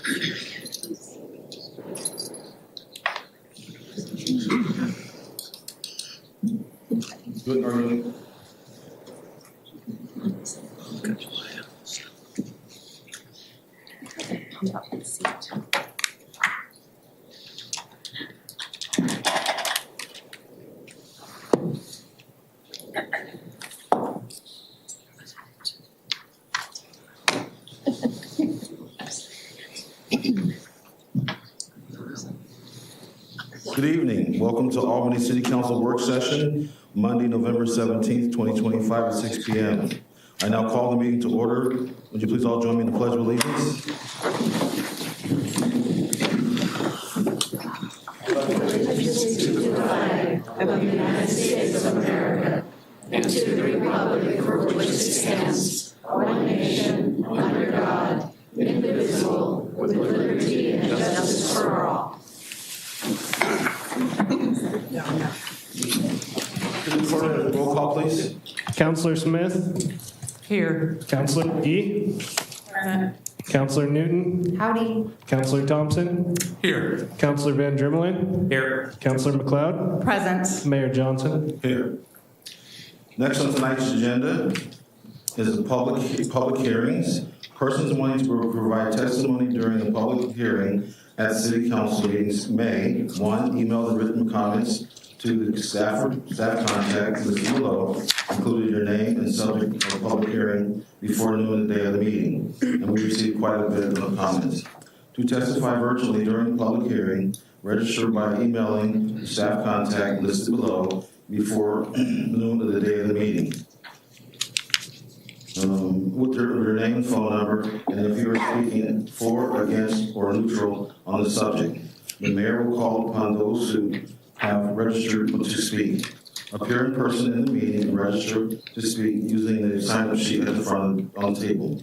Good morning. Good evening. Welcome to Albany City Council work session, Monday, November 17th, 2025 at 6 p.m. I now call the meeting to order. Would you please all join me in the Pledge of Allegiance? Allegiance to the flag of the United States of America and to the republic for which it stands, one nation, under God, indivisible, with liberty and justice for all. Roll call, please. Councilor Smith? Here. Councilor Gee? Present. Councilor Newton? Howdy. Councilor Thompson? Here. Councilor Van Drimmelen? Here. Councilor McLeod? Present. Mayor Johnson? Here. Next on tonight's agenda is the public hearings. Persons wanting to provide testimony during the public hearing at City Council meetings may, 1, email the written comments to the staff contact listed below, including your name and subject of the public hearing before noon the day of the meeting. And we received quite a bit of comments. To testify virtually during the public hearing, register by emailing the staff contact listed below before noon of the day of the meeting. With your name and phone number, and if you are speaking for, against, or neutral on the subject. The mayor will call upon those who have registered to speak. Appear in person in the meeting and register to speak using the sign-up sheet at the front on the table.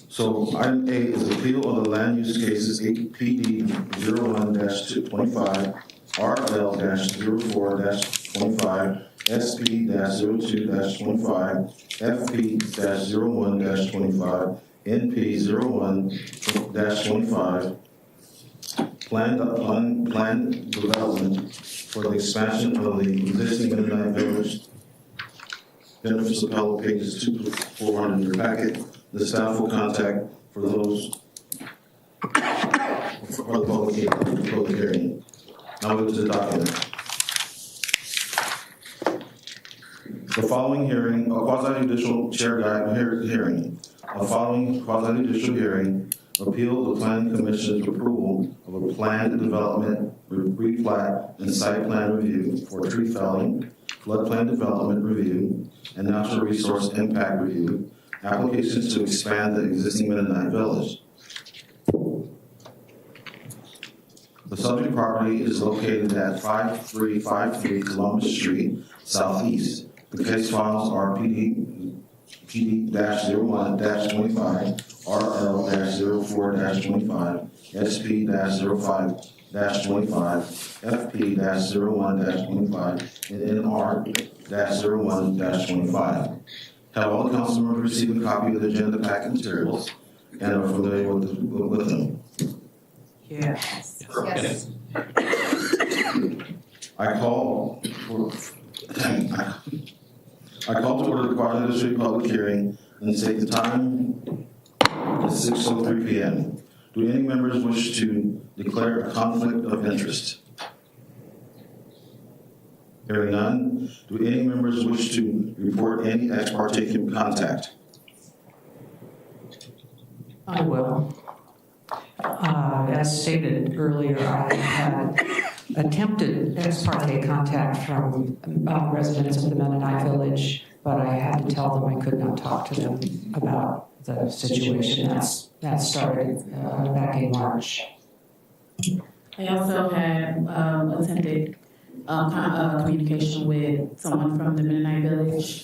So item A is appeal of the land use cases PD 01-25, RL-04-25, SP-02-25, FP-01-25, NP-01-25, planned development for the expansion of the existing Mennonite Village. Benefits appellate pages 2 to 400 in your packet. The staff will contact for those for the public hearing. Now we go to the document. The following hearing, a quasi-judicial chair guide hearing. A following quasi-judicial hearing, appeal the planning commission's approval of a planned development, replat, and site plan review for tree felling, floodplain development review, and natural resource impact review, applications to expand the existing Mennonite Village. The subject property is located at 5353 Columbus Street, Southeast. The case files are PD-01-25, RL-04-25, SP-05-25, FP-01-25, and NR-01-25. Have all the council members received a copy of the agenda packet materials and are familiar with them? Yes. Yes. I call to order the quasi-judicial public hearing and state the time is 6:03 p.m. Do any members wish to declare a conflict of interest? Hearing none. Do any members wish to report any ex parte contact? I will. As stated earlier, I had attempted ex parte contact from residents of the Mennonite Village, but I had to tell them I could not talk to them about the situation. That started back in March. I also had attended communication with someone from the Mennonite Village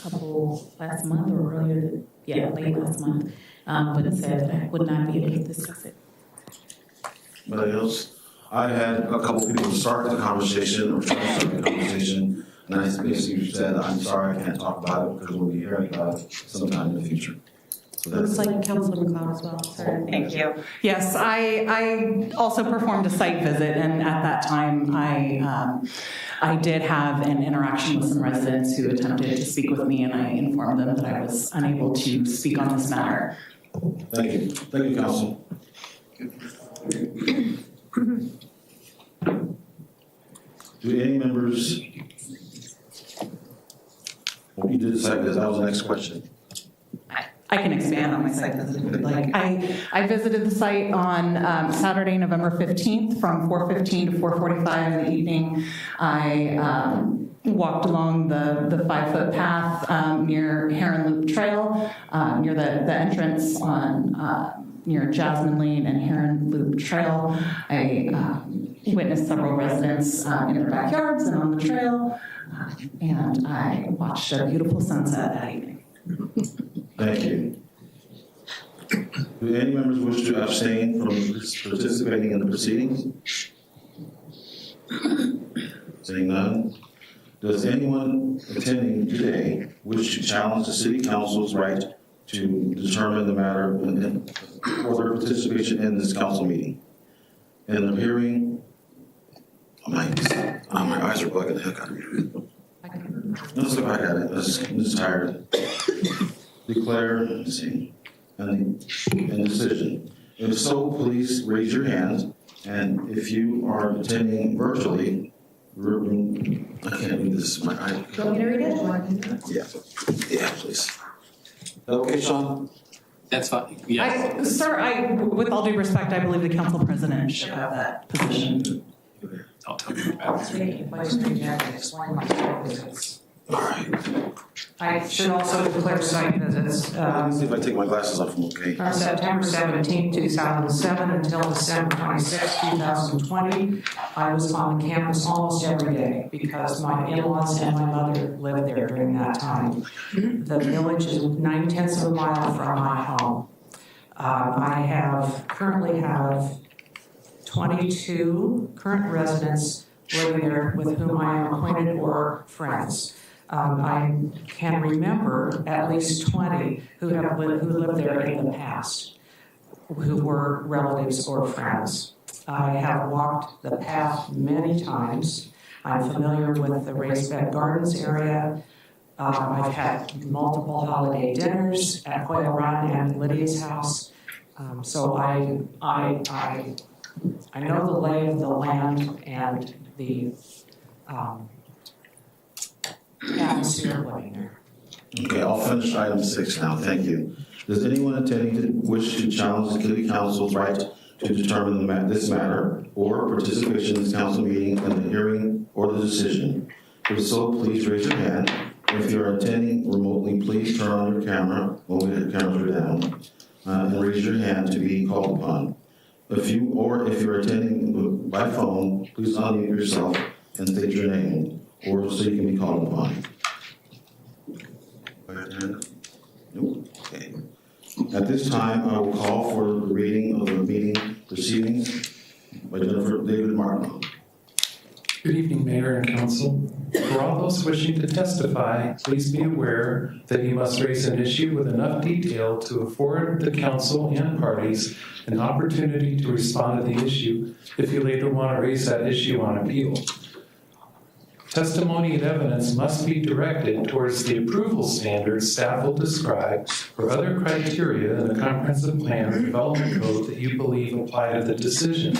last month or earlier, late last month, but it said that I would not be able to discuss it. Anybody else? I had a couple people start the conversation or try to start the conversation, and I basically said, I'm sorry, I can't talk about it because we'll be hearing about it sometime in the future. Looks like Councilor McLeod as well. Sorry. Thank you. Yes, I also performed a site visit, and at that time, I did have an interaction with some residents who attempted to speak with me, and I informed them that I was unable to speak on this matter. Thank you. Thank you, Council. Do any members, well, you did the site visit, that was the next question. I can expand on my site visit if you'd like. I visited the site on Saturday, November 15th from 4:15 to 4:45 in the evening. I walked along the 5-foot path near Heron Loop Trail, near the entrance on near Jasmine Lane and Heron Loop Trail. I witnessed several residents in their backyards and on the trail, and I watched a beautiful sunset that evening. Thank you. Do any members wish to abstain from participating in the proceedings? Seeing none. Does anyone attending today wish to challenge the City Council's right to determine the matter for their participation in this council meeting? In the hearing, my eyes are bugging the heck out of me. Let's look back at it. I'm just tired. Declare, let's see, and decision. If so, please raise your hand. And if you are attending virtually, I can't read this. My eye. Do you want me to read it? Yeah, please. Okay, Sean? That's fine. Yes. Sir, with all due respect, I believe the council president should have that position. I'll tell you about it. All right. I should also declare site visits. Let me see if I take my glasses off. I'm okay. From September 17, 2007 until December 26, 2020, I was on the campus almost every day because my in-laws and my mother lived there during that time. The village is 9/10 of a mile from my home. I currently have 22 current residents living there with whom I am acquainted or friends. I can remember at least 20 who lived there in the past, who were relatives or friends. I have walked the path many times. I'm familiar with the raised bed gardens area. I've had multiple holiday dinners at Quail Run and Lydia's house. So I know the lay of the land and the atmosphere of living there. Okay, I'll finish item 6 now. Thank you. Does anyone attending wish to challenge the City Council's right to determine this matter or participation in this council meeting in the hearing or the decision? If so, please raise your hand. If you are attending remotely, please turn on your camera when the cameras are down and raise your hand to be called upon. If you're attending by phone, please unmute yourself and state your name, or so you can be called upon. Nope. Okay. At this time, I will call for the reading of the meeting proceedings by Jennifer David Martin. Good evening, Mayor and Council. For all those wishing to testify, please be aware that you must raise an issue with enough detail to afford the Council and parties an opportunity to respond to the issue if you later want to raise that issue on appeal. Testimony and evidence must be directed towards the approval standards staff will describe or other criteria in the comprehensive plan or development code that you believe apply to the decision.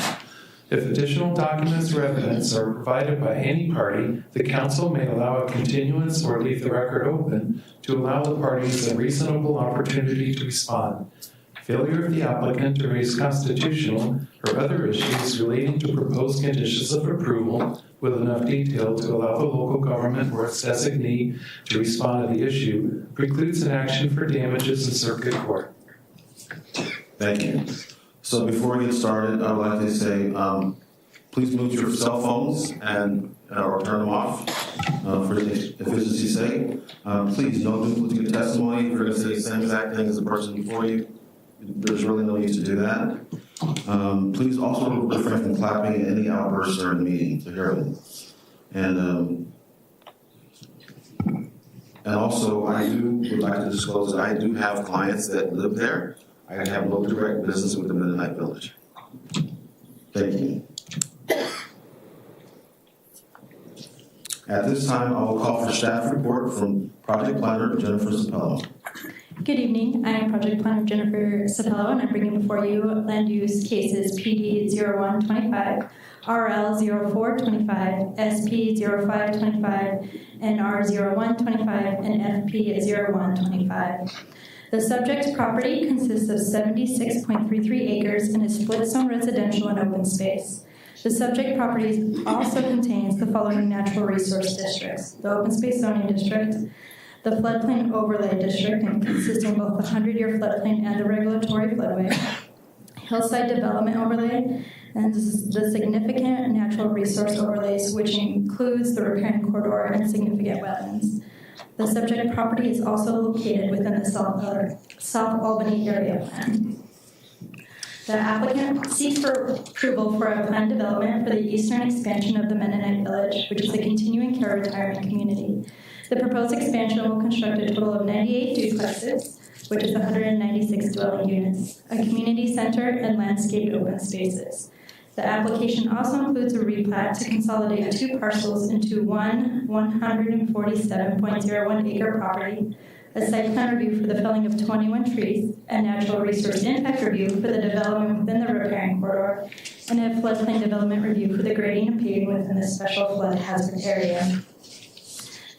If additional documents or evidence are provided by any party, the Council may allow a continuance or leave the record open to allow the parties a reasonable opportunity to respond. Failure of the applicant to raise constitutional or other issues relating to proposed conditions of approval with enough detail to allow the local government or its designee to respond to the issue precludes an action for damages in circuit court. Thank you. So before we get started, I would like to say, please mute your cell phones or turn them off for efficiency's sake. Please, no duplicate testimony. If you're going to say the same exact thing as the person before you, there's really no need to do that. Please also refrain from clapping at any outbursts during the meeting to hear them. And And also, would like to disclose that I do have clients that live there. I have no direct business with the Mennonite Village. Thank you. At this time, I will call for staff report from Project Planner Jennifer Sapello. Good evening. I am Project Planner Jennifer Sapello, and I'm bringing before you land use cases PD 0125, RL 0425, SP 0525, NR 0125, and FP 0125. The subject property consists of 76.33 acres and is split zone residential and open space. The subject property also contains the following natural resource districts: the open space zoning district, the floodplain overlay district, and consisting of both the 100-year floodplain and the regulatory floodway, hillside development overlay, and the significant natural resource overlays, which includes the riparian corridor and significant wetlands. The subject property is also located within the South Albany area plan. The applicant seeks for approval for a planned development for the eastern expansion of the Mennonite Village, which is a continuing care retirement community. The proposed expansion will construct a total of 98 duplexes, which is 196 dwelling units, a community center, and landscaped open spaces. The application also includes a replat to consolidate 2 parcels into one 147.01 acre property, a site plan review for the felling of 21 trees, a natural resource impact review for the development within the riparian corridor, and a floodplain development review for the grading and paving within the special flood hazard area.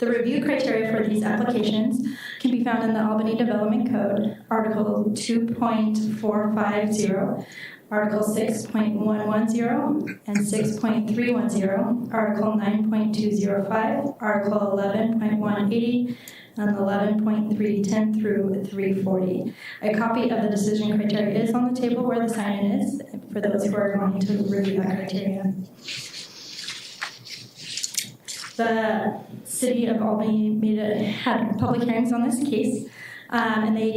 The review criteria for these applications can be found in the Albany Development Code, Article 2.450, Article 6.110, and 6.310, Article 9.205, Article 11.180, and 11.310 through 340. A copy of the decision criteria is on the table where the sign-in is for those who are going to review that criteria. The City of Albany had public hearings on this case, and they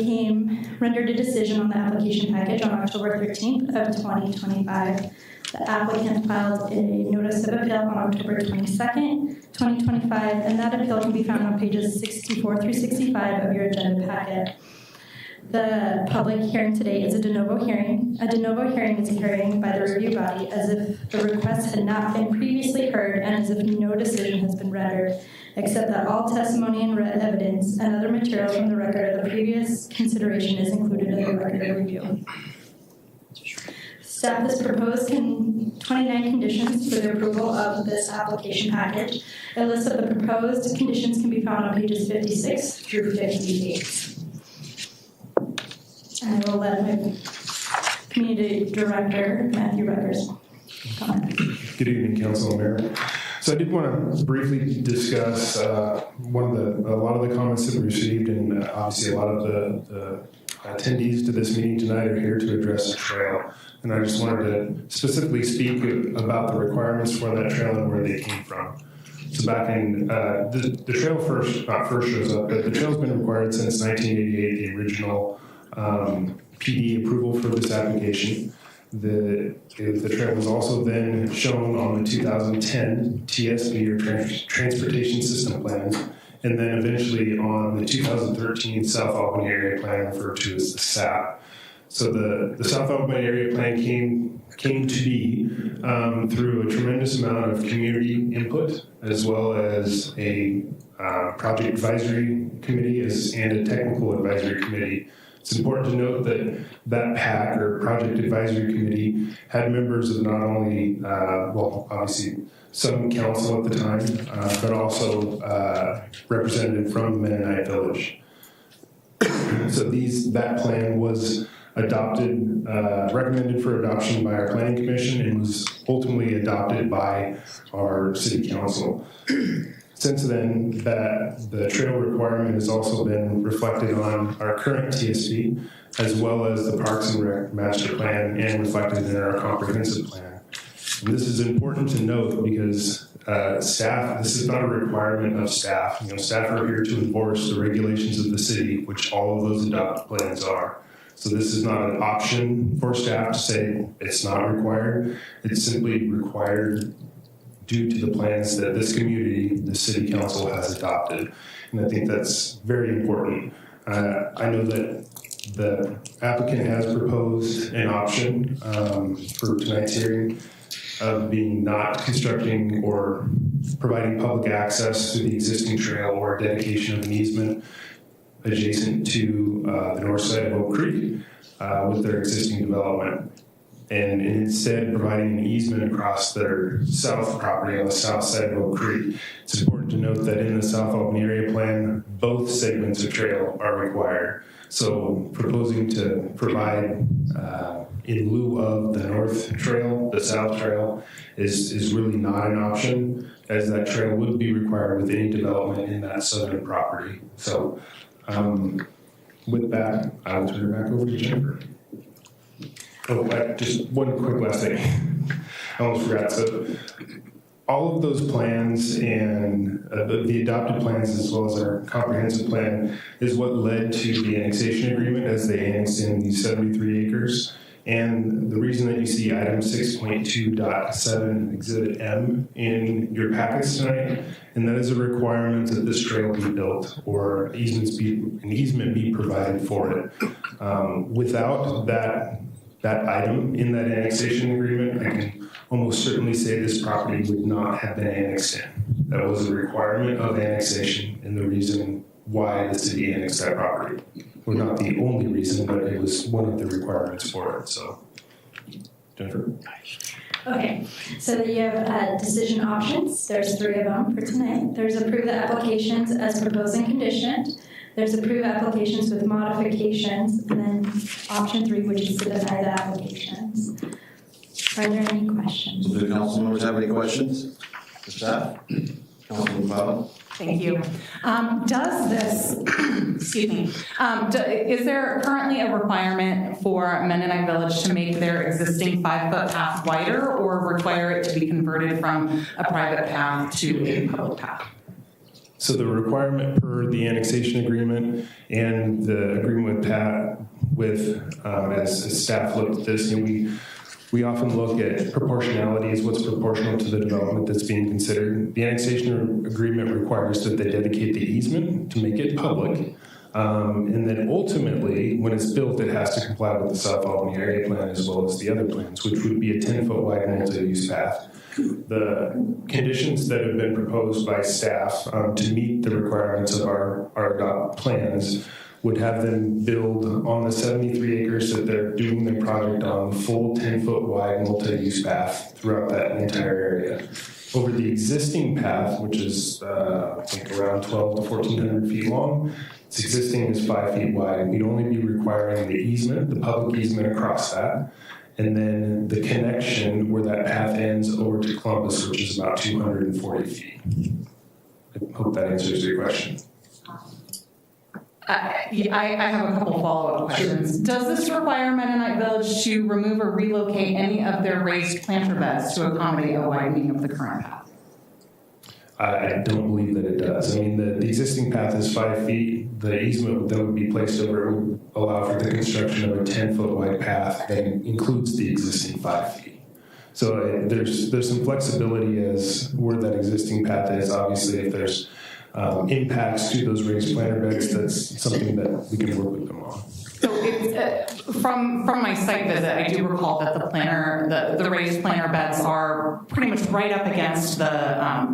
rendered a decision on the application package on October 13th of 2025. The applicant filed a notice of appeal on October 22nd, 2025, and that appeal can be found on pages 64 through 65 of your agenda packet. The public hearing today is a de novo hearing. A de novo hearing is a hearing by the review body as if the request had not been previously heard and as if no decision has been rendered, except that all testimony and evidence and other material from the record of the previous consideration is included in the record of review. Staff has proposed 29 conditions for the approval of this application package. A list of the proposed conditions can be found on pages 56 through 58. I will let my Community Director, Matthew Ruckers, comment. Good evening, Council and Mayor. So I did want to briefly discuss a lot of the comments that we received, and obviously a lot of the attendees to this meeting tonight are here to address the trail. And I just wanted to specifically speak about the requirements for that trail and where they came from. So back in, the trail first shows up, but the trail's been required since 1988, the original PD approval for this application. The trail was also then shown on the 2010 TSP, or Transportation System Plan, and then eventually on the 2013 South Albany Area Plan, referred to as the SAP. So the South Albany Area Plan came to be through a tremendous amount of community input, as well as a project advisory committee and a technical advisory committee. It's important to note that PAC, or Project Advisory Committee, had members of not only, obviously some council at the time, but also representative from the Mennonite Village. So that plan was adopted, recommended for adoption by our Planning Commission, and was ultimately adopted by our City Council. Since then, the trail requirement has also been reflected on our current TSP, as well as the Parks and Rec Master Plan, and reflected in our comprehensive plan. And this is important to note because staff, this is not a requirement of staff. Staff are here to enforce the regulations of the city, which all of those adopted plans are. So this is not an option for staff to say it's not required. It's simply required due to the plans that this community, the city council, has adopted. And I think that's very important. I know that the applicant has proposed an option for tonight's hearing of being not constructing or providing public access to the existing trail or dedication of an easement adjacent to the north side of Oak Creek with their existing development. And instead providing an easement across their south property on the south side of Oak Creek. It's important to note that in the South Albany Area Plan, both segments of trail are required. So proposing to provide in lieu of the north trail, the south trail is really not an option, as that trail would be required with any development in that southern property. So with that, I'll turn it back over to Jennifer. Oh, just one quick last thing. I almost forgot. So all of those plans and the adopted plans, as well as our comprehensive plan, is what led to the annexation agreement as they annexed in these 73 acres. And the reason that you see item 6.2.7 Exhibit M in your packets tonight, and that is a requirement that this trail be built or an easement be provided for it. Without that item in that annexation agreement, I can almost certainly say this property would not have been annexed in. That was a requirement of annexation and the reason why the city annexed that property. Well, not the only reason, but it was one of the requirements for it. So, Jennifer? Okay, so you have decision options. There's 3 of them for tonight. There's approve the applications as proposed and conditioned. There's approve applications with modifications, and then option 3, which is to deny the applications. Are there any questions? Do the council members have any questions for staff? Councilman McLeod? Thank you. Does this, excuse me, is there currently a requirement for Mennonite Village to make their existing 5-foot path wider or require it to be converted from a private path to a public path? So the requirement per the annexation agreement and the agreement with Pat as staff looked at this, and we often look at proportionality as what's proportional to the development that's being considered. The annexation agreement requires that they dedicate the easement to make it public. And then ultimately, when it's built, it has to comply with the South Albany Area Plan as well as the other plans, which would be a 10-foot wide multi-use path. The conditions that have been proposed by staff to meet the requirements of our plans would have them build on the 73 acres that they're doing the project on, full 10-foot wide multi-use path throughout that entire area. Over the existing path, which is I think around 12 to 1,400 feet long, its existing is 5 feet wide. We'd only be requiring the easement, the public easement across that, and then the connection where that path ends over to Columbus, which is about 240 feet. I hope that answers your question. I have a couple follow-up questions. Does this require Mennonite Village to remove or relocate any of their raised planter beds to accommodate a widening of the current path? I don't believe that it does. I mean, the existing path is 5 feet. The easement that would be placed over it would allow for the construction of a 10-foot wide path that includes the existing 5 feet. So there's some flexibility as where that existing path is. Obviously, if there's impacts to those raised planter beds, that's something that we can work with them on. So it's, from my site visit, I do recall that the raised planter beds are pretty much right up against the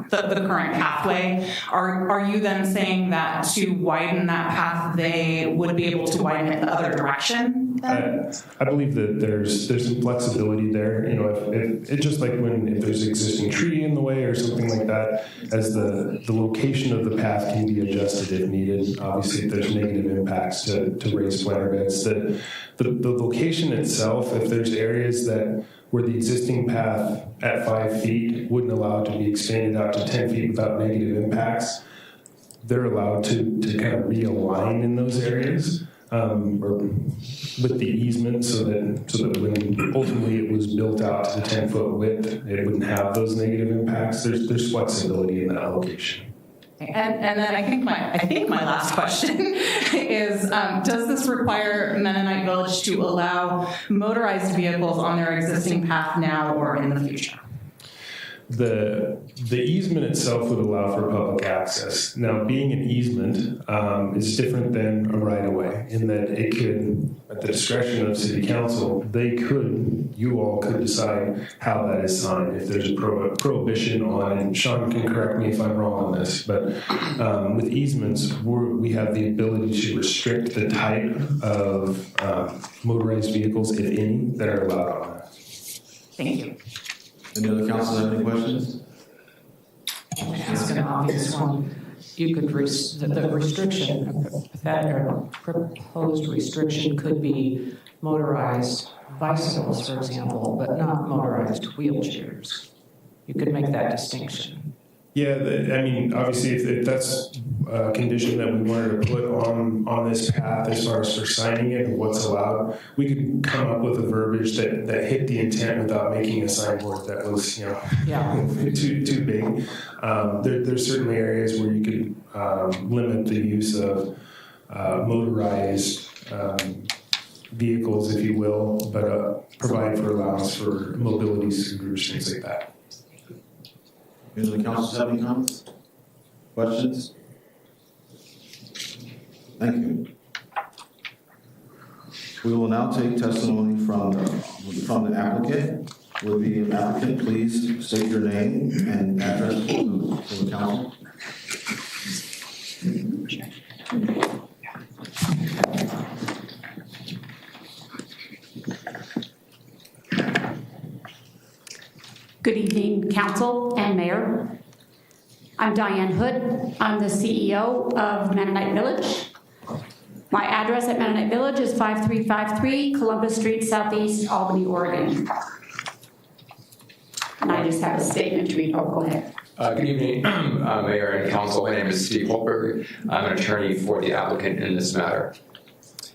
current pathway. Are you then saying that to widen that path, they would be able to widen it the other direction? I believe that there's some flexibility there. You know, if it's just like if there's an existing tree in the way or something like that, as the location of the path can be adjusted if needed. Obviously, if there's negative impacts to raised planter beds, the location itself, if there's areas where the existing path at 5 feet wouldn't allow it to be expanded out to 10 feet without negative impacts, they're allowed to kind of realign in those areas. Or with the easement so that when ultimately it was built out to the 10-foot width, it wouldn't have those negative impacts. There's flexibility in that location. And then I think my last question is, does this require Mennonite Village to allow motorized vehicles on their existing path now or in the future? The easement itself would allow for public access. Now, being an easement is different than a right-of-way in that it could, at the discretion of City Council, you all could decide how that is signed. If there's a prohibition on, and Sean can correct me if I'm wrong on this, but with easements, we have the ability to restrict the type of motorized vehicles, if any, that are allowed on that. Thank you. Any other council have any questions? Ask an obvious one. You could, the restriction, that proposed restriction could be motorized bicycles, for example, but not motorized wheelchairs. You could make that distinction. Yeah, I mean, obviously, if that's a condition that we wanted to put on this path as far as for signing it and what's allowed, we could come up with a verbiage that hit the intent without making a signboard that was, too big. There's certainly areas where you could limit the use of motorized vehicles, if you will, but provide for allowance for mobility scooters, things like that. Any other council have any comments? Questions? Thank you. We will now take testimony from the applicant. Will the applicant please state your name and address for the council? Good evening, Council and Mayor. I'm Diane Hood. I'm the CEO of Mennonite Village. My address at Mennonite Village is 5353 Columbus Street, Southeast Albany, Oregon. And I just have a statement to read. Oh, go ahead. Good evening, Mayor and Council. My name is Steve Holberg. I'm an attorney for the applicant in this matter.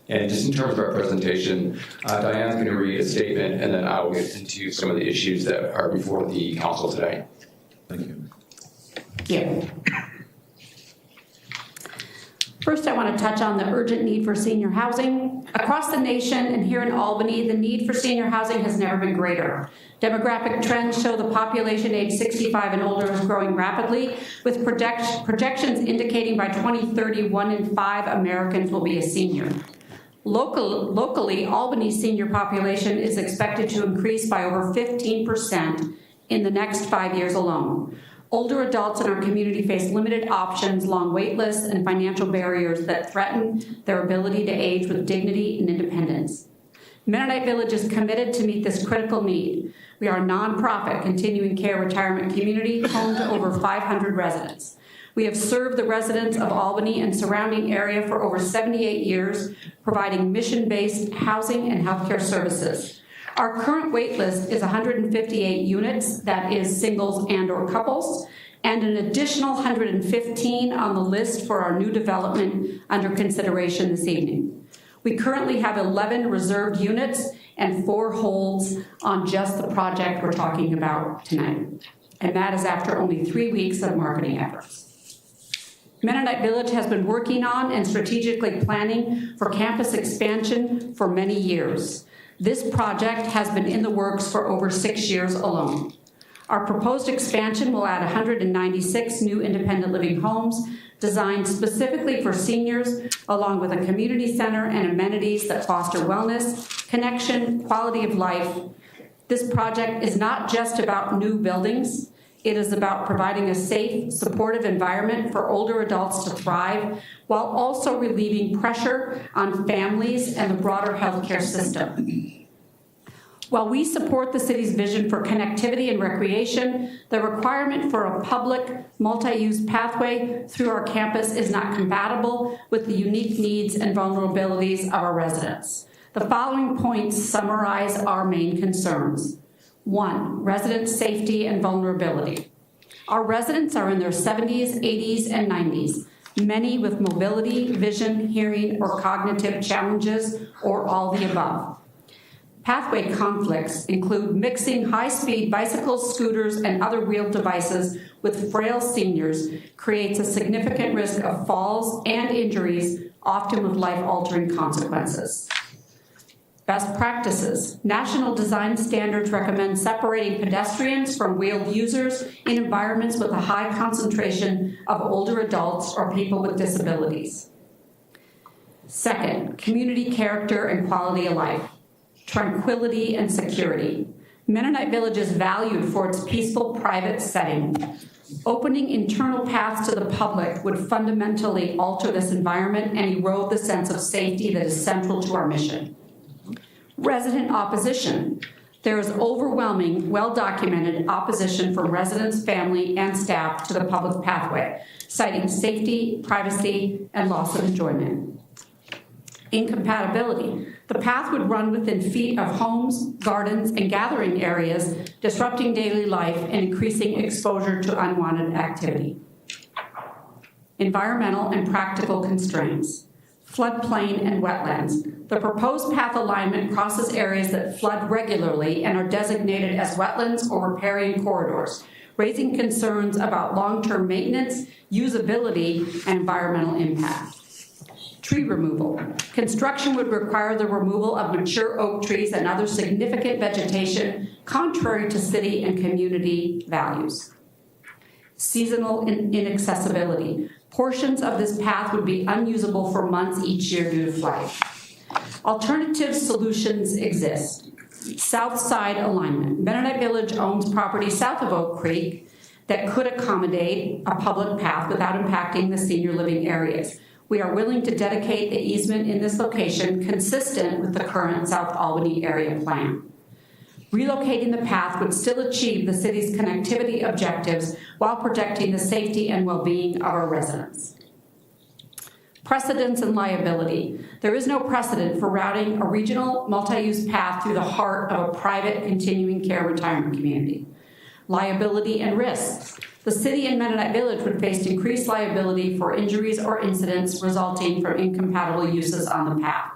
And just in terms of our presentation, Diane's going to read a statement, and then I will get into some of the issues that are before the council today. Thank you. Thank you. First, I want to touch on the urgent need for senior housing. Across the nation and here in Albany, the need for senior housing has never been greater. Demographic trends show the population age 65 and older is growing rapidly, with projections indicating by 2030, 1 in 5 Americans will be a senior. Locally, Albany's senior population is expected to increase by over 15% in the next 5 years alone. Older adults in our community face limited options, long wait lists, and financial barriers that threaten their ability to age with dignity and independence. Mennonite Village is committed to meet this critical need. We are a nonprofit continuing care retirement community home to over 500 residents. We have served the residents of Albany and surrounding area for over 78 years, providing mission-based housing and healthcare services. Our current wait list is 158 units, that is singles and or couples, and an additional 115 on the list for our new development under consideration this evening. We currently have 11 reserved units and 4 holds on just the project we're talking about tonight. And that is after only 3 weeks of marketing efforts. Mennonite Village has been working on and strategically planning for campus expansion for many years. This project has been in the works for over 6 years alone. Our proposed expansion will add 196 new independent living homes designed specifically for seniors, along with a community center and amenities that foster wellness, connection, quality of life. This project is not just about new buildings. It is about providing a safe, supportive environment for older adults to thrive, while also relieving pressure on families and the broader healthcare system. While we support the city's vision for connectivity and recreation, the requirement for a public multi-use pathway through our campus is not compatible with the unique needs and vulnerabilities of our residents. The following points summarize our main concerns. 1, resident safety and vulnerability. Our residents are in their 70s, 80s, and 90s, many with mobility, vision, hearing, or cognitive challenges, or all the above. Pathway conflicts include mixing high-speed bicycles, scooters, and other wheeled devices with frail seniors creates a significant risk of falls and injuries, often with life-altering consequences. Best practices. National design standards recommend separating pedestrians from wheeled users in environments with a high concentration of older adults or people with disabilities. Second, community character and quality of life. Tranquility and security. Mennonite Village is valued for its peaceful private setting. Opening internal paths to the public would fundamentally alter this environment and erode the sense of safety that is central to our mission. Resident opposition. There is overwhelming, well-documented opposition from residents, family, and staff to the public pathway, citing safety, privacy, and loss of enjoyment. Incompatibility. The path would run within feet of homes, gardens, and gathering areas, disrupting daily life and increasing exposure to unwanted activity. Environmental and practical constraints. Floodplain and wetlands. The proposed path alignment crosses areas that flood regularly and are designated as wetlands or riparian corridors, raising concerns about long-term maintenance, usability, and environmental impact. Tree removal. Construction would require the removal of mature oak trees and other significant vegetation, contrary to city and community values. Seasonal inaccessibility. Portions of this path would be unusable for months each year due to flooding. Alternative solutions exist. South side alignment. Mennonite Village owns property south of Oak Creek that could accommodate a public path without impacting the senior living areas. We are willing to dedicate the easement in this location consistent with the current South Albany area plan. Relocating the path would still achieve the city's connectivity objectives while protecting the safety and well-being of our residents. Precedence and liability. There is no precedent for routing a regional multi-use path through the heart of a private continuing care retirement community. Liability and risks. The city and Mennonite Village would face increased liability for injuries or incidents resulting from incompatible uses on the path.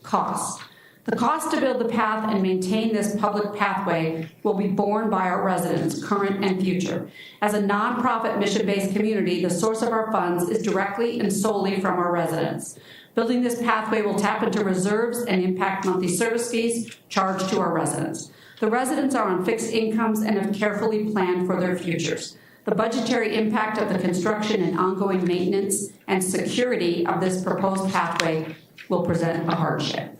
Cost. The cost to build the path and maintain this public pathway will be borne by our residents, current and future. As a nonprofit mission-based community, the source of our funds is directly and solely from our residents. Building this pathway will tap into reserves and impact monthly service fees charged to our residents. The residents are on fixed incomes and have carefully planned for their futures. The budgetary impact of the construction and ongoing maintenance and security of this proposed pathway will present a hardship.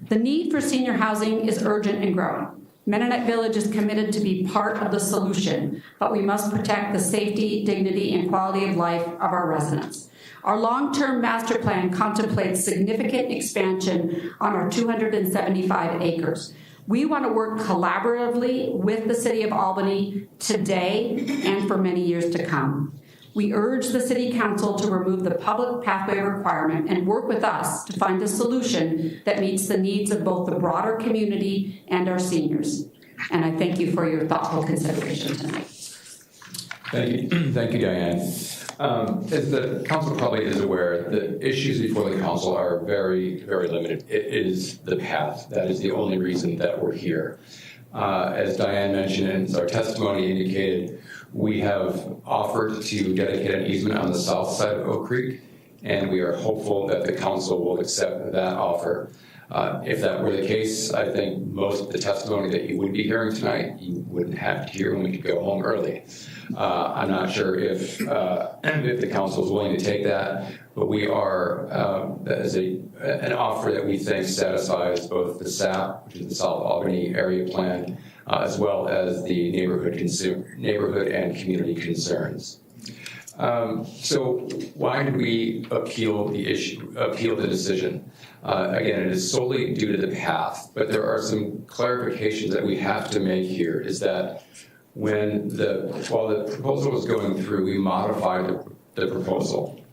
The need for senior housing is urgent and growing. Mennonite Village is committed to be part of the solution, but we must protect the safety, dignity, and quality of life of our residents. Our long-term master plan contemplates significant expansion on our 275 acres. We want to work collaboratively with the City of Albany today and for many years to come. We urge the City Council to remove the public pathway requirement and work with us to find a solution that meets the needs of both the broader community and our seniors. And I thank you for your thoughtful consideration tonight. Thank you. Thank you, Diane. As the council probably is aware, the issues before the council are very, very limited. It is the path. That is the only reason that we're here. As Diane mentioned and as our testimony indicated, we have offered to dedicate an easement on the south side of Oak Creek, and we are hopeful that the council will accept that offer. If that were the case, I think most of the testimony that you would be hearing tonight, you wouldn't have to hear when we could go home early. I'm not sure if the council is willing to take that, but we are, that is an offer that we think satisfies both the SAP, which is the South Albany Area Plan, as well as the neighborhood and community concerns. So why did we appeal the decision? Again, it is solely due to the path, but there are some clarifications that we have to make here, is that while the proposal was going through, we modified the proposal.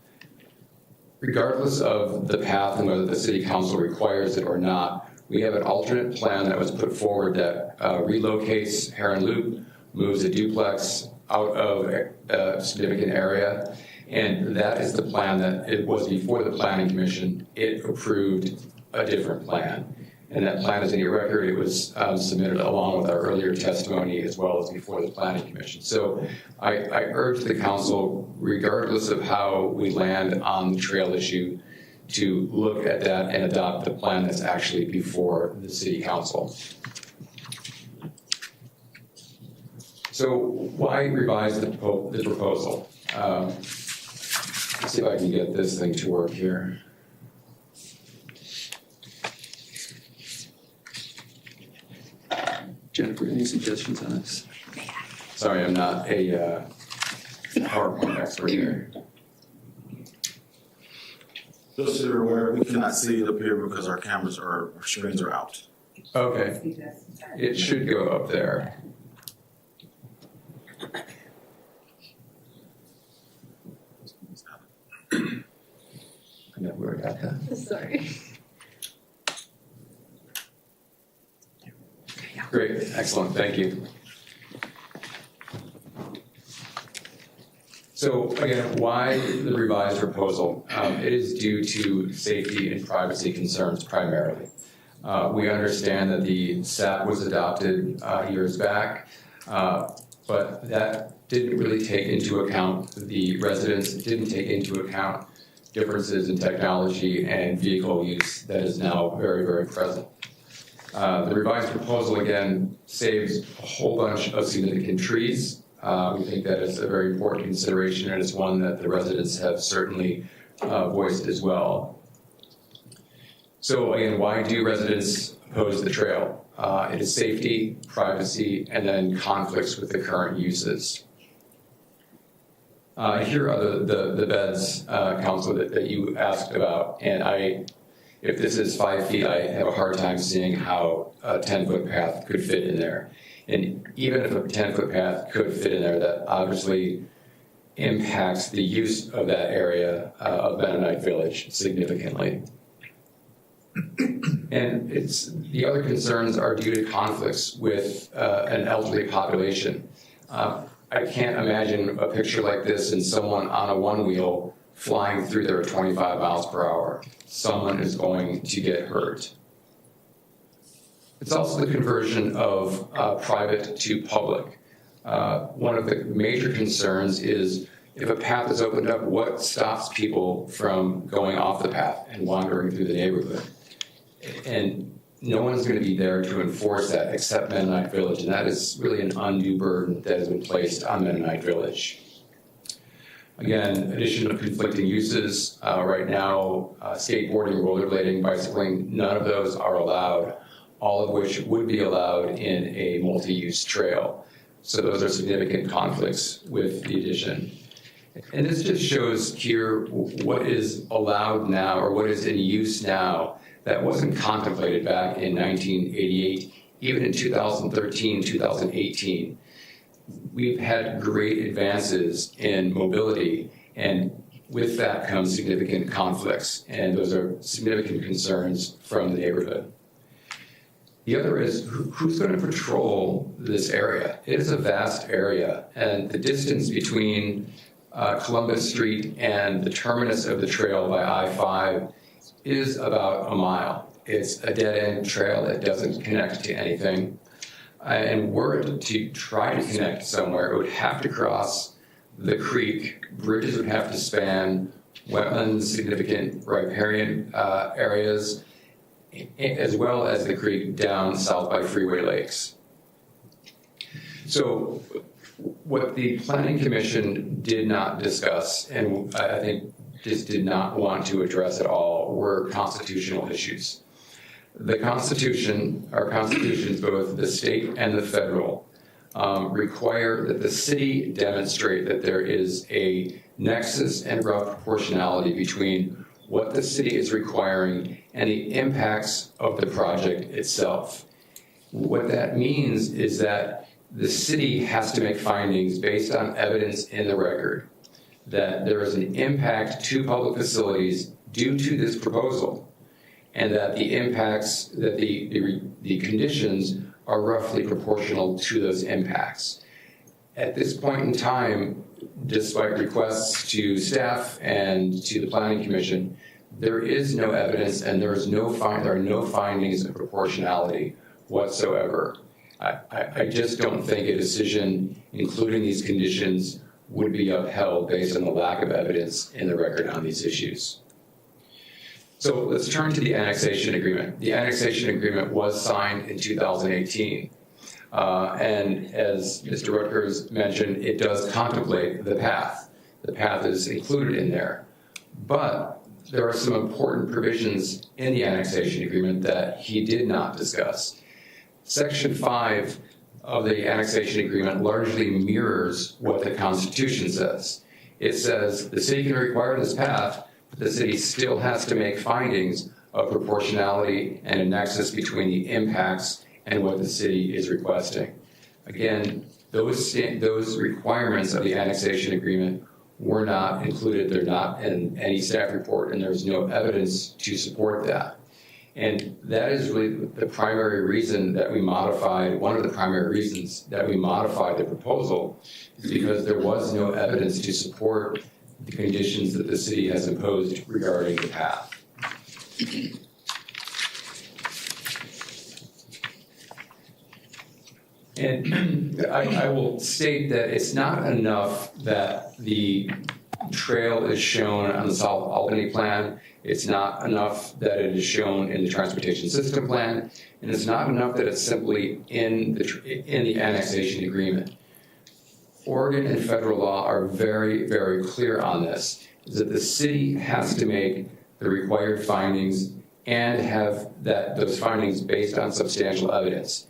Regardless of the path and whether the city council requires it or not, we have an alternate plan that was put forward that relocates Heron Loop, moves a duplex out of a significant area, and that is the plan that it was before the Planning Commission. It approved a different plan, and that plan is in your record. It was submitted along with our earlier testimony as well as before the Planning Commission. So I urge the council, regardless of how we land on the trail issue, to look at that and adopt the plan that's actually before the city council. So why revise the proposal? Let's see if I can get this thing to work here. Jennifer, any suggestions on this? Sorry, I'm not a PowerPoint expert here. Just so you're aware, we cannot see it up here because our cameras our screens are out. Okay. It should go up there. I know where I got that. Sorry. Great, excellent, thank you. So again, why the revised proposal? It is due to safety and privacy concerns primarily. We understand that the SAP was adopted years back, but that didn't really take into account the residents, didn't take into account differences in technology and vehicle use that is now very, very present. The revised proposal, again, saves a whole bunch of significant trees. We think that is a very important consideration, and it's one that the residents have certainly voiced as well. So again, why do residents oppose the trail? It is safety, privacy, and then conflicts with the current uses. Here are the beds, Council, that you asked about, and if this is 5 feet, I have a hard time seeing how a 10-foot path could fit in there. And even if a 10-foot path could fit in there, that obviously impacts the use of that area of Mennonite Village significantly. And the other concerns are due to conflicts with an elderly population. I can't imagine a picture like this and someone on a one-wheel flying through there at 25 miles per hour. Someone is going to get hurt. It's also the conversion of private to public. One of the major concerns is if a path is opened up, what stops people from going off the path and wandering through the neighborhood? And no one's going to be there to enforce that except Mennonite Village, and that is really an undue burden that has been placed on Mennonite Village. Again, addition of conflicting uses. Right now, skateboarding, rollerblading, bicycling, none of those are allowed, all of which would be allowed in a multi-use trail. So those are significant conflicts with the addition. And this just shows here what is allowed now, or what is in use now, that wasn't contemplated back in 1988, even in 2013, 2018. We've had great advances in mobility, and with that comes significant conflicts, and those are significant concerns from the neighborhood. The other is who's going to patrol this area? It is a vast area, and the distance between Columbus Street and the terminus of the trail by I-5 is about a mile. It's a dead-end trail that doesn't connect to anything. And were it to try to connect somewhere, it would have to cross the creek, bridges would have to span wetlands, significant riparian areas, as well as the creek down south by Freeway Lakes. So what the Planning Commission did not discuss, and I think just did not want to address at all, were constitutional issues. The Constitution, our constitutions, both the state and the federal, require that the city demonstrate that there is a nexus and rough proportionality between what the city is requiring and the impacts of the project itself. What that means is that the city has to make findings based on evidence in the record that there is an impact to public facilities due to this proposal, and that the impacts, that the conditions are roughly proportional to those impacts. At this point in time, despite requests to staff and to the Planning Commission, there is no evidence and there are no findings of proportionality whatsoever. I just don't think a decision including these conditions would be upheld based on the lack of evidence in the record on these issues. So let's turn to the annexation agreement. The annexation agreement was signed in 2018. And as Mr. Rutgers mentioned, it does contemplate the path. The path is included in there. But there are some important provisions in the annexation agreement that he did not discuss. Section 5 of the annexation agreement largely mirrors what the Constitution says. It says the city can require this path, but the city still has to make findings of proportionality and a nexus between the impacts and what the city is requesting. Again, those requirements of the annexation agreement were not included. They're not in any staff report, and there's no evidence to support that. And that is really the primary reason that we modified, one of the primary reasons that we modified the proposal, is because there was no evidence to support the conditions that the city has imposed regarding the path. And I will state that it's not enough that the trail is shown on the South Albany plan. It's not enough that it is shown in the transportation system plan. And it's not enough that it's simply in the annexation agreement. Oregon and federal law are very, very clear on this, is that the city has to make the required findings and have those findings based on substantial evidence.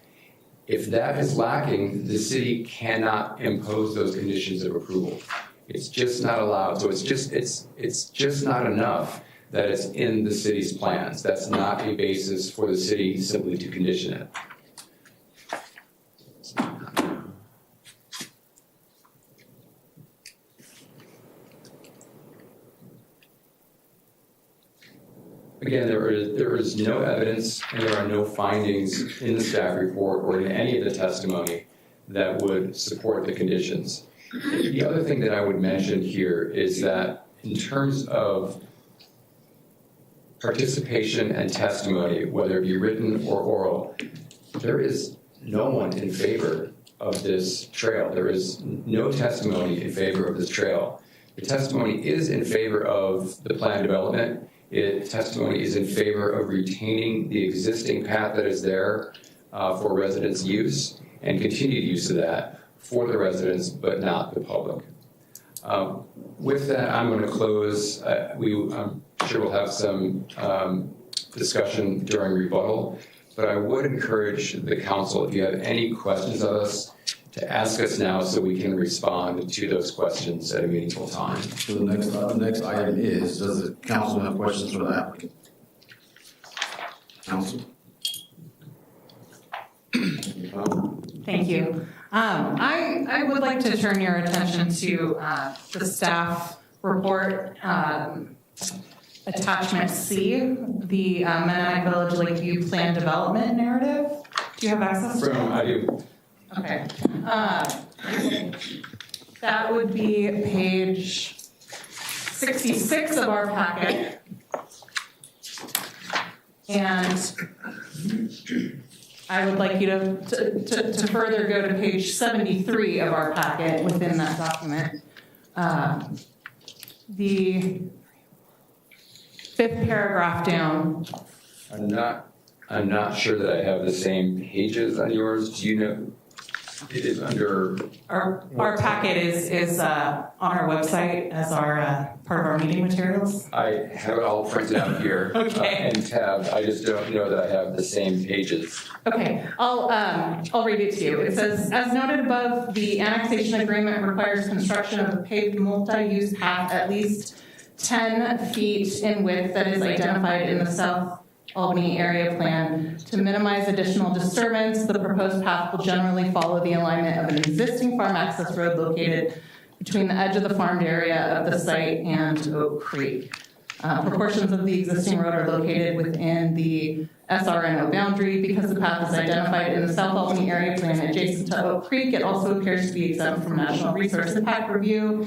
If that is lacking, the city cannot impose those conditions of approval. It's just not allowed. So it's just not enough that it's in the city's plans. That's not a basis for the city simply to condition it. Again, there is no evidence and there are no findings in the staff report or in any of the testimony that would support the conditions. The other thing that I would mention here is that in terms of participation and testimony, whether it be written or oral, there is no one in favor of this trail. There is no testimony in favor of this trail. The testimony is in favor of the plan development. Testimony is in favor of retaining the existing path that is there for residents' use and continued use of that for the residents, but not the public. With that, I'm going to close. I'm sure we'll have some discussion during rebuttal, but I would encourage the council, if you have any questions of us, to ask us now so we can respond to those questions at a meaningful time. So the next item is, does the council have questions for the applicant? Council? Thank you. I would like to turn your attention to the staff report, attachment C, the Mennonite Village Lakeview Plan Development Narrative. Do you have access to it? I do. Okay. That would be page 66 of our packet. And I would like you to further go to page 73 of our packet within that document. The fifth paragraph down. I'm not sure that I have the same pages on yours. Do you know? It is under our packet is on our website as our part of our meeting materials. I have it all printed out here. Okay. And tabbed. I just don't know that I have the same pages. Okay, I'll read it to you. It says, as noted above, the annexation agreement requires construction of a paved multi-use path at least 10 feet in width that is identified in the South Albany area plan. To minimize additional disturbance, the proposed path will generally follow the alignment of an existing farm access road located between the edge of the farmed area of the site and Oak Creek. Proportions of the existing road are located within the SRNO boundary. Because the path is identified in the South Albany area plan adjacent to Oak Creek, it also appears to be exempt from National Resource Impact Review.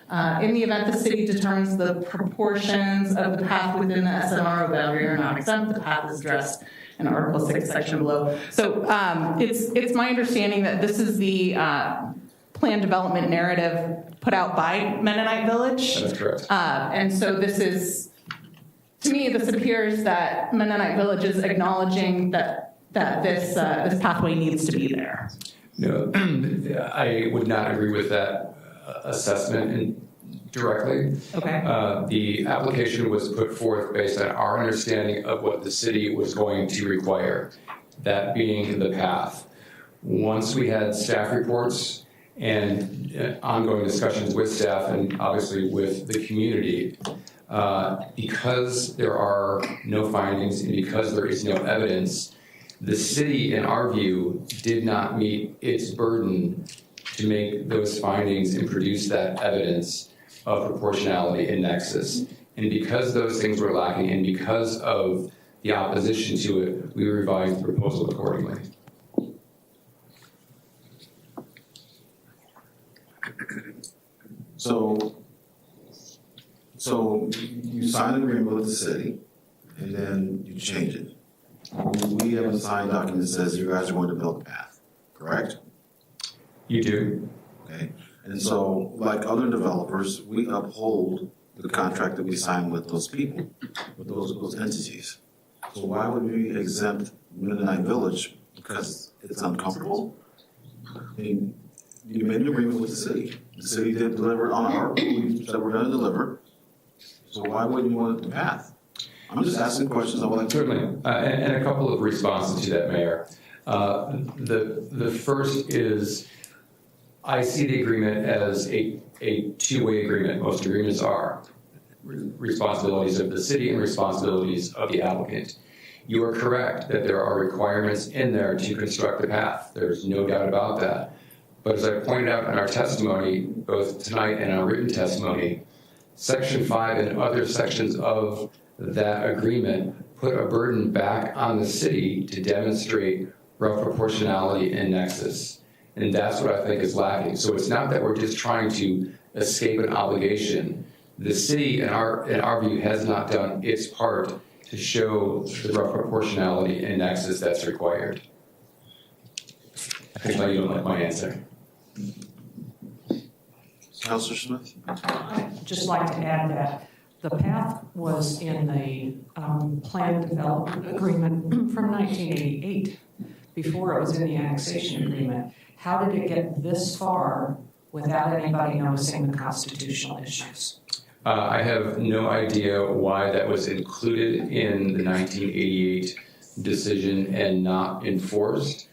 In the event the city determines the proportions of the path within the SNRO boundary are not exempt, the path is addressed in Article 6, section below. So it's my understanding that this is the plan development narrative put out by Mennonite Village. That's correct. And so this is to me, this appears that Mennonite Village is acknowledging that this pathway needs to be there. No, I would not agree with that assessment directly. Okay. The application was put forth based on our understanding of what the city was going to require, that being the path. Once we had staff reports and ongoing discussions with staff and obviously with the community, because there are no findings and because there is no evidence, the city, in our view, did not meet its burden to make those findings and produce that evidence of proportionality and nexus. And because those things were lacking and because of the opposition to it, we revised the proposal accordingly. So you sign an agreement with the city, and then you change it. We have a signed document that says you guys are going to build a path, correct? You do. Okay. And so, like other developers, we uphold the contract that we sign with those people, with those entities. So why would we exempt Mennonite Village because it's uncomfortable? I mean, you made an agreement with the city. The city did deliver on our, we said we're going to deliver. So why wouldn't you want the path? I'm just asking questions. I would like to. Certainly, and a couple of responses to that, Mayor. The first is, I see the agreement as a two-way agreement. Most agreements are responsibilities of the city and responsibilities of the applicant. You are correct that there are requirements in there to construct the path. There's no doubt about that. But as I pointed out in our testimony, both tonight and our written testimony, Section 5 and other sections of that agreement put a burden back on the city to demonstrate rough proportionality and nexus. And that's what I think is lacking. So it's not that we're just trying to escape an obligation. The city, in our view, has not done its part to show the rough proportionality and nexus that's required. I can tell you don't like my answer. Councilor Smith? I'd just like to add that the path was in the plan development agreement from 1988, before it was in the annexation agreement. How did it get this far without anybody noticing the constitutional issues? I have no idea why that was included in the 1988 decision and not enforced.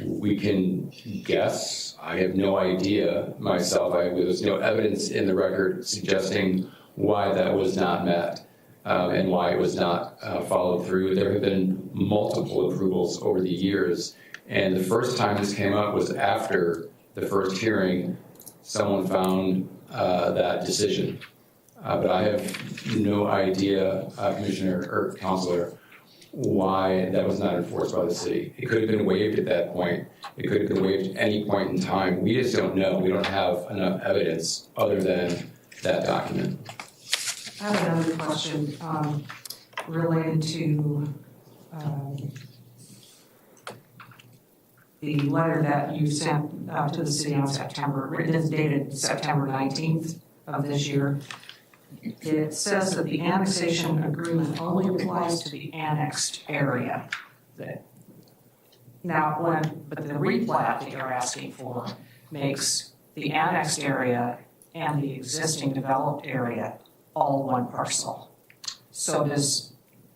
We can guess. I have no idea myself. There's no evidence in the record suggesting why that was not met and why it was not followed through. There have been multiple approvals over the years, and the first time this came up was after the first hearing. Someone found that decision. But I have no idea, Commissioner or Councilor, why that was not enforced by the city. It could have been waived at that point. It could have been waived at any point in time. We just don't know. We don't have enough evidence other than that document. I have another question related to the letter that you sent to the city on September. It is dated September 19th of this year. It says that the annexation agreement only applies to the annexed area. But the replat that you're asking for makes the annexed area and the existing developed area all one parcel. So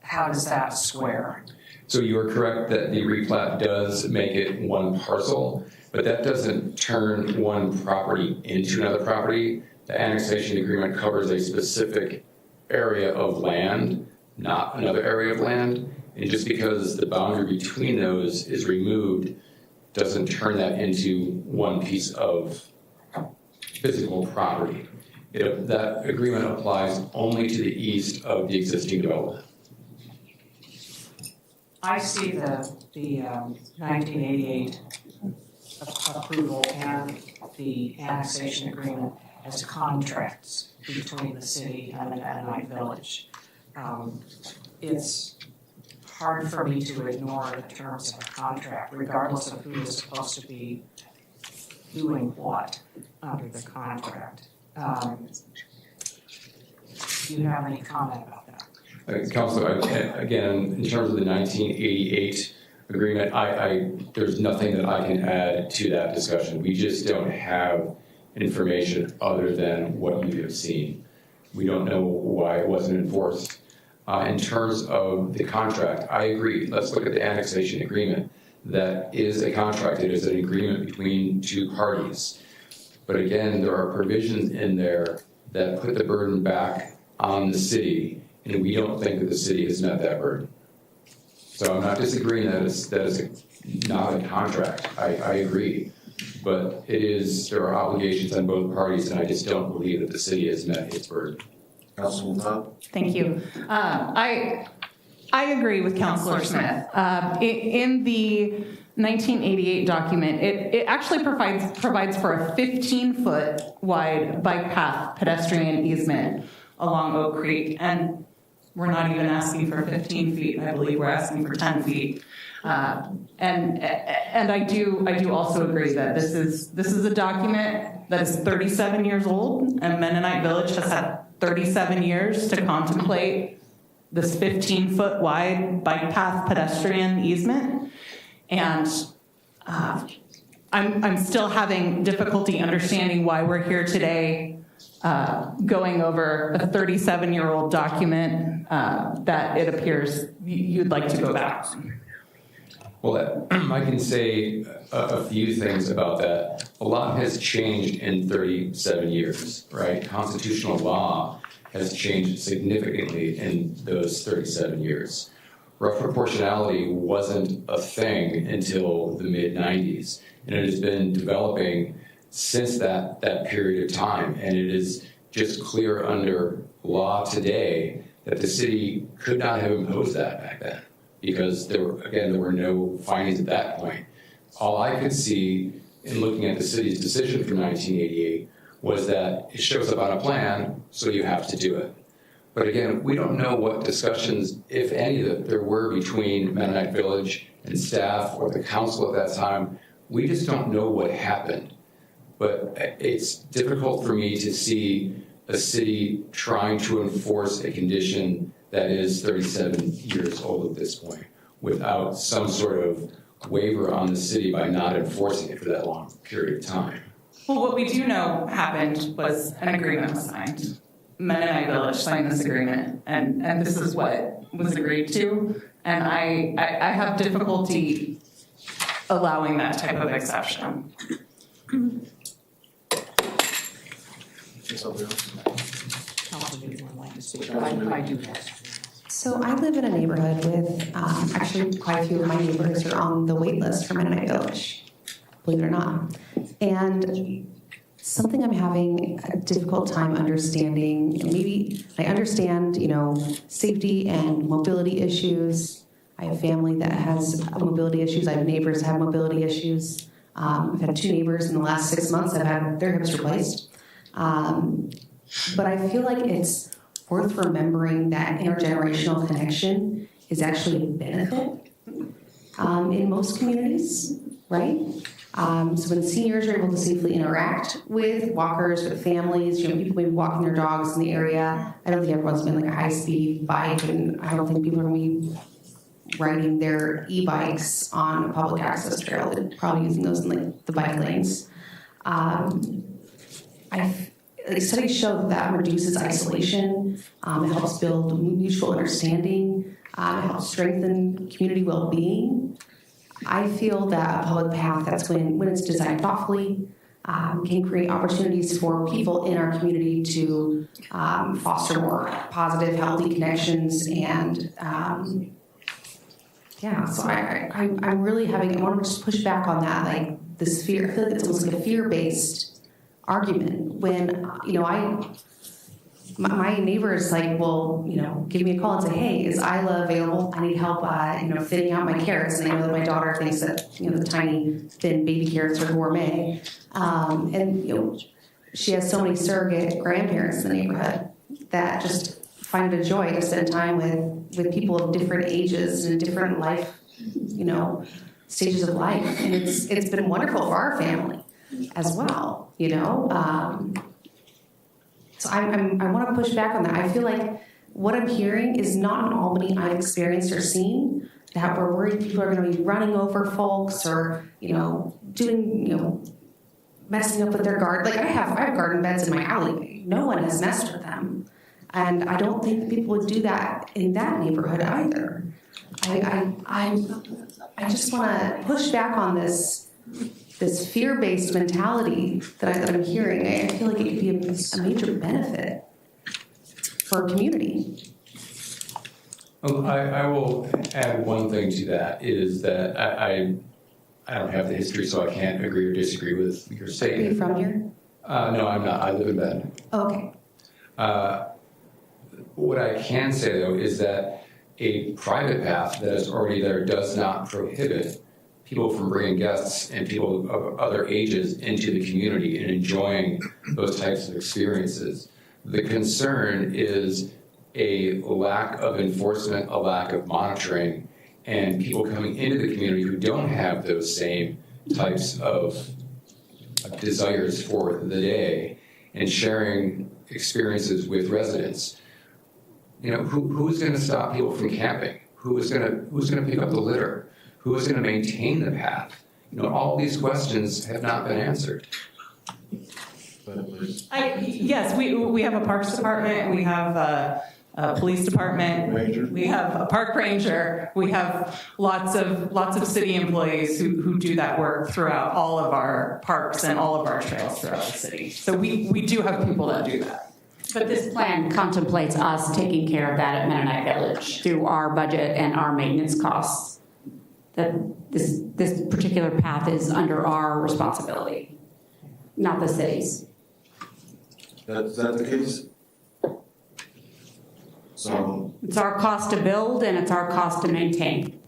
how does that square? So you are correct that the replat does make it one parcel, but that doesn't turn one property into another property. The annexation agreement covers a specific area of land, not another area of land. And just because the boundary between those is removed doesn't turn that into one piece of physical property. That agreement applies only to the east of the existing development. I see the 1988 approval and the annexation agreement as contracts between the city and the Mennonite Village. It's hard for me to ignore the terms of a contract, regardless of who is supposed to be doing what under the contract. Do you have any comment about that? Councilor, again, in terms of the 1988 agreement, there's nothing that I can add to that discussion. We just don't have information other than what you have seen. We don't know why it wasn't enforced. In terms of the contract, I agree. Let's look at the annexation agreement. That is a contract. It is an agreement between two parties. But again, there are provisions in there that put the burden back on the city, and we don't think that the city has met that burden. So I'm not disagreeing that is not a contract. I agree. But there are obligations on both parties, and I just don't believe that the city has met its burden. Councilman Todd? Thank you. I agree with Councilor Smith. In the 1988 document, it actually provides for a 15-foot wide bike path pedestrian easement along Oak Creek, and we're not even asking for 15 feet. I believe we're asking for 10 feet. And I do also agree that this is a document that is 37 years old, and Mennonite Village has had 37 years to contemplate this 15-foot wide bike path pedestrian easement. And I'm still having difficulty understanding why we're here today going over a 37-year-old document that it appears you'd like to go back. Well, I can say a few things about that. A lot has changed in 37 years, right? Constitutional law has changed significantly in those 37 years. Rough proportionality wasn't a thing until the mid-90s, and it has been developing since that period of time, and it is just clear under law today that the city could not have imposed that back then, because there were no findings at that point. All I could see in looking at the city's decision from 1988 was that it shows up on a plan, so you have to do it. But again, we don't know what discussions, if any, that there were between Mennonite Village and staff or the council at that time. We just don't know what happened. But it's difficult for me to see a city trying to enforce a condition that is 37 years old at this point without some sort of waiver on the city by not enforcing it for that long period of time. Well, what we do know happened was an agreement was signed. Mennonite Village signed this agreement, and this is what was agreed to. And I have difficulty allowing that type of exception. So I live in a neighborhood with, actually quite a few of my neighbors are on the wait list for Mennonite Village, believe it or not. And something I'm having a difficult time understanding, maybe I understand, safety and mobility issues. I have family that has mobility issues. I have neighbors that have mobility issues. I've had 2 neighbors in the last 6 months that have had their hips replaced. But I feel like it's worth remembering that intergenerational connection is actually a benefit in most communities, right? So when seniors are able to safely interact with walkers, with families, people may be walking their dogs in the area. I don't think everyone's been like a high-speed bike, and I don't think people are going to be riding their e-bikes on a public access trail. They're probably using those in the bike lanes. Studies show that reduces isolation. It helps build mutual understanding. It helps strengthen community well-being. I feel that a public path that's when it's designed thoughtfully can create opportunities for people in our community to foster more positive, healthy connections. And so I'm really I want to just push back on that, like this fear. I feel like it's almost like a fear-based argument when, my neighbor is like, well, give me a call and say, hey, is Isla available? I need help, thinning out my carrots. And I know that my daughter thinks that, the tiny, thin baby carrots are gourmet. She has so many surrogate grandparents in the neighborhood that just find it a joy to spend time with people of different ages and different life, stages of life. And it's been wonderful for our family as well, So I want to push back on that. I feel like what I'm hearing is not an Albany I've experienced or seen, that we're worried people are going to be running over folks or, doing, messing up with their garden. Like I have garden beds in my alleyway. No one has messed with them. And I don't think people would do that in that neighborhood either. I just want to push back on this fear-based mentality that I'm hearing. I feel like it could be a major benefit for a community. Well, I will add one thing to that, is that I don't have the history, so I can't agree or disagree with your statement. Are you from here? No, I'm not. I live in Bend. Oh, okay. What I can say, though, is that a private path that is already there does not prohibit people from bringing guests and people of other ages into the community and enjoying those types of experiences. The concern is a lack of enforcement, a lack of monitoring, and people coming into the community who don't have those same types of desires for the day and sharing experiences with residents. Who's going to stop people from camping? Who's going to pick up the litter? Who is going to maintain the path? All these questions have not been answered. Yes, we have a parks department, we have a police department, we have a park ranger, we have lots of city employees who do that work throughout all of our parks and all of our trails throughout the city. So we do have people that do that. But this plan contemplates us taking care of that at Mennonite Village through our budget and our maintenance costs. That this particular path is under our responsibility, not the city's. Is that the case? So It's our cost to build and it's our cost to maintain,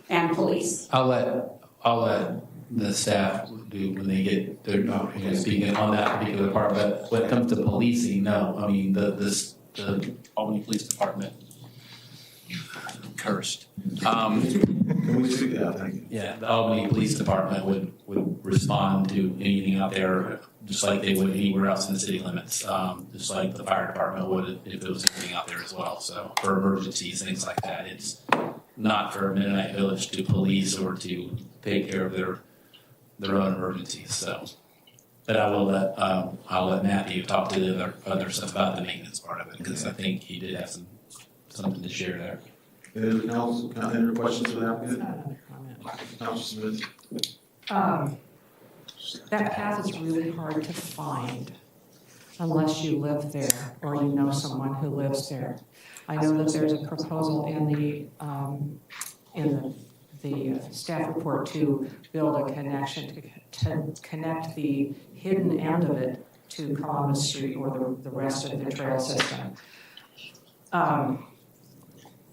and police. I'll let the staff do when they get their opportunity to speak on that particular part. But when it comes to policing, no. I mean, the Albany Police Department cursed. can we speak? Yeah, thank you. Yeah, the Albany Police Department would respond to anything out there just like they would anywhere else in the city limits, just like the fire department would if there was anything out there as well. So for emergencies, things like that, it's not for Mennonite Village to police or to take care of their own emergencies. So, but I'll let Matthew talk to the other stuff about the maintenance part of it, because I think he did have something to share there. Any other questions for the applicant? Councilor Smith? That path is really hard to find unless you live there or you know someone who lives there. I know that there's a proposal in the staff report to build a connection to connect the hidden end of it to Columbus Street or the rest of the trail system.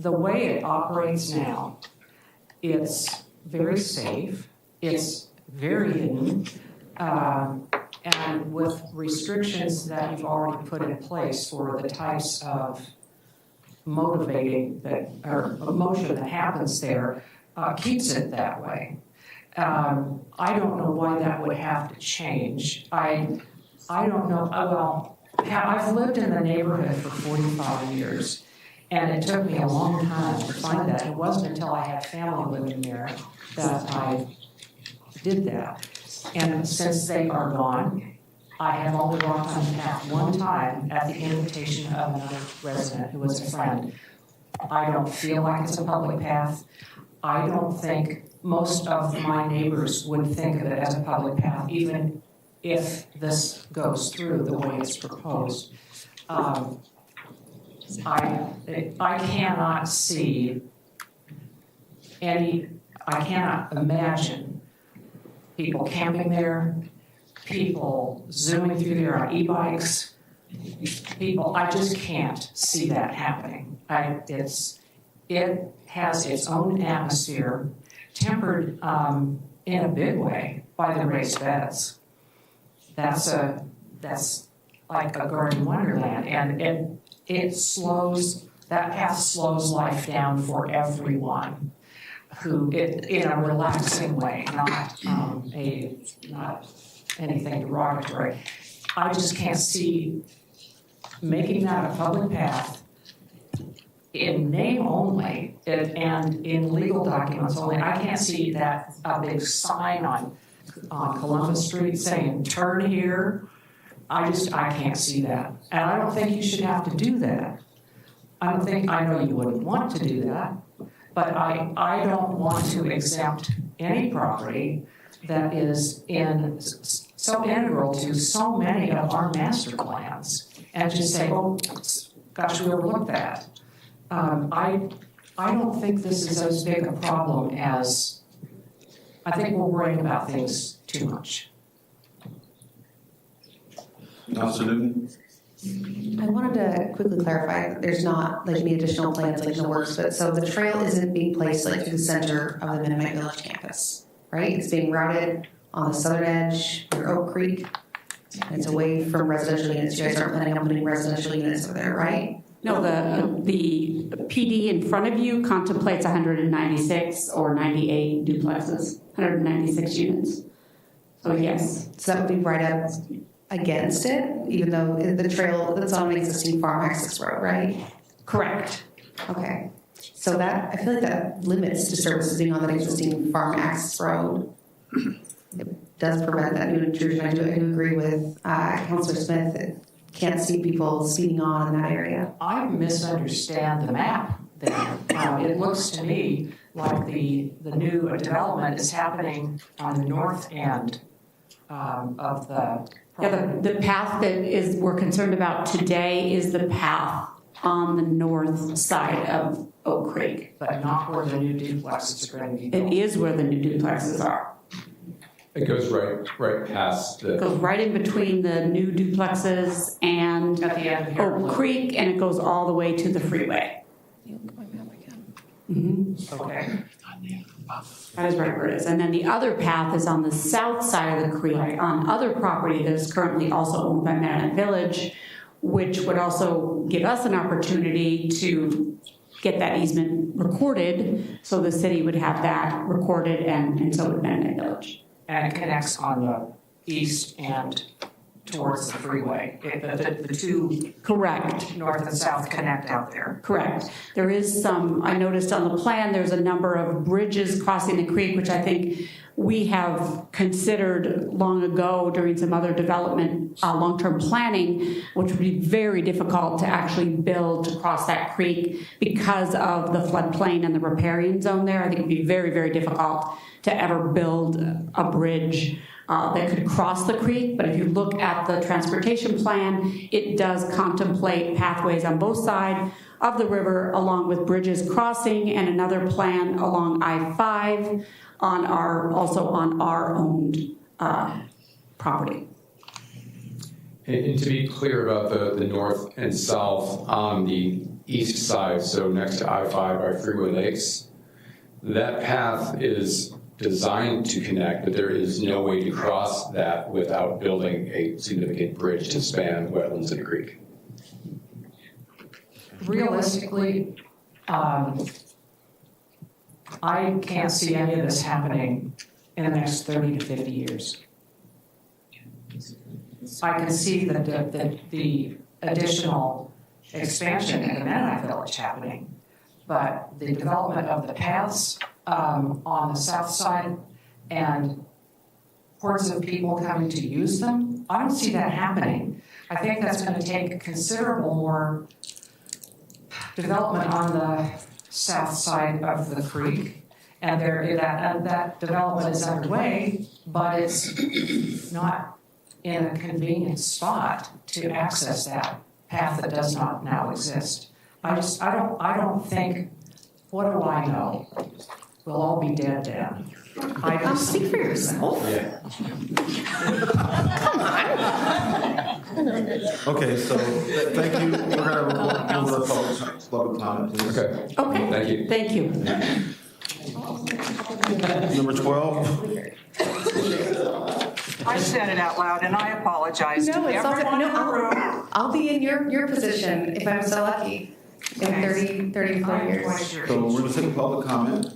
The way it operates now, it's very safe, it's very hidden, and with restrictions that you've already put in place for the types of motion that happens there, keeps it that way. I don't know why that would have to change. I don't know. Well, I've lived in the neighborhood for 45 years, and it took me a long time to find that. It wasn't until I had family living there that I did that. And since they are gone, I have only walked on the path one time at the invitation of another resident who was a friend. I don't feel like it's a public path. I don't think most of my neighbors would think of it as a public path, even if this goes through the way it's proposed. I cannot see I cannot imagine people camping there, people zooming through there on e-bikes, I just can't see that happening. It has its own atmosphere, tempered in a big way by the raised beds. That's like a garden wonderland, and that path slows life down for everyone in a relaxing way, not anything derogatory. I just can't see making that a public path in name only and in legal documents only. I can't see that a big sign on Columbus Street saying turn here. I can't see that. And I don't think you should have to do that. I know you wouldn't want to do that, but I don't want to exempt any property that is so integral to so many of our master plans and just say, oh, gosh, we overlooked that. I don't think this is as big a problem as, I think we're worrying about things too much. Councilor Newton? I wanted to quickly clarify, there's not like any additional plans like in the works, but so the trail isn't being placed like through the center of the Mennonite Village campus, right? It's being routed on the southern edge near Oak Creek, and it's away from residential units. You guys aren't planning on putting residential units over there, right? No, the PD in front of you contemplates 196 or 98 duplexes, 196 units. So yes. So that would be right up against it, even though the trail that's on an existing farm access road, right? Correct. Okay. So that, I feel like that limits to services being on that existing farm access road. It does prevent that new intrusion. I do agree with Councilor Smith. It can't see people speeding on in that area. I misunderstand the map then. It looks to me like the new development is happening on the north end of the Yeah, the path that we're concerned about today is the path on the north side of Oak Creek. but not where the new duplexes are going to be built. It is where the new duplexes are. It goes right past It goes right in between the new duplexes and At the end here. Oak Creek, and it goes all the way to the freeway. Okay. That is right where it is. And then the other path is on the south side of the creek on other property that is currently also owned by Mennonite Village, which would also give us an opportunity to get that easement recorded, so the city would have that recorded and so would Mennonite Village. And it connects on the east and towards the freeway. The two Correct. north and south connect out there. Correct. There is some, I noticed on the plan, there's a number of bridges crossing the creek, which I think we have considered long ago during some other development, long-term planning, which would be very difficult to actually build to cross that creek because of the floodplain and the riparian zone there. I think it would be very, very difficult to ever build a bridge that could cross the creek. But if you look at the transportation plan, it does contemplate pathways on both sides of the river, along with bridges crossing, and another plan along I-5 also on our owned property. And to be clear about the north and south on the east side, so next to I-5 by Freeway Lakes, that path is designed to connect, but there is no way to cross that without building a significant bridge to span wetlands and a creek. Realistically, I can't see any of this happening in the next 30 to 50 years. I can see the additional expansion in the Mennonite Village happening, but the development of the paths on the south side and hordes of people coming to use them, I don't see that happening. I think that's going to take considerable more development on the south side of the creek, and that development is underway, but it's not in a convenient spot to access that path that does not now exist. I don't think, what do I know? We'll all be dead then. Speak for yourself. Yeah. Come on. Okay, so thank you. We're going to move to public comment, please. Okay. Okay. Thank you. Thank you. Number 12. I said it out loud, and I apologize to No, it's all good. everyone in the No, room. I'll be in your position if I'm so lucky in 30, 40 years. So we're going to take public comment.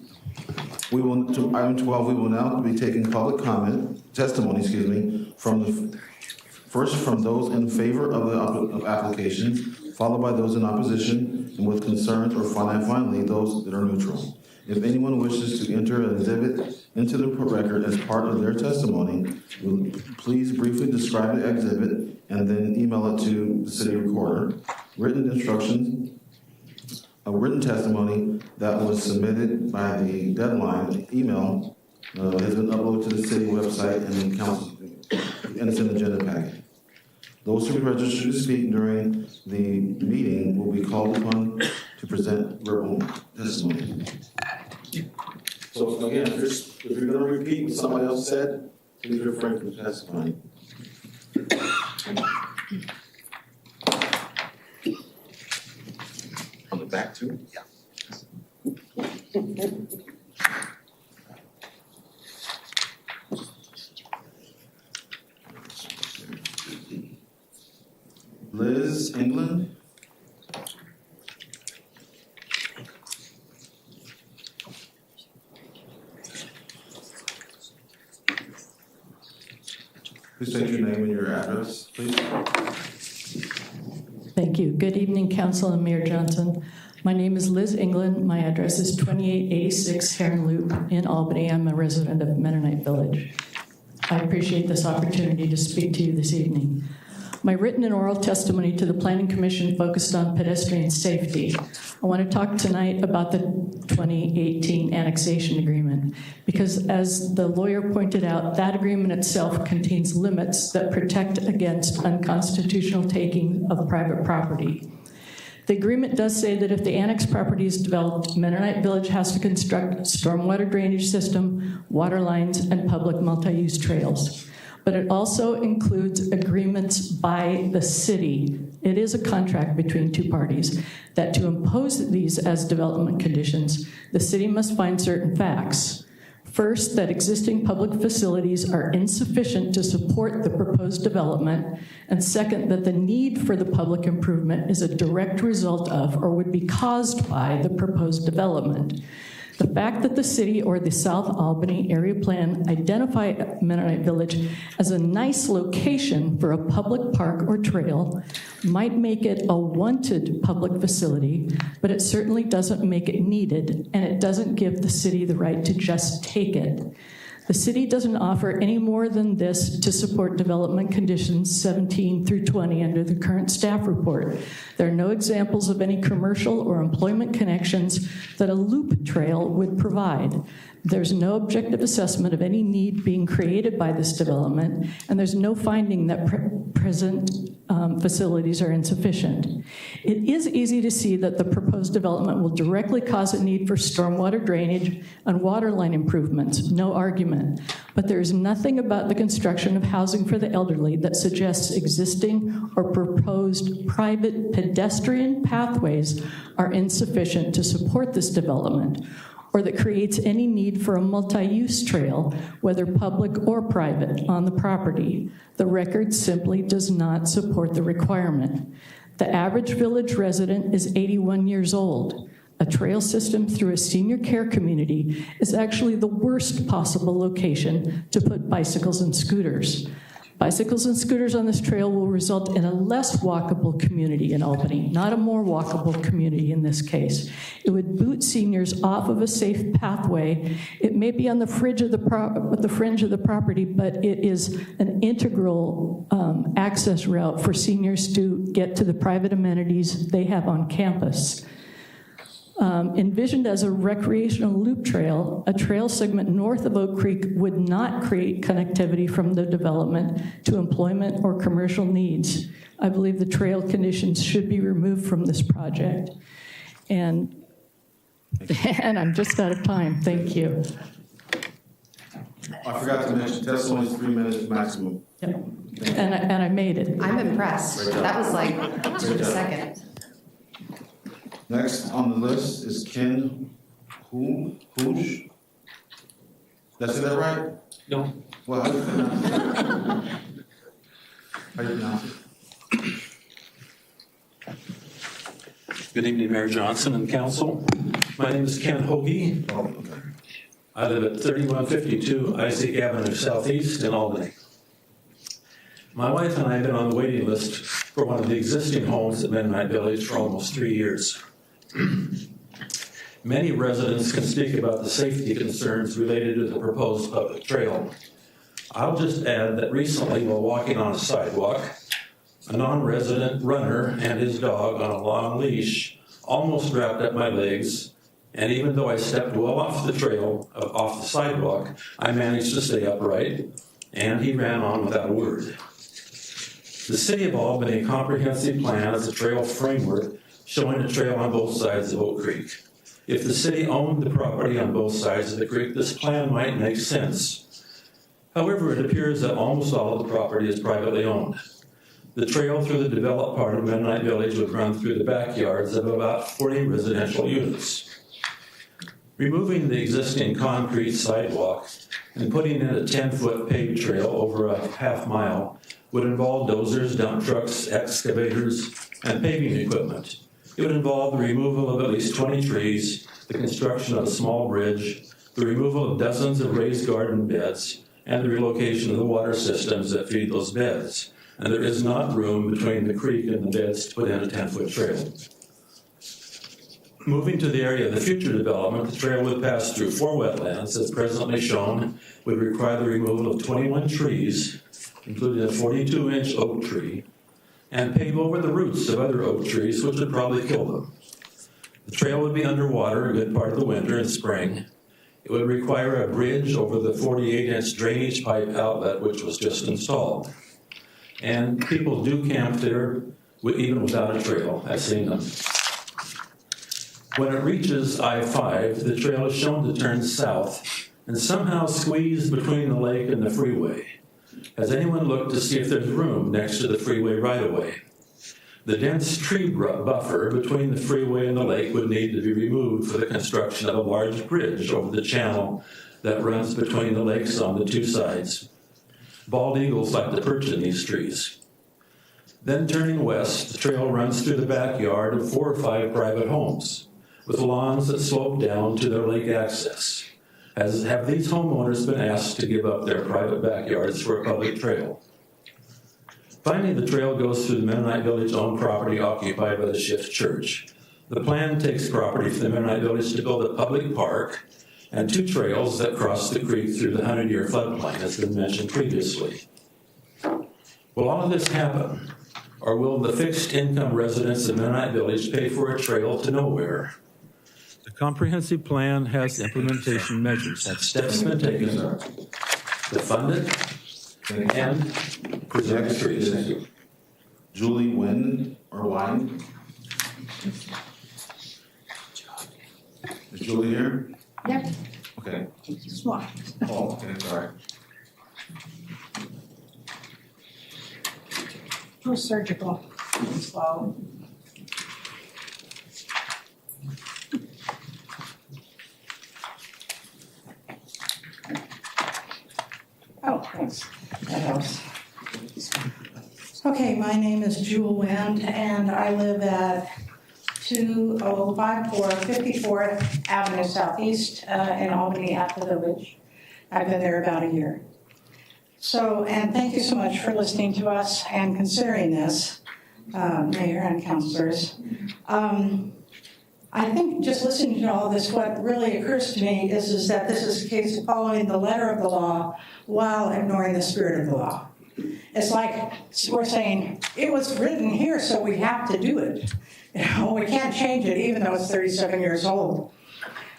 We will, to item 12, we will now be taking public testimony, from those in favor of the application, followed by those in opposition, and with concerns, or finally, those that are neutral. If anyone wishes to enter an exhibit into the record as part of their testimony, please briefly describe the exhibit and then email it to the city recorder. Written instructions, a written testimony that was submitted by the deadline email has been uploaded to the city website and council, and it's in the agenda packet. Those who are registered to speak during the meeting will be called upon to present verbal testimony. So again, if you're going to repeat what somebody else said, please refrain from testifying. On the back too? Yeah. Liz England. Please state your name and your address, please. Thank you. Good evening, Council and Mayor Johnson. My name is Liz England. My address is 2886 Heron Loop in Albany. I'm a resident of Mennonite Village. I appreciate this opportunity to speak to you this evening. My written and oral testimony to the Planning Commission focused on pedestrian safety. I want to talk tonight about the 2018 annexation agreement because, as the lawyer pointed out, that agreement itself contains limits that protect against unconstitutional taking of private property. The agreement does say that if the annexed property is developed, Mennonite Village has to construct a stormwater drainage system, water lines, and public multi-use trails. But it also includes agreements by the city. It is a contract between two parties that to impose these as development conditions, the city must find certain facts. First, that existing public facilities are insufficient to support the proposed development, and second, that the need for the public improvement is a direct result of or would be caused by the proposed development. The fact that the city or the South Albany area plan identify Mennonite Village as a nice location for a public park or trail might make it a wanted public facility, but it certainly doesn't make it needed, and it doesn't give the city the right to just take it. The city doesn't offer any more than this to support development conditions 17 through 20 under the current staff report. There are no examples of any commercial or employment connections that a loop trail would provide. There's no objective assessment of any need being created by this development, and there's no finding that present facilities are insufficient. It is easy to see that the proposed development will directly cause a need for stormwater drainage and water line improvements, no argument. But there is nothing about the construction of housing for the elderly that suggests existing or proposed private pedestrian pathways are insufficient to support this development, or that creates any need for a multi-use trail, whether public or private, on the property. The record simply does not support the requirement. The average village resident is 81 years old. A trail system through a senior care community is actually the worst possible location to put bicycles and scooters. Bicycles and scooters on this trail will result in a less walkable community in Albany, not a more walkable community in this case. It would boot seniors off of a safe pathway. It may be on the fringe of the property, but it is an integral access route for seniors to get to the private amenities they have on campus. Envisioned as a recreational loop trail, a trail segment north of Oak Creek would not create connectivity from the development to employment or commercial needs. I believe the trail conditions should be removed from this project. And I'm just out of time. Thank you. I forgot to mention, testimony is 3 minutes maximum. Yep. And I made it. I'm impressed. That was like a second. Next on the list is Ken Hoosh. Did I say that right? No. Well, how do you pronounce it? How do you pronounce it? Good evening, Mayor Johnson and Council. My name is Ken Hoagie. Oh, okay. I live at 3152 Isaac Avenue Southeast in Albany. My wife and I have been on the waiting list for one of the existing homes at Mennonite Village for almost 3 years. Many residents can speak about the safety concerns related to the proposed public trail. I'll just add that recently, while walking on a sidewalk, a non-resident runner and his dog on a long leash almost wrapped up my legs, and even though I stepped well off the trail, off the sidewalk, I managed to stay upright, and he ran on without a word. The City of Albany Comprehensive Plan is a trail framework showing a trail on both sides of Oak Creek. If the city owned the property on both sides of the creek, this plan might make sense. However, it appears that almost all of the property is privately owned. The trail through the developed part of Mennonite Village would run through the backyards of about 40 residential units. Removing the existing concrete sidewalk and putting in a 10-foot paved trail over a half mile would involve dozers, dump trucks, excavators, and paving equipment. It would involve the removal of at least 20 trees, the construction of a small bridge, the removal of dozens of raised garden beds, and the relocation of the water systems that feed those beds. And there is not room between the creek and the beds to put in a 10-foot trail. Moving to the area of the future development, the trail would pass through 4 wetlands, as presently shown, would require the removal of 21 trees, including a 42-inch oak tree, and pave over the roots of other oak trees, which would probably kill them. The trail would be underwater a good part of the winter and spring. It would require a bridge over the 48-inch drainage pipe outlet, which was just installed. And people do camp there even without a trail. I've seen them. When it reaches I-5, the trail is shown to turn south and somehow squeeze between the lake and the freeway. Has anyone looked to see if there's room next to the freeway right-of-way? The dense tree buffer between the freeway and the lake would need to be removed for the construction of a large bridge over the channel that runs between the lakes on the 2 sides. Bald eagles like to perch in these trees. Then turning west, the trail runs through the backyard of 4 or 5 private homes, with lawns that slope down to their lake access. Have these homeowners been asked to give up their private backyards for a public trail? Finally, the trail goes through the Mennonite Village-owned property occupied by the Shift Church. The plan takes property for the Mennonite Village to build a public park and 2 trails that cross the creek through the 100-year floodplain, as been mentioned previously. Will all of this happen, or will the fixed-income residents of Mennonite Village pay for a trail to nowhere? The comprehensive plan has implementation measures. Have steps been taken to fund it and preserve the trees? Julie Wynn or Wine? Is Julie here? Yep. Okay. Smart. Oh, okay, sorry. Too surgical. Slow. Oh, thanks. That helps. Okay, my name is Jewel Wind, and I live at 2054 54th Avenue Southeast in Albany at the Village. I've been there about a year. So, and thank you so much for listening to us and considering this, Mayor and councilors. I think just listening to all this, what really occurs to me is that this is a case of following the letter of the law while ignoring the spirit of the law. It's like we're saying, it was written here, so we have to do it. You know, we can't change it, even though it's 37 years old.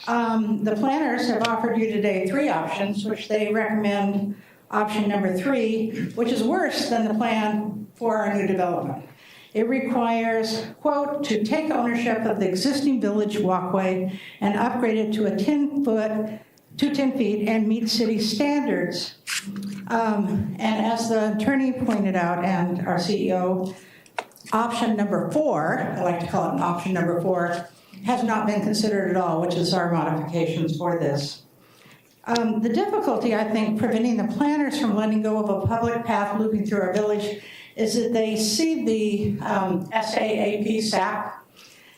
The planners have offered you today 3 options, which they recommend option number 3, which is worse than the plan for our new development. It requires, quote, to take ownership of the existing village walkway and upgrade it to 10 feet and meet city standards. And as the attorney pointed out and our CEO, option number 4, I like to call it an option number 4, has not been considered at all, which is our modifications for this. The difficulty, I think, preventing the planners from letting go of a public path looping through our village is that they see the SAAP SAP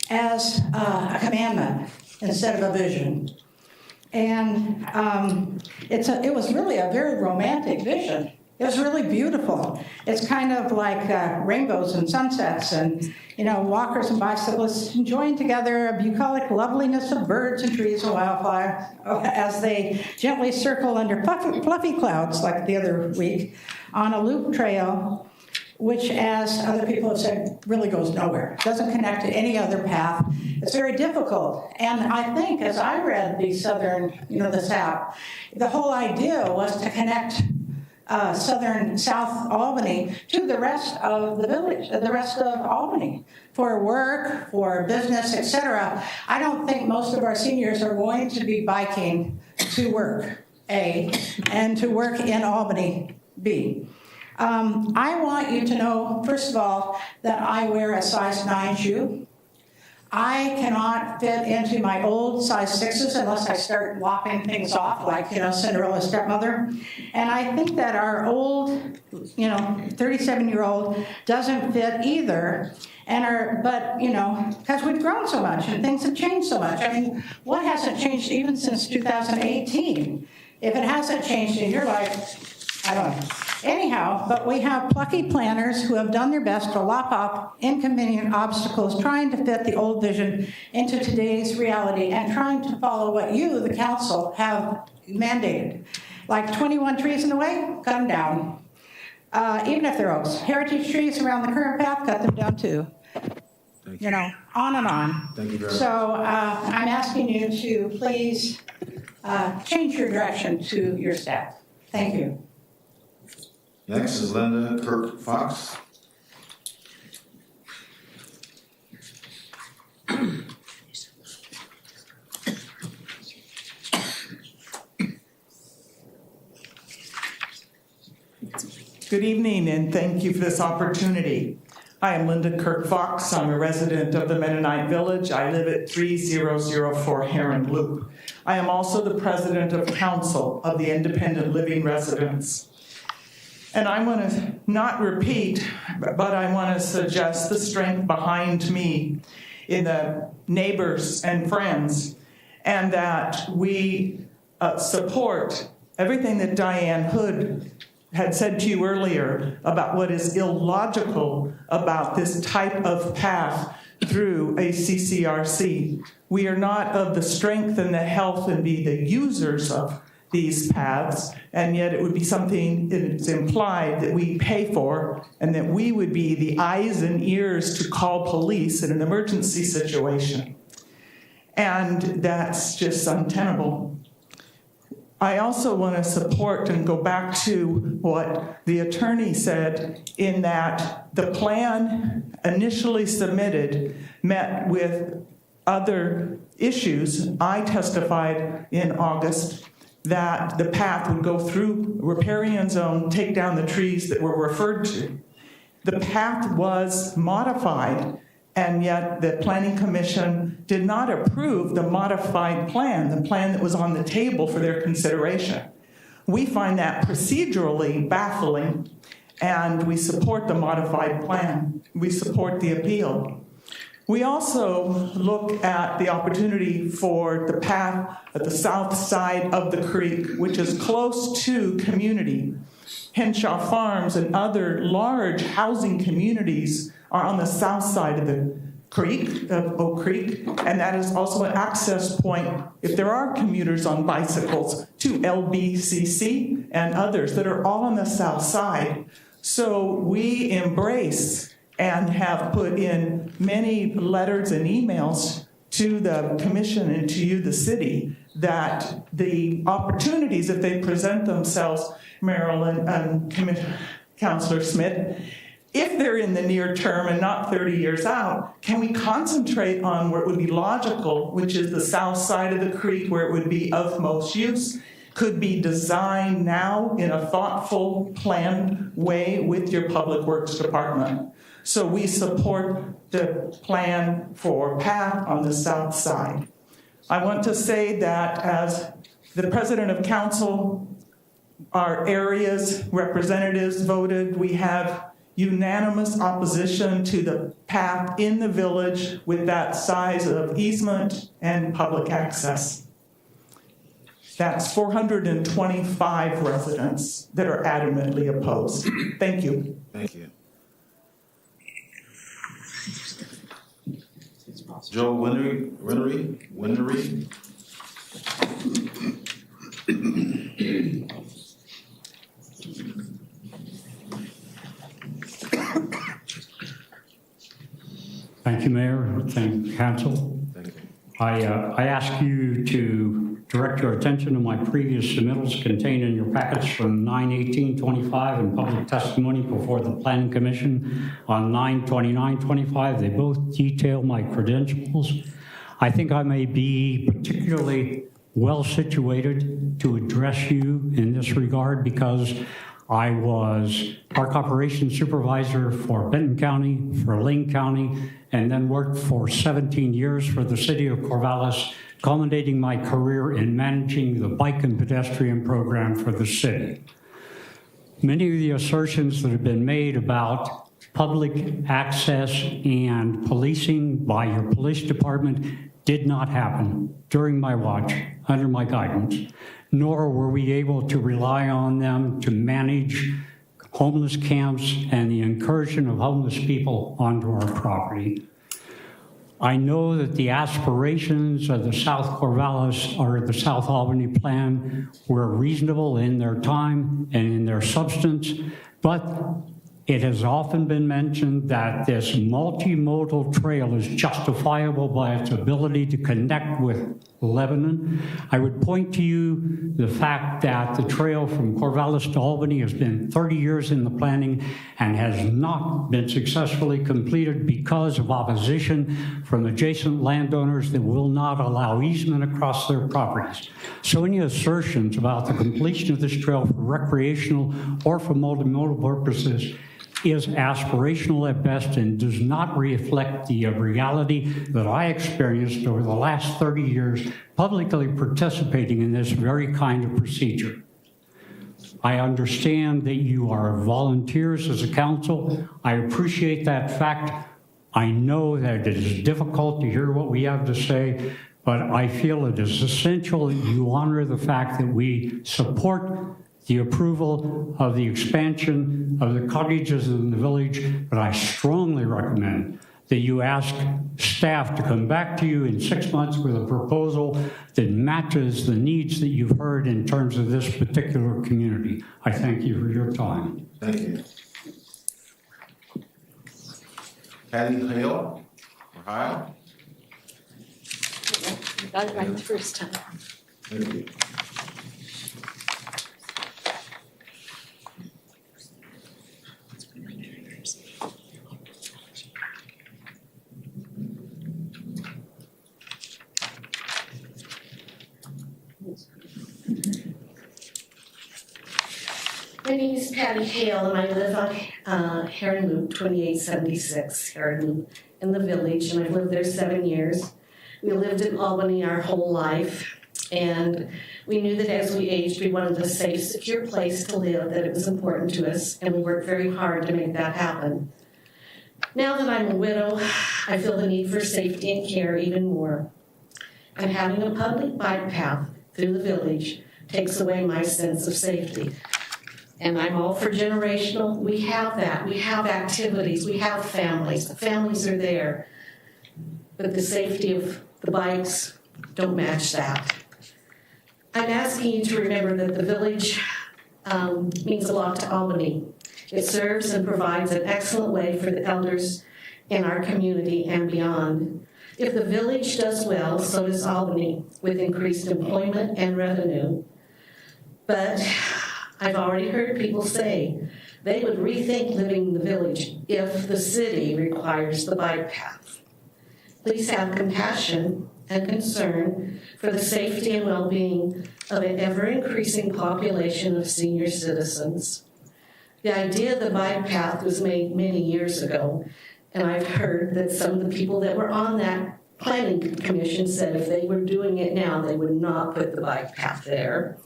as a commandment instead of a vision. And it was really a very romantic vision. It was really beautiful. It's kind of like rainbows and sunsets and, walkers and bicyclists enjoying together a bucolic loveliness of birds and trees and wildflowers as they gently circle under fluffy clouds like the other week on a loop trail, which, as other people have said, really goes nowhere. It doesn't connect to any other path. It's very difficult. And I think as I read this app, the whole idea was to connect southern South Albany to the rest of the village, the rest of Albany, for work, for business, etc. I don't think most of our seniors are going to be biking to work, A, and to work in Albany, B. I want you to know, first of all, that I wear a size 9 shoe. I cannot fit into my old size 6s unless I start lopping things off, like, Cinderella's stepmother. And I think that our old, 37-year-old doesn't fit either. But because we've grown so much and things have changed so much. I mean, what hasn't changed even since 2018? If it hasn't changed in your life, I don't know. Anyhow, but we have plucky planners who have done their best to lop off inconvenient obstacles, trying to fit the old vision into today's reality and trying to follow what you, the council, have mandated. Like 21 trees in the way, cut them down. Even if they're oaks. Heritage trees around the current path, cut them down too. On and on. Thank you very much. So I'm asking you to please change your direction to your staff. Thank you. Next is Linda Kirk Fox. Good evening, and thank you for this opportunity. I am Linda Kirk Fox. I'm a resident of the Mennonite Village. I live at 3004 Heron Loop. I am also the president of council of the Independent Living Residents. And I want to not repeat, but I want to suggest the strength behind me in the neighbors and friends, and that we support everything that Diane Hood had said to you earlier about what is illogical about this type of path through a CCRC. We are not of the strength and the health and be the users of these paths, and yet it would be something that's implied that we pay for and that we would be the eyes and ears to call police in an emergency situation. And that's just untenable. I also want to support and go back to what the attorney said in that the plan initially submitted met with other issues. I testified in August that the path would go through riparian zone, take down the trees that were referred to. The path was modified, and yet the Planning Commission did not approve the modified plan, the plan that was on the table for their consideration. We find that procedurally baffling, and we support the modified plan. We support the appeal. We also look at the opportunity for the path at the south side of the creek, which is close to community. Henshaw Farms and other large housing communities are on the south side of the creek, of Oak Creek, and that is also an access point, if there are commuters on bicycles, to LBCC and others that are all on the south side. So we embrace and have put in many letters and emails to the commission and to you, the city, that the opportunities, if they present themselves, Marilyn and Councillor Smith, if they're in the near term and not 30 years out, can we concentrate on where it would be logical, which is the south side of the creek where it would be of most use, could be designed now in a thoughtful, planned way with your Public Works Department. So we support the plan for path on the south side. I want to say that as the president of council, our area's representatives voted, we have unanimous opposition to the path in the village with that size of easement and public access. That's 425 residents that are adamantly opposed. Thank you. Thank you. Joe Winnery. Thank you, Mayor. Thank you, Council. Thank you. I ask you to direct your attention to my previous submittals contained in your packets from 9/18/25 and public testimony before the Planning Commission on 9/29/25. They both detail my credentials. I think I may be particularly well situated to address you in this regard because I was Park Operations Supervisor for Benton County, for Lane County, and then worked for 17 years for the City of Corvallis, culminating my career in managing the bike and pedestrian program for the city. Many of the assertions that have been made about public access and policing by your police department did not happen during my watch, under my guidance, nor were we able to rely on them to manage homeless camps and the incursion of homeless people onto our property. I know that the aspirations of the South Corvallis or the South Albany plan were reasonable in their time and in their substance, but it has often been mentioned that this multimodal trail is justifiable by its ability to connect with Lebanon. I would point to you the fact that the trail from Corvallis to Albany has been 30 years in the planning and has not been successfully completed because of opposition from adjacent landowners that will not allow easement across their properties. So any assertions about the completion of this trail for recreational or for multimodal purposes is aspirational at best and does not reflect the reality that I experienced over the last 30 years publicly participating in this very kind of procedure. I understand that you are volunteers as a council. I appreciate that fact. I know that it is difficult to hear what we have to say, but I feel it is essential that you honor the fact that we support the approval of the expansion of the cottages in the village, but I strongly recommend that you ask staff to come back to you in 6 months with a proposal that matches the needs that you've heard in terms of this particular community. I thank you for your time. Thank you. Patty Hale, Ohio. Got it right the first time. Thank you. My name is Patty Hale, and I live on Heron Loop, 2876 Heron Loop in the village, and I've lived there 7 years. We lived in Albany our whole life, and we knew that as we aged, we wanted a safe, secure place to live, that it was important to us, and we worked very hard to make that happen. Now that I'm a widow, I feel the need for safety and care even more. And having a public bike path through the village takes away my sense of safety. And I'm all for generational. We have that. We have activities. We have families. The families are there. But the safety of the bikes don't match that. I'm asking you to remember that the village means a lot to Albany. It serves and provides an excellent way for the elders in our community and beyond. If the village does well, so does Albany, with increased employment and revenue. But I've already heard people say they would rethink living in the village if the city requires the bike path. Please have compassion and concern for the safety and well-being of an ever-increasing population of senior citizens. The idea of the bike path was made many years ago, and I've heard that some of the people that were on that planning commission said if they were doing it now, they would not put the bike path there.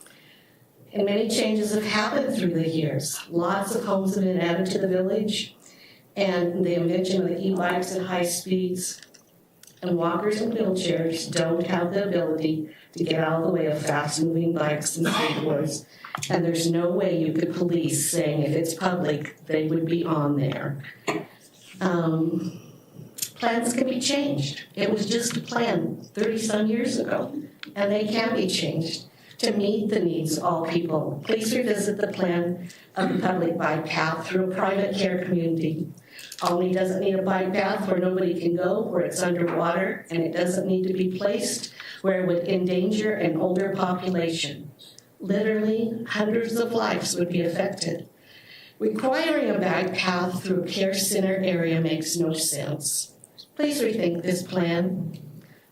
And many changes have happened through the years. Lots of homes have been added to the village, and the invention of the e-bikes at high speeds. and walkers and wheelchairs don't have the ability to get out of the way of fast-moving bikes and skateboards. And there's no way you could police saying if it's public, they would be on there. Plans can be changed. It was just a plan 30-some years ago, and they can be changed to meet the needs of all people. Please revisit the plan of the public bike path through a private care community. Albany doesn't need a bike path where nobody can go, where it's underwater, and it doesn't need to be placed where it would endanger an older population. Literally, hundreds of lives would be affected. Requiring a bike path through a care center area makes no sense. Please rethink this plan.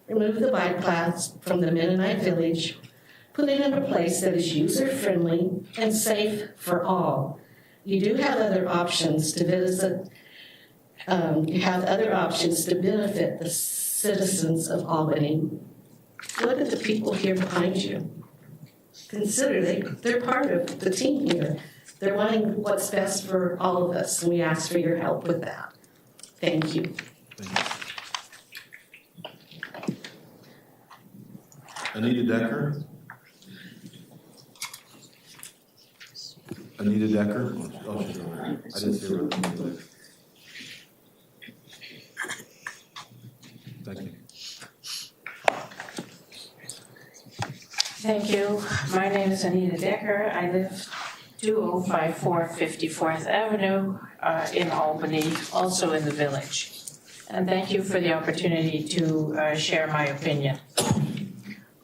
Remove the bike paths from the Mennonite village. Put it in a place that is user-friendly and safe for all. You do have other options to visit. You have other options to benefit the citizens of Albany. Look at the people here behind you. Consider they're part of the team here. They're wanting what's best for all of us, and we ask for your help with that. Thank you. Anita Decker? Anita Decker? Oh, she's over there. I didn't see her. Thank you. Thank you. My name is Anita Decker. I live 2054 54th Avenue in Albany, also in the village. And thank you for the opportunity to share my opinion.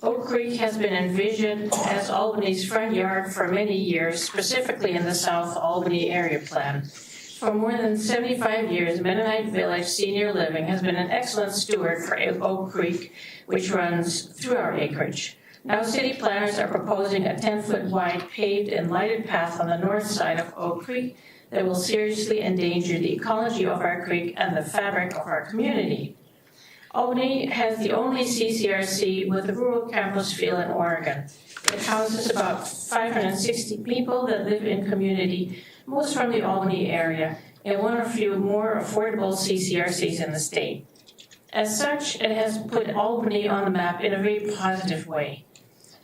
Oak Creek has been envisioned as Albany's front yard for many years, specifically in the South Albany Area Plan. For more than 75 years, Mennonite Village Senior Living has been an excellent steward for Oak Creek, which runs through our acreage. Now city planners are proposing a 10-foot wide paved and lighted path on the north side of Oak Creek that will seriously endanger the ecology of our creek and the fabric of our community. Albany has the only CCRC with a rural campus feel in Oregon. It houses about 560 people that live in community, most from the Albany area, and one of a few more affordable CCRCs in the state. As such, it has put Albany on the map in a very positive way.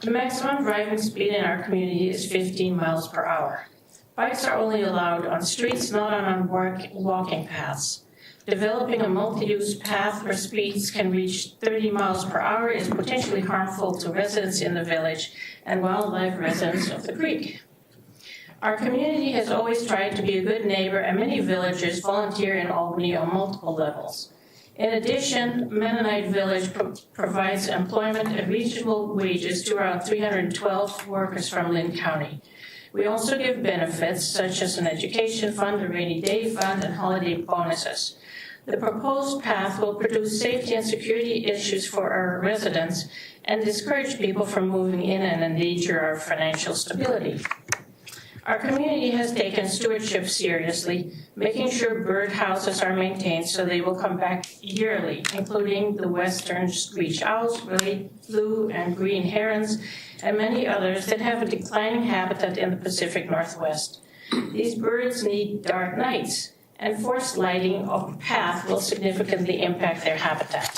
The maximum driving speed in our community is 15 miles per hour. Bikes are only allowed on streets, not on walking paths. Developing a multi-use path where speeds can reach 30 miles per hour is potentially harmful to residents in the village and wildlife residents of the creek. Our community has always tried to be a good neighbor, and many villagers volunteer in Albany on multiple levels. In addition, Mennonite Village provides employment at reasonable wages to around 312 workers from Lynn County. We also give benefits such as an education fund, a rainy day fund, and holiday bonuses. The proposed path will produce safety and security issues for our residents and discourage people from moving in and endanger our financial stability. Our community has taken stewardship seriously, making sure bird houses are maintained so they will come back yearly, including the western screech owls, blue and green herons, and many others that have a declining habitat in the Pacific Northwest. These birds need dark nights, and forced lighting of the path will significantly impact their habitat.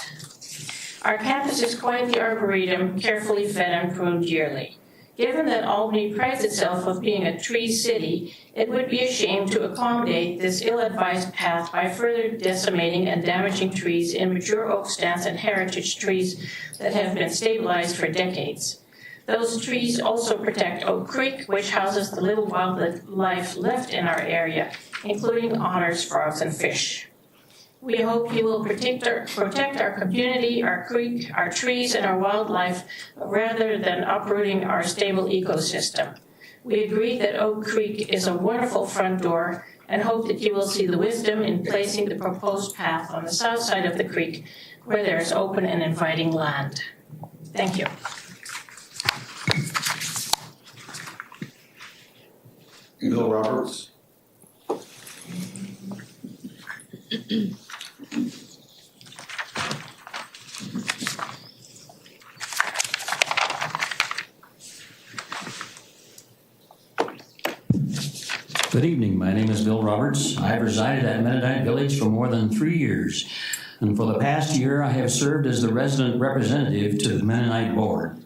Our campus is quite the arboretum, carefully fed and pruned yearly. Given that Albany prides itself of being a tree city, it would be a shame to accommodate this ill-advised path by further decimating and damaging trees in mature oak stands and heritage trees that have been stabilized for decades. Those trees also protect Oak Creek, which houses the little wildlife left in our area, including otters, frogs, and fish. We hope you will protect our community, our creek, our trees, and our wildlife rather than uprooting our stable ecosystem. We agree that Oak Creek is a wonderful front door and hope that you will see the wisdom in placing the proposed path on the south side of the creek where there is open and inviting land. Thank you. Bill Roberts. Good evening. My name is Bill Roberts. I have resided at Mennonite Village for more than 3 years. and for the past year I have served as the resident representative to the Mennonite Board.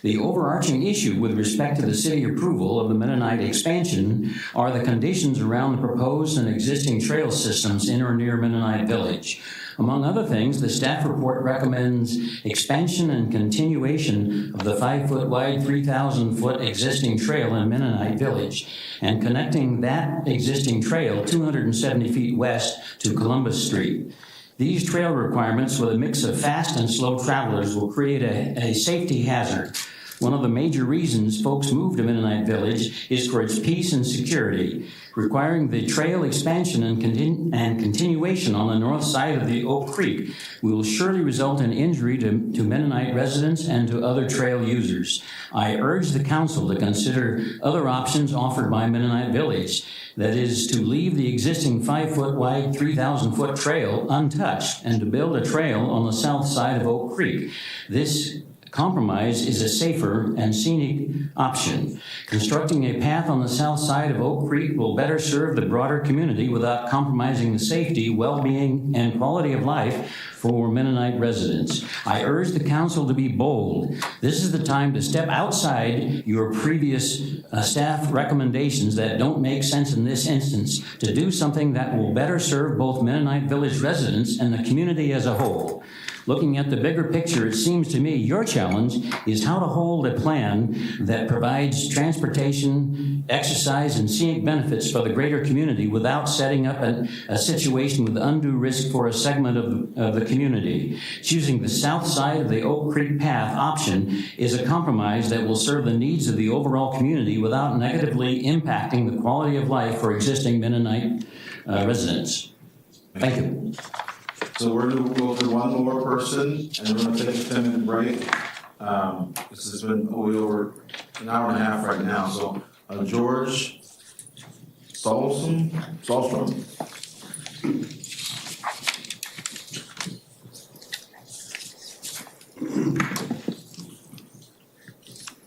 The overarching issue with respect to the city approval of the Mennonite expansion are the conditions around the proposed and existing trail systems in or near Mennonite Village. Among other things, the staff report recommends expansion and continuation of the 5-foot wide, 3,000-foot existing trail in Mennonite Village and connecting that existing trail 270 feet west to Columbus Street. These trail requirements with a mix of fast and slow travelers will create a safety hazard. One of the major reasons folks move to Mennonite Village is for its peace and security. Requiring the trail expansion and continuation on the north side of the Oak Creek will surely result in injury to Mennonite residents and to other trail users. I urge the council to consider other options offered by Mennonite Village, that is, to leave the existing 5-foot wide, 3,000-foot trail untouched and to build a trail on the south side of Oak Creek. This compromise is a safer and scenic option. Constructing a path on the south side of Oak Creek will better serve the broader community without compromising the safety, well-being, and quality of life for Mennonite residents. I urge the council to be bold. This is the time to step outside your previous staff recommendations that don't make sense in this instance, to do something that will better serve both Mennonite Village residents and the community as a whole. Looking at the bigger picture, it seems to me your challenge is how to hold a plan that provides transportation, exercise, and scenic benefits for the greater community without setting up a situation with undue risk for a segment of the community. Choosing the south side of the Oak Creek path option is a compromise that will serve the needs of the overall community without negatively impacting the quality of life for existing Mennonite residents. Thank you. So we're going to go through one more person, and we're going to take a 10-minute break. This has been way over an hour and a half right now. So George Sahlstrom.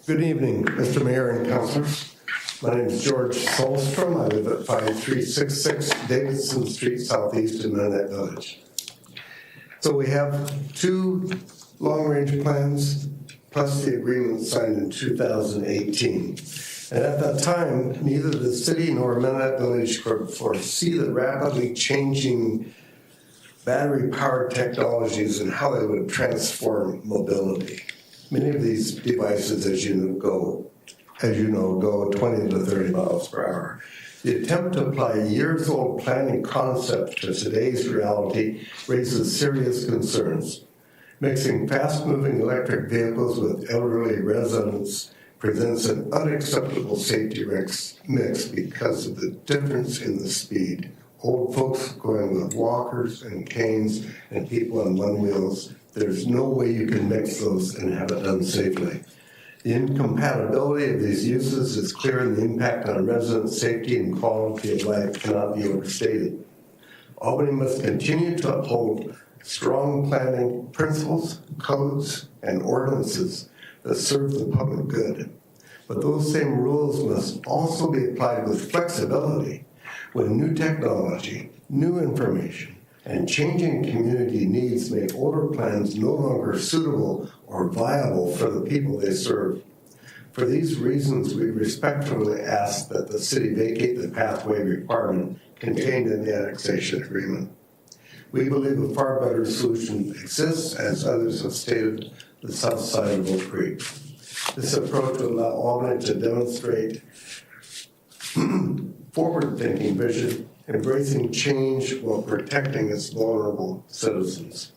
Good evening, Mr. Mayor and Councilors. My name is George Sahlstrom. I live at 5366 Davidson Street, Southeast in Mennonite Village. So we have 2 long-range plans plus the agreement signed in 2018. And at that time, neither the city nor Mennonite Village could foresee the rapidly changing battery-powered technologies and how they would transform mobility. Many of these devices, as you know, go 20 to 30 miles per hour. The attempt to apply years-old planning concepts to today's reality raises serious concerns. Mixing fast-moving electric vehicles with elderly residents presents an unacceptable safety mix because of the difference in the speed. Old folks going with walkers and canes and people on one wheels, there's no way you can mix those and have it done safely. The incompatibility of these uses is clear, and the impact on resident safety and quality of life cannot be overstated. Albany must continue to uphold strong planning principles, codes, and ordinances that serve the public good. But those same rules must also be applied with flexibility when new technology, new information, and changing community needs make older plans no longer suitable or viable for the people they serve. For these reasons, we respectfully ask that the city vacate the pathway requirement contained in the annexation agreement. We believe a far better solution exists, as others have stated, the south side of Oak Creek. This approach will allow Albany to demonstrate forward-thinking vision, embracing change while protecting its vulnerable citizens.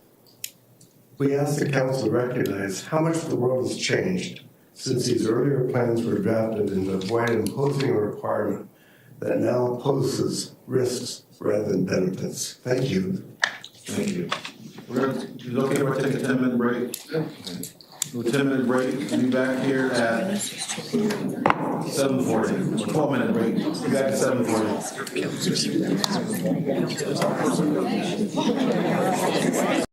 We ask the council to recognize how much the world has changed since these earlier plans were drafted and to avoid imposing a requirement that now poses risks rather than benefits. Thank you. Thank you. Is it okay if I take a 10-minute break? Okay. Do a 10-minute break. We'll be back here at 7:40. 12-minute break. Be back at 7:40.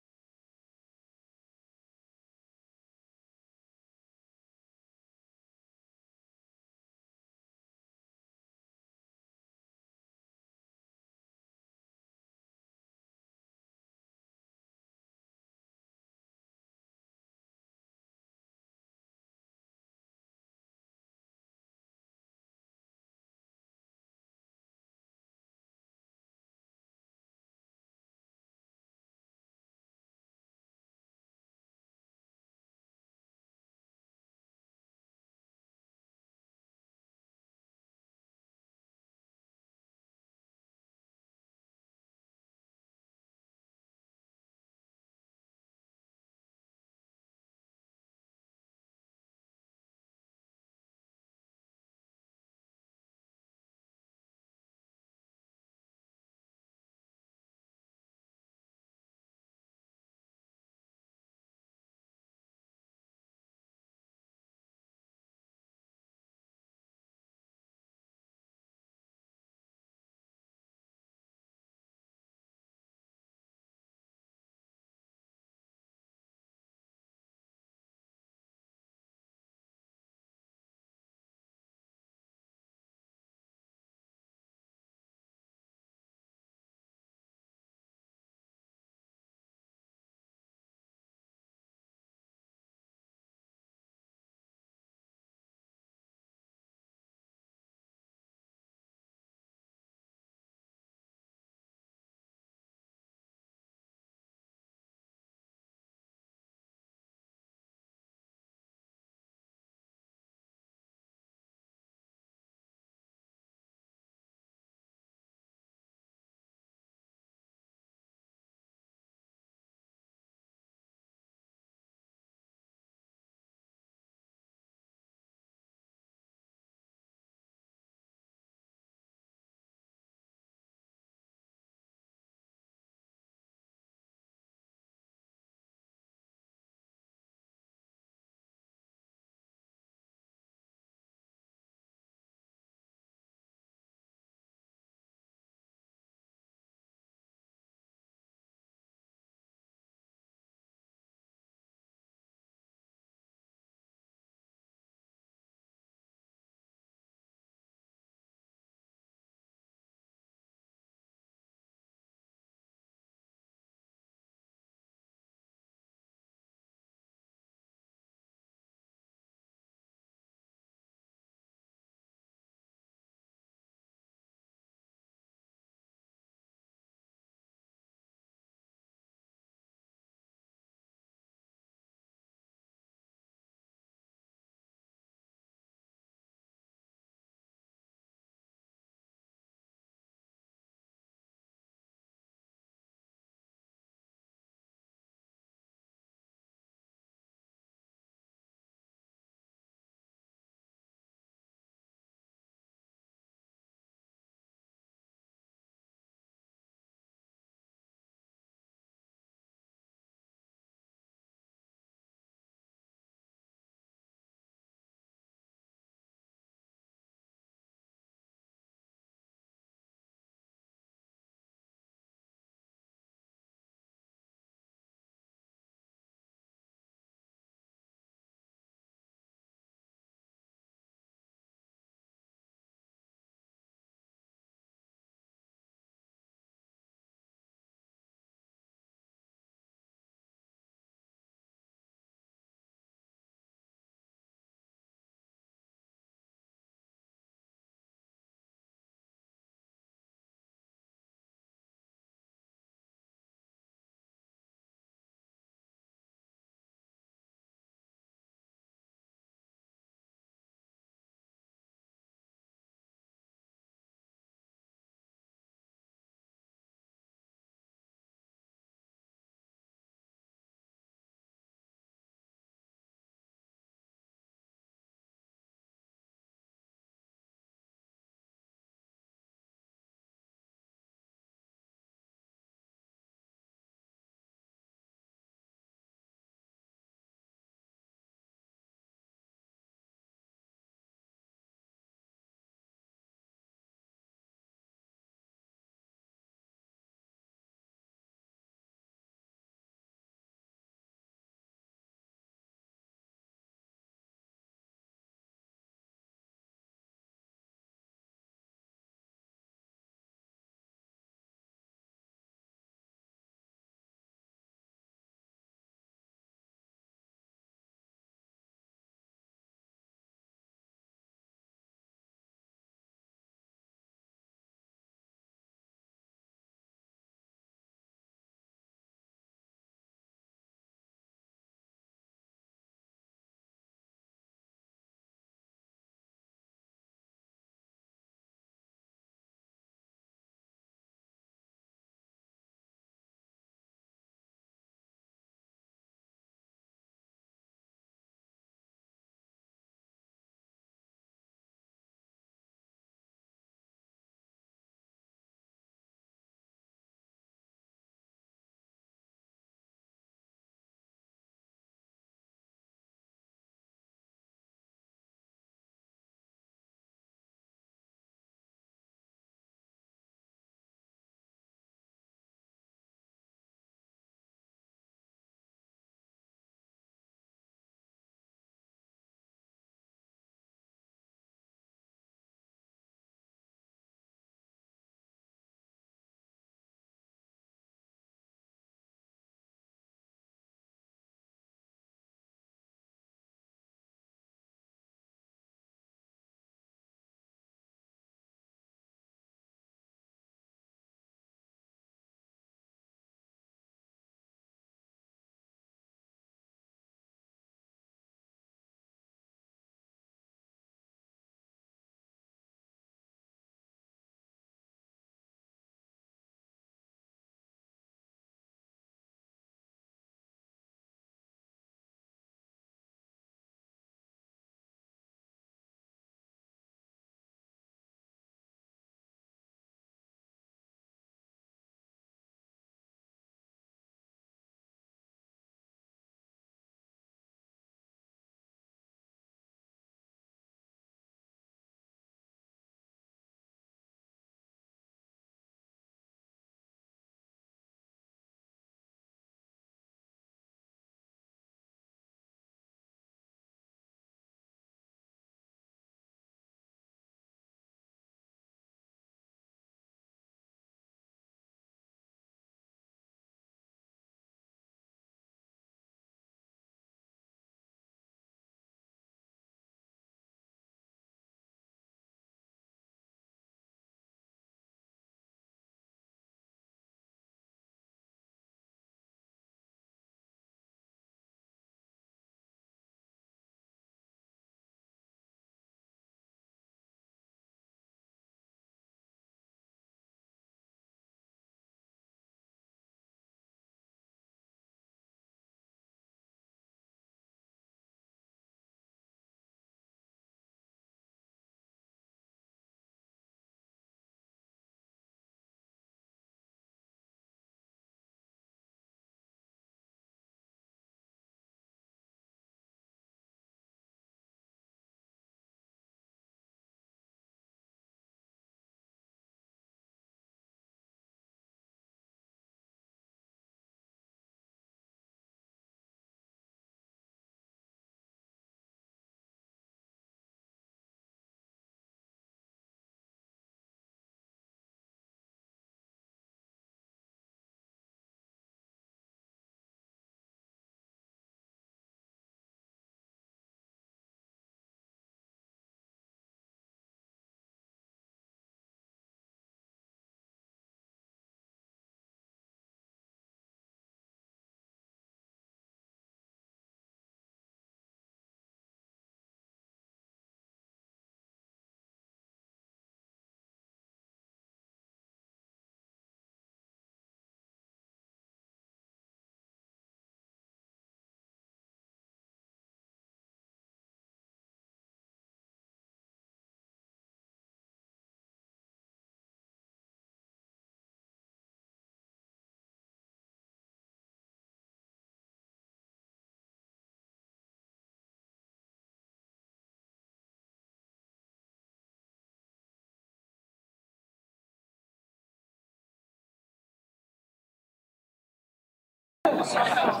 Ran off.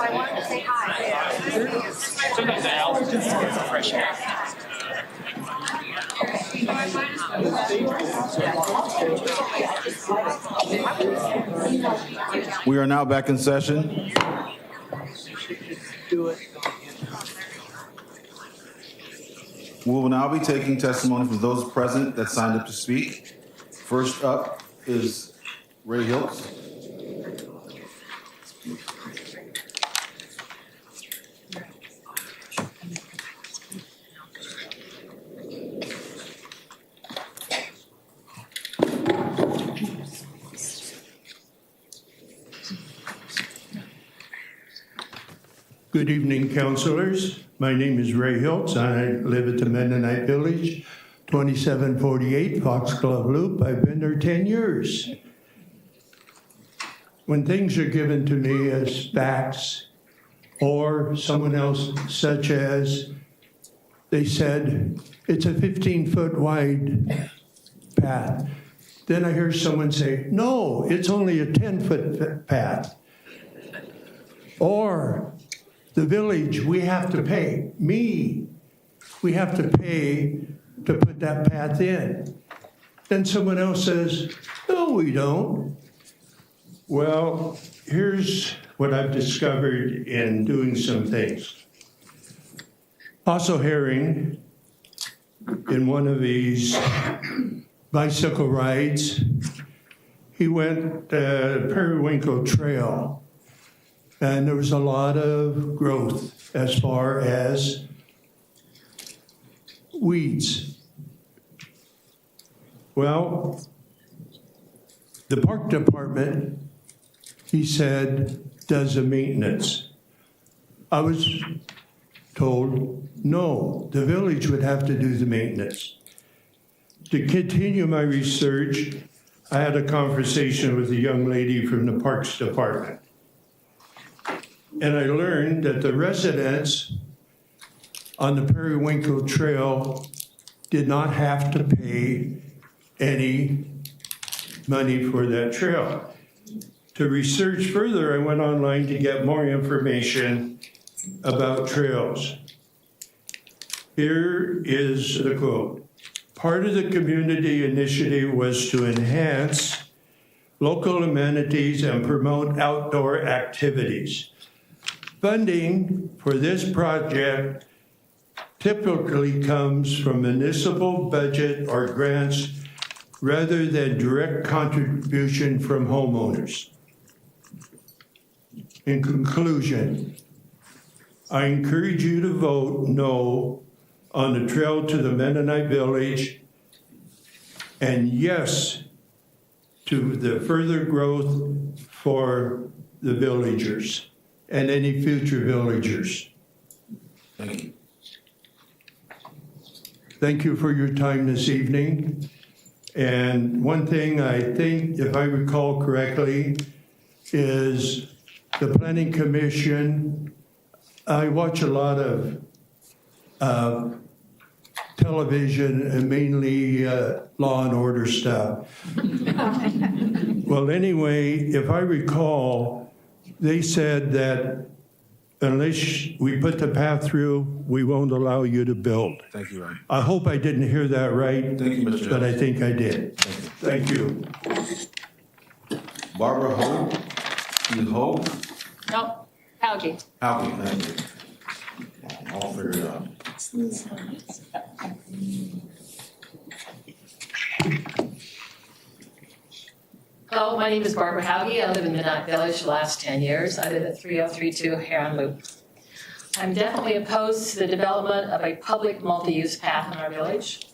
I wanted to say hi. Sometimes the allergies get some fresh air. We are now back in session. We will now be taking testimony from those present that signed up to speak. First up is Ray Hiltz. Good evening, councilors. My name is Ray Hiltz. I live at the Mennonite Village, 2748 Foxglove Loop. I've been there 10 years. When things are given to me as facts, or someone else, such as they said, it's a 15-foot wide path. Then I hear someone say, no, it's only a 10-foot path. Or the village, we have to pay. We have to pay to put that path in. Then someone else says, no, we don't. Well, here's what I've discovered in doing some things. Also hearing in one of these bicycle rides, he went Periwinkle Trail. And there was a lot of growth as far as weeds. Well, the park department, he said, does the maintenance. I was told, no, the village would have to do the maintenance. To continue my research, I had a conversation with a young lady from the Parks Department. And I learned that the residents on the Periwinkle Trail did not have to pay any money for that trail. To research further, I went online to get more information about trails. Here is the quote. Part of the community initiative was to enhance local amenities and promote outdoor activities. Funding for this project typically comes from municipal budget or grants rather than direct contribution from homeowners. In conclusion, I encourage you to vote no on the trail to the Mennonite Village and yes to the further growth for the villagers and any future villagers. Thank you. Thank you for your time this evening. And one thing I think, if I recall correctly, is the Planning Commission. I watch a lot of television and mainly Law and Order stuff. Well, anyway, if I recall, they said that unless we put the path through, we won't allow you to build. Thank you, Ryan. I hope I didn't hear that right. Thank you, Mr. But I think I did. Thank you. Barbara Hope. You Hope? No, Hauge. Howdy, thank you. I'll figure it out. Hello, my name is Barbara Hauge. I live in Mennonite Village the last 10 years. I live at 3032 Heron Loop. I'm definitely opposed to the development of a public multi-use path in our village.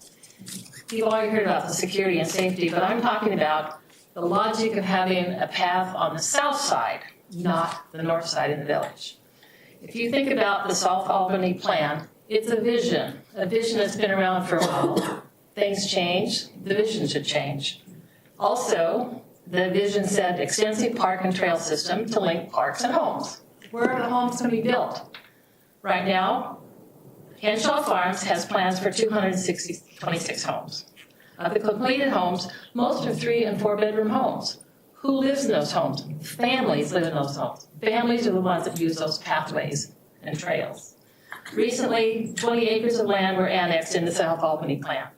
You've already heard about the security and safety, but I'm talking about the logic of having a path on the south side, not the north side in the village. If you think about the South Albany plan, it's a vision that's been around for a while. Things change, the vision should change. Also, the vision said extensive park and trail system to link parks and homes. Where are the homes going to be built? Right now, Henshaw Farms has plans for 226 homes. Of the completed homes, most are 3 and 4 bedroom homes. Who lives in those homes? Families live in those homes. Families are the ones that use those pathways and trails. Recently, 20 acres of land were annexed in the South Albany plan,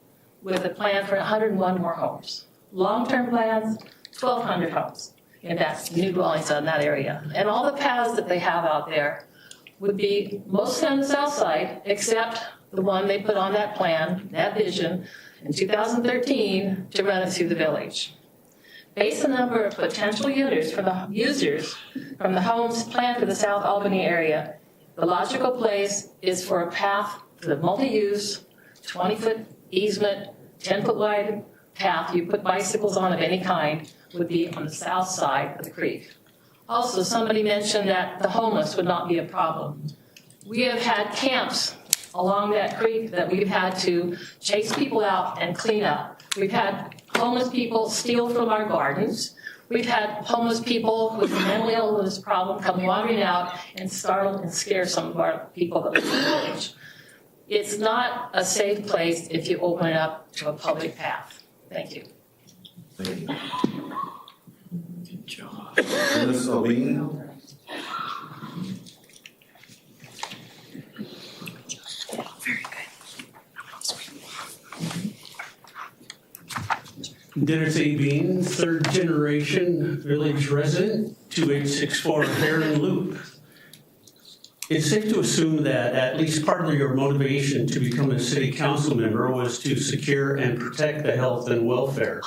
with a plan for 101 more homes. Long-term plans, 1,200 homes in that new dwellings in that area. And all the paths that they have out there would be mostly on the south side, except the one they put on that plan, that vision, in 2013 to run it through the village. Based on the number of potential users from the homes planned for the South Albany area, the logical place is for a path to the multi-use, 20-foot easement, 10-foot wide path you put bicycles on of any kind would be on the south side of the creek. Also, somebody mentioned that the homeless would not be a problem. We have had camps along that creek that we've had to chase people out and clean up. We've had homeless people steal from our gardens. We've had homeless people with a mental illness problem come wandering out and startle and scare some of our people that live in the village. It's not a safe place if you open it up to a public path. Thank you. Thank you. Good job. Ms. Oveen? Dennis A. Bean, third generation village resident, 2864 Heron Loop. It's safe to assume that at least part of your motivation to become a city council member was to secure and protect the health and welfare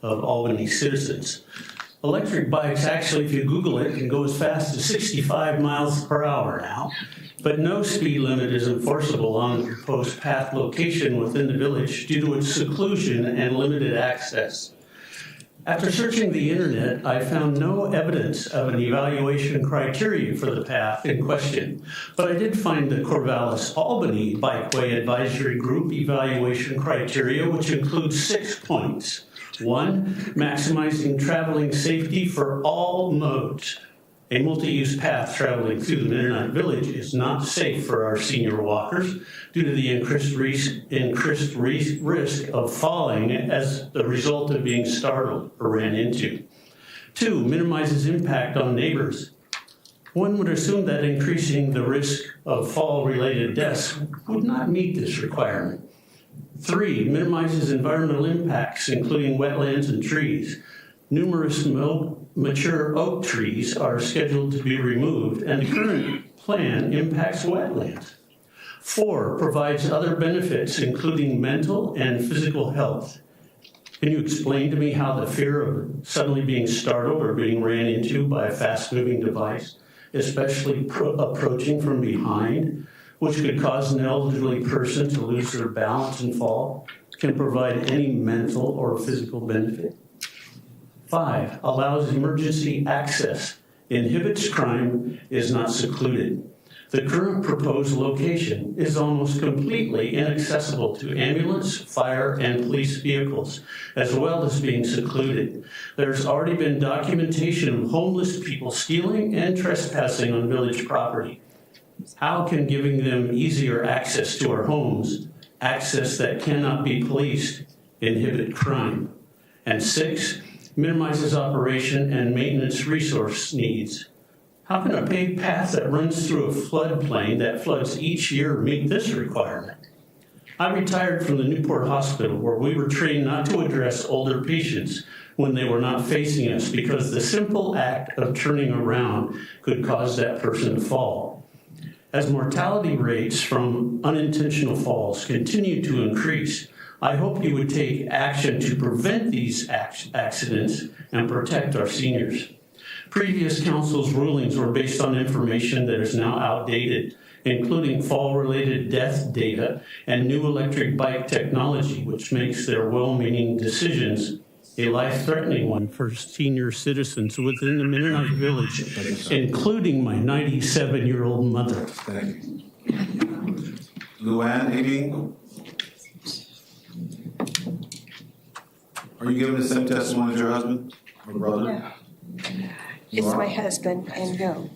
of Albany citizens. Electric bikes, actually, if you Google it, can go as fast as 65 miles per hour now, but no speed limit is enforceable on the proposed path location within the village due to its seclusion and limited access. After searching the internet, I found no evidence of an evaluation criteria for the path in question, but I did find the Corvallis Albany Bikeway Advisory Group evaluation criteria, which includes 6 points. 1, maximizing traveling safety for all modes. A multi-use path traveling through the Mennonite Village is not safe for our senior walkers due to the increased risk of falling as the result of being startled or ran into. 2, minimizes impact on neighbors. One would assume that increasing the risk of fall-related deaths would not meet this requirement. 3, minimizes environmental impacts, including wetlands and trees. Numerous mature oak trees are scheduled to be removed, and the current plan impacts wetlands. 4, provides other benefits, including mental and physical health. Can you explain to me how the fear of suddenly being startled or being ran into by a fast-moving device, especially approaching from behind, which could cause an elderly person to lose their balance and fall, can provide any mental or physical benefit? 5, allows emergency access, inhibits crime, is not secluded. The current proposed location is almost completely inaccessible to ambulance, fire, and police vehicles, as well as being secluded. There's already been documentation of homeless people stealing and trespassing on village property. How can giving them easier access to our homes, access that cannot be policed, inhibit crime? And 6, minimizes operation and maintenance resource needs. How can a paved path that runs through a floodplain that floods each year meet this requirement? I retired from the Newport Hospital, where we were trained not to address older patients when they were not facing us because the simple act of turning around could cause that person to fall. As mortality rates from unintentional falls continue to increase, I hope you would take action to prevent these accidents and protect our seniors. Previous council's rulings were based on information that is now outdated, including fall-related death data and new electric bike technology, which makes their well-meaning decisions a life-threatening one for senior citizens within the Mennonite Village, including my 97-year-old mother. Thank you. Luann Abing? Are you giving the same testimony as your husband or brother? No. It's my husband, and no.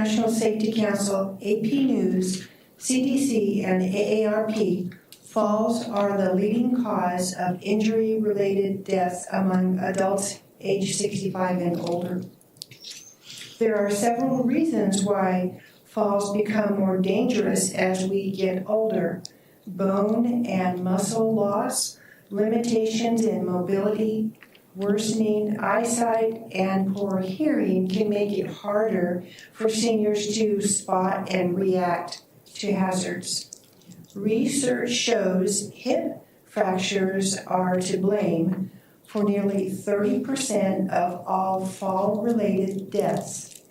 National Safety Council, AP News, CDC, and AARP, falls are the leading cause of injury-related deaths among adults age 65 and older. There are several reasons why falls become more dangerous as we get older. Bone and muscle loss, limitations in mobility, worsening eyesight, and poor hearing can make it harder for seniors to spot and react to hazards. Research shows hip fractures are to blame for nearly 30% of all fall-related deaths.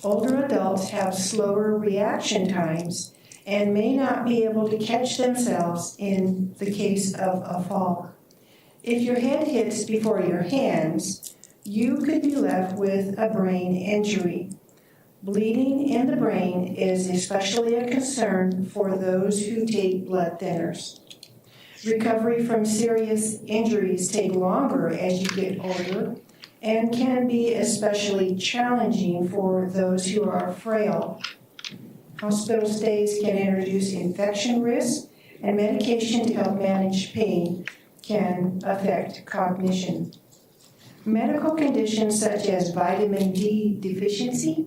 Older adults have slower reaction times and may not be able to catch themselves in the case of a fall. If your head hits before your hands, you could be left with a brain injury. Bleeding in the brain is especially a concern for those who take blood thinners. Recovery from serious injuries take longer as you get older and can be especially challenging for those who are frail. Hospital stays can introduce infection risk, and medication to help manage pain can affect cognition. Medical conditions such as vitamin D deficiency,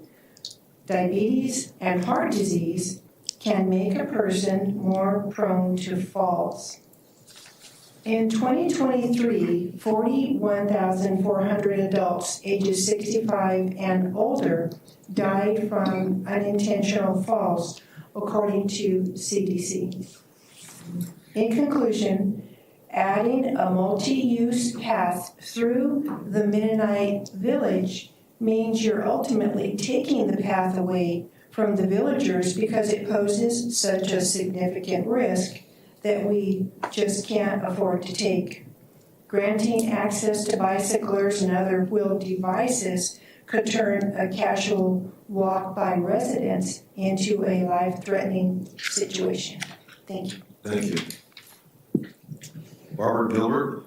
diabetes, and heart disease can make a person more prone to falls. In 2023, 41,400 adults ages 65 and older died from unintentional falls, according to CDC. In conclusion, adding a multi-use path through the Mennonite village means you're ultimately taking the path away from the villagers because it poses such a significant risk that we just can't afford to take. Granting access to bicyclers and other wheeled devices could turn a casual walk by residents into a life-threatening situation. Thank you. Thank you. Barbara Gilbert.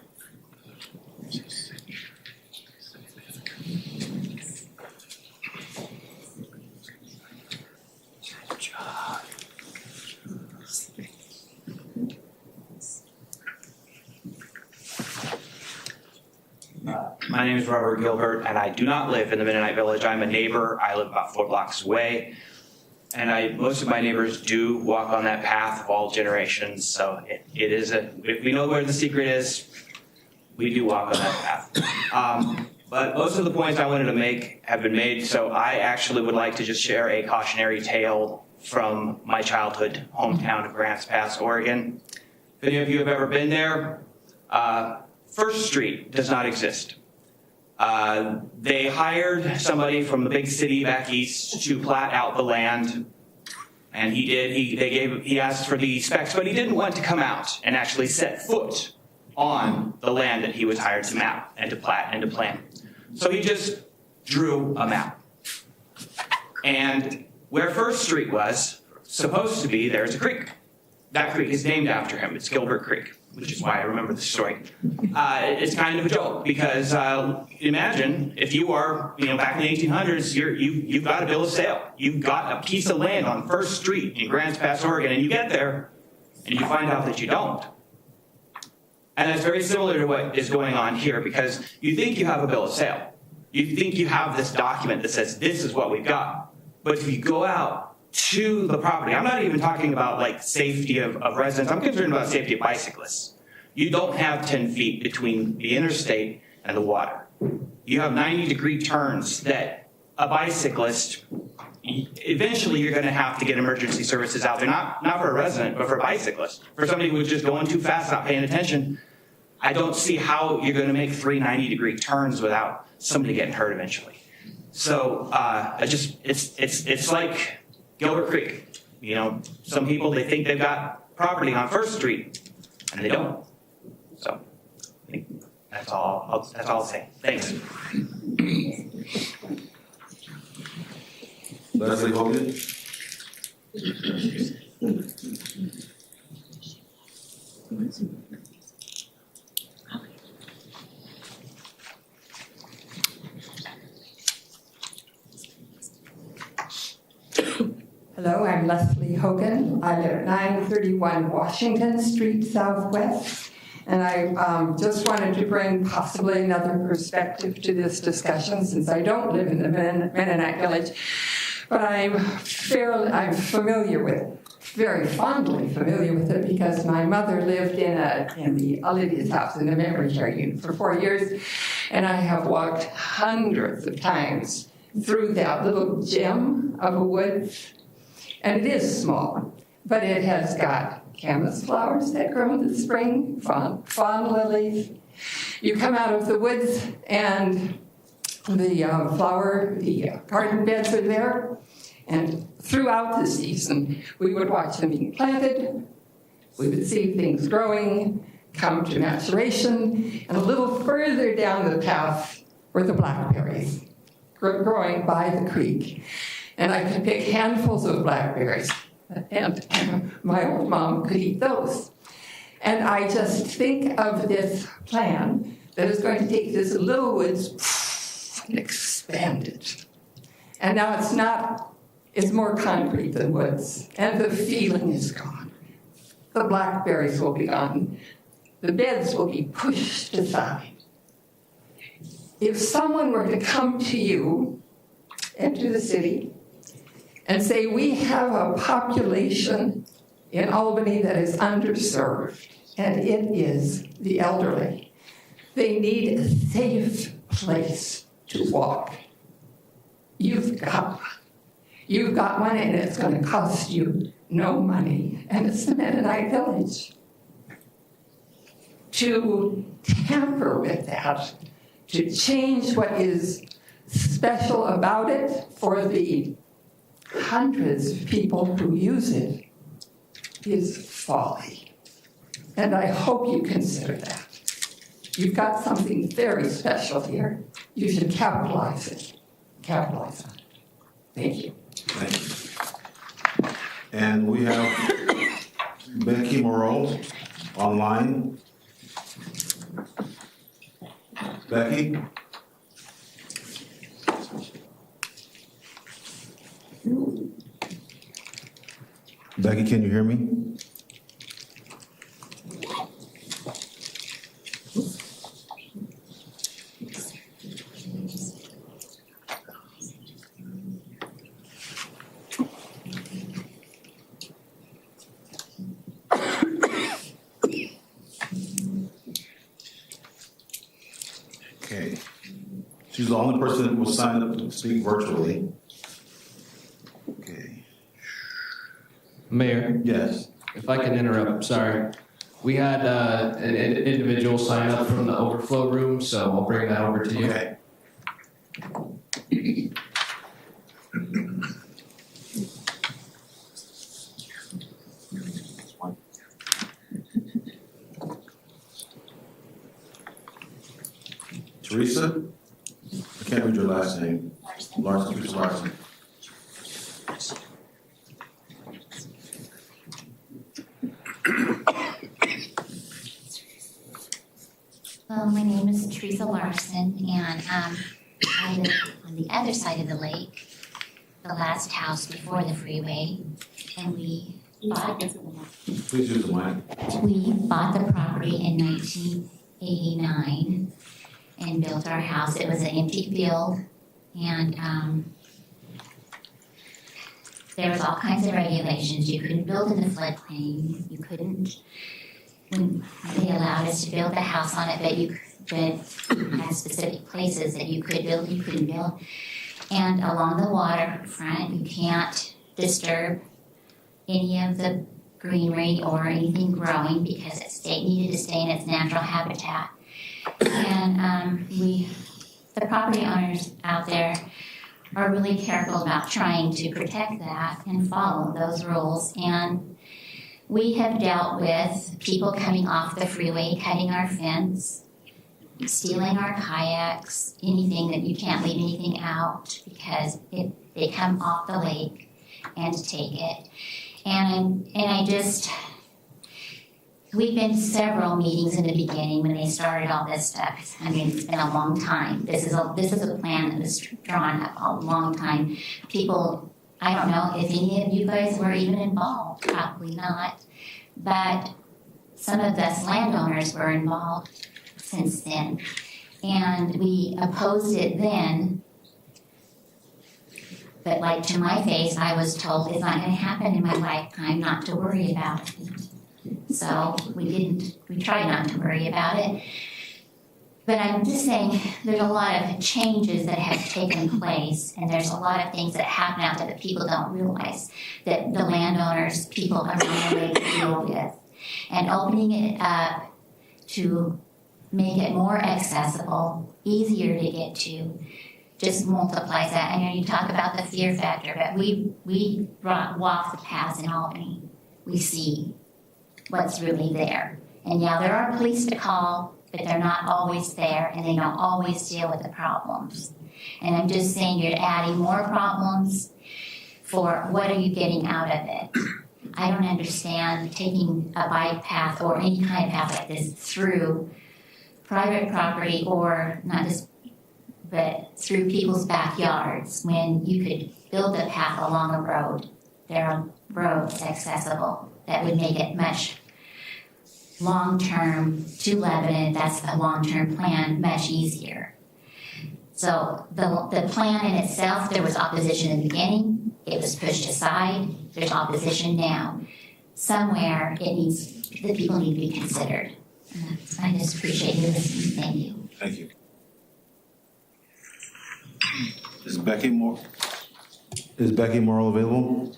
My name is Robert Gilbert, and I do not live in the Mennonite Village. I'm a neighbor. I live about 4 blocks away. And most of my neighbors do walk on that path of all generations. So it is if we know where the secret is, we do walk on that path. But most of the points I wanted to make have been made. So I actually would like to just share a cautionary tale from my childhood hometown of Grants Pass, Oregon. If any of you have ever been there, First Street does not exist. They hired somebody from the big city back east to plat out the land, and he did. He asked for the specs, but he didn't want to come out and actually set foot on the land that he was hired to map and to plat and to plan. So he just drew a map. And where First Street was supposed to be, there's a creek. That creek is named after him. It's Gilbert Creek, which is why I remember the story. It's kind of a joke because imagine if you are, back in the 1800s, you've got a bill of sale. You've got a piece of land on First Street in Grants Pass, Oregon, and you get there and you find out that you don't. And that's very similar to what is going on here because you think you have a bill of sale. You think you have this document that says this is what we've got. But if you go out to the property, I'm not even talking about like safety of residents. I'm concerned about safety of bicyclists. You don't have 10 feet between the interstate and the water. You have 90-degree turns that a bicyclist, eventually you're going to have to get emergency services out there, not for a resident, but for a bicyclist. For somebody who's just going too fast, not paying attention, I don't see how you're going to make 3 90-degree turns without somebody getting hurt eventually. So it's like Gilbert Creek. Some people, they think they've got property on First Street, and they don't. So I think that's all I'll say. Thanks. Leslie Hogan. Hello, I'm Leslie Hogan. I live at 931 Washington Street Southwest. And I just wanted to bring possibly another perspective to this discussion, since I don't live in the Mennonite village, but I'm familiar with it, very fondly familiar with it, because my mother lived in the Olivia's house in the memory care unit for 4 years, and I have walked hundreds of times through that little gem of a woods, and it is small, but it has got camas flowers that grow in the spring, fawn lilies. You come out of the woods and the garden beds are there. And throughout the season, we would watch them being planted. We would see things growing, come to maturation. And a little further down the path were the blackberries growing by the creek. And I could pick handfuls of blackberries. And my old mom could eat those. And I just think of this plan that is going to take this little woods and expand it. And now it's more concrete than woods, and the feeling is gone. The blackberries will be gone. The beds will be pushed aside. If someone were to come to you and to the city and say, we have a population in Albany that is underserved, and it is the elderly. They need a safe place to walk. You've got one, and it's going to cost you no money, and it's the Mennonite village. To tamper with that, to change what is special about it for the hundreds of people who use it is folly. And I hope you consider that. You've got something very special here. You should capitalize it. Capitalize on it. Thank you. Thank you. And we have Becky Morrow online. Becky? Becky, can you hear me? Okay. She's the only person that was signed up to speak virtually. Okay. Mayor? Yes. If I can interrupt, sorry. We had an individual sign up from the overflow room, so I'll bring that over to you. Okay. Teresa? I can't read your last name. Larson, Teresa Larson. Well, my name is Teresa Larson, and I live on the other side of the lake, the last house before the freeway, and we bought the property in 1989 and built our house. It was an empty field, and there was all kinds of regulations. You couldn't build in the floodplain. You couldn't. When they allowed us to build the house on it, but you had specific places that you could build, you couldn't build. And along the waterfront, you can't disturb any of the greenery or anything growing because it needed to stay in its natural habitat. And the property owners out there are really careful about trying to protect that and follow those rules. And we have dealt with people coming off the freeway, cutting our fence, stealing our kayaks, anything that you can't leave anything out because they come off the lake and take it. And we've been to several meetings in the beginning when they started all this stuff. I mean, it's been a long time. This is a plan that was drawn up a long time. People I don't know if any of you guys were even involved, probably not, but some of us landowners were involved since then. And we opposed it then, but like to my face, I was told it's not going to happen in my lifetime, not to worry about it. So we tried not to worry about it. But I'm just saying there's a lot of changes that have taken place, and there's a lot of things that happen out there that people don't realize, that the landowners, people around the lake deal with. And opening it up to make it more accessible, easier to get to, just multiplies that. I know you talk about the fear factor, but we walk the paths in Albany. We see what's really there. And yeah, there are police to call, but they're not always there, and they don't always deal with the problems. And I'm just saying you're adding more problems for what are you getting out of it? I don't understand taking a bike path or any kind of path like this through private property, or not just, but through people's backyards, when you could build a path along a road. There are roads accessible that would make it much long-term to Lebanon, that's a long-term plan, much easier. So the plan in itself, there was opposition in the beginning, it was pushed aside, there's opposition now. Somewhere the people need to be considered. I just appreciate you listening, thank you. Thank you. Is Becky Morrill available?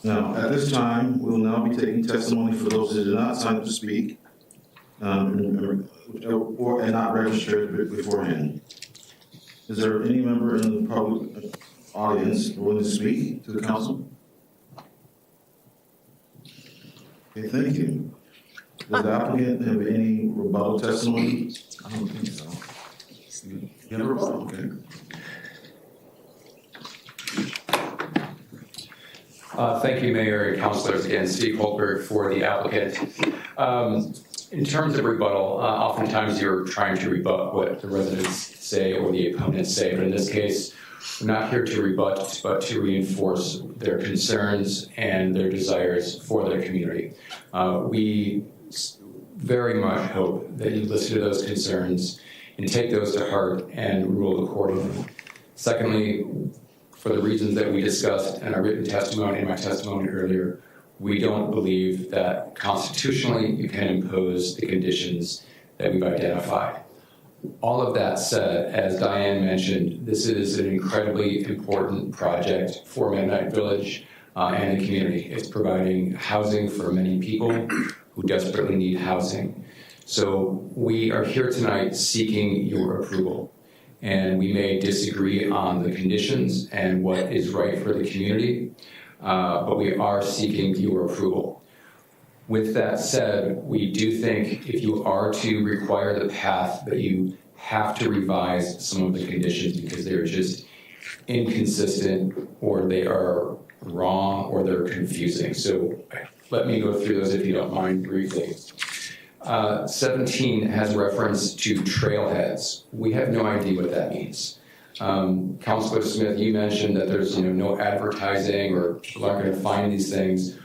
Now, at this time, we will now be taking testimony for those who did not sign up to speak and not registered beforehand. Is there any member in the public audience willing to speak to the council? Okay, thank you. Does the applicant have any rebuttal testimony? I don't think so. You have a rebuttal, okay. Thank you, Mayor and councilors. Again, Steve Holberg for the applicant. In terms of rebuttal, oftentimes you're trying to rebut what the residents say or the opponents say, but in this case, we're not here to rebut, but to reinforce their concerns and their desires for their community. We very much hope that you listen to those concerns and take those to heart and rule accordingly. Secondly, for the reasons that we discussed in our written testimony and my testimony earlier, we don't believe that constitutionally you can impose the conditions that we've identified. All of that said, as Diane mentioned, this is an incredibly important project for Mennonite Village and the community. It's providing housing for many people who desperately need housing. So we are here tonight seeking your approval. And we may disagree on the conditions and what is right for the community, but we are seeking your approval. With that said, we do think if you are to require the path, that you have to revise some of the conditions because they're just inconsistent, or they are wrong, or they're confusing. So let me go through those if you don't mind briefly. 17 has reference to trailheads. We have no idea what that means. Councilor Smith, you mentioned that there's no advertising or people aren't going to find these things.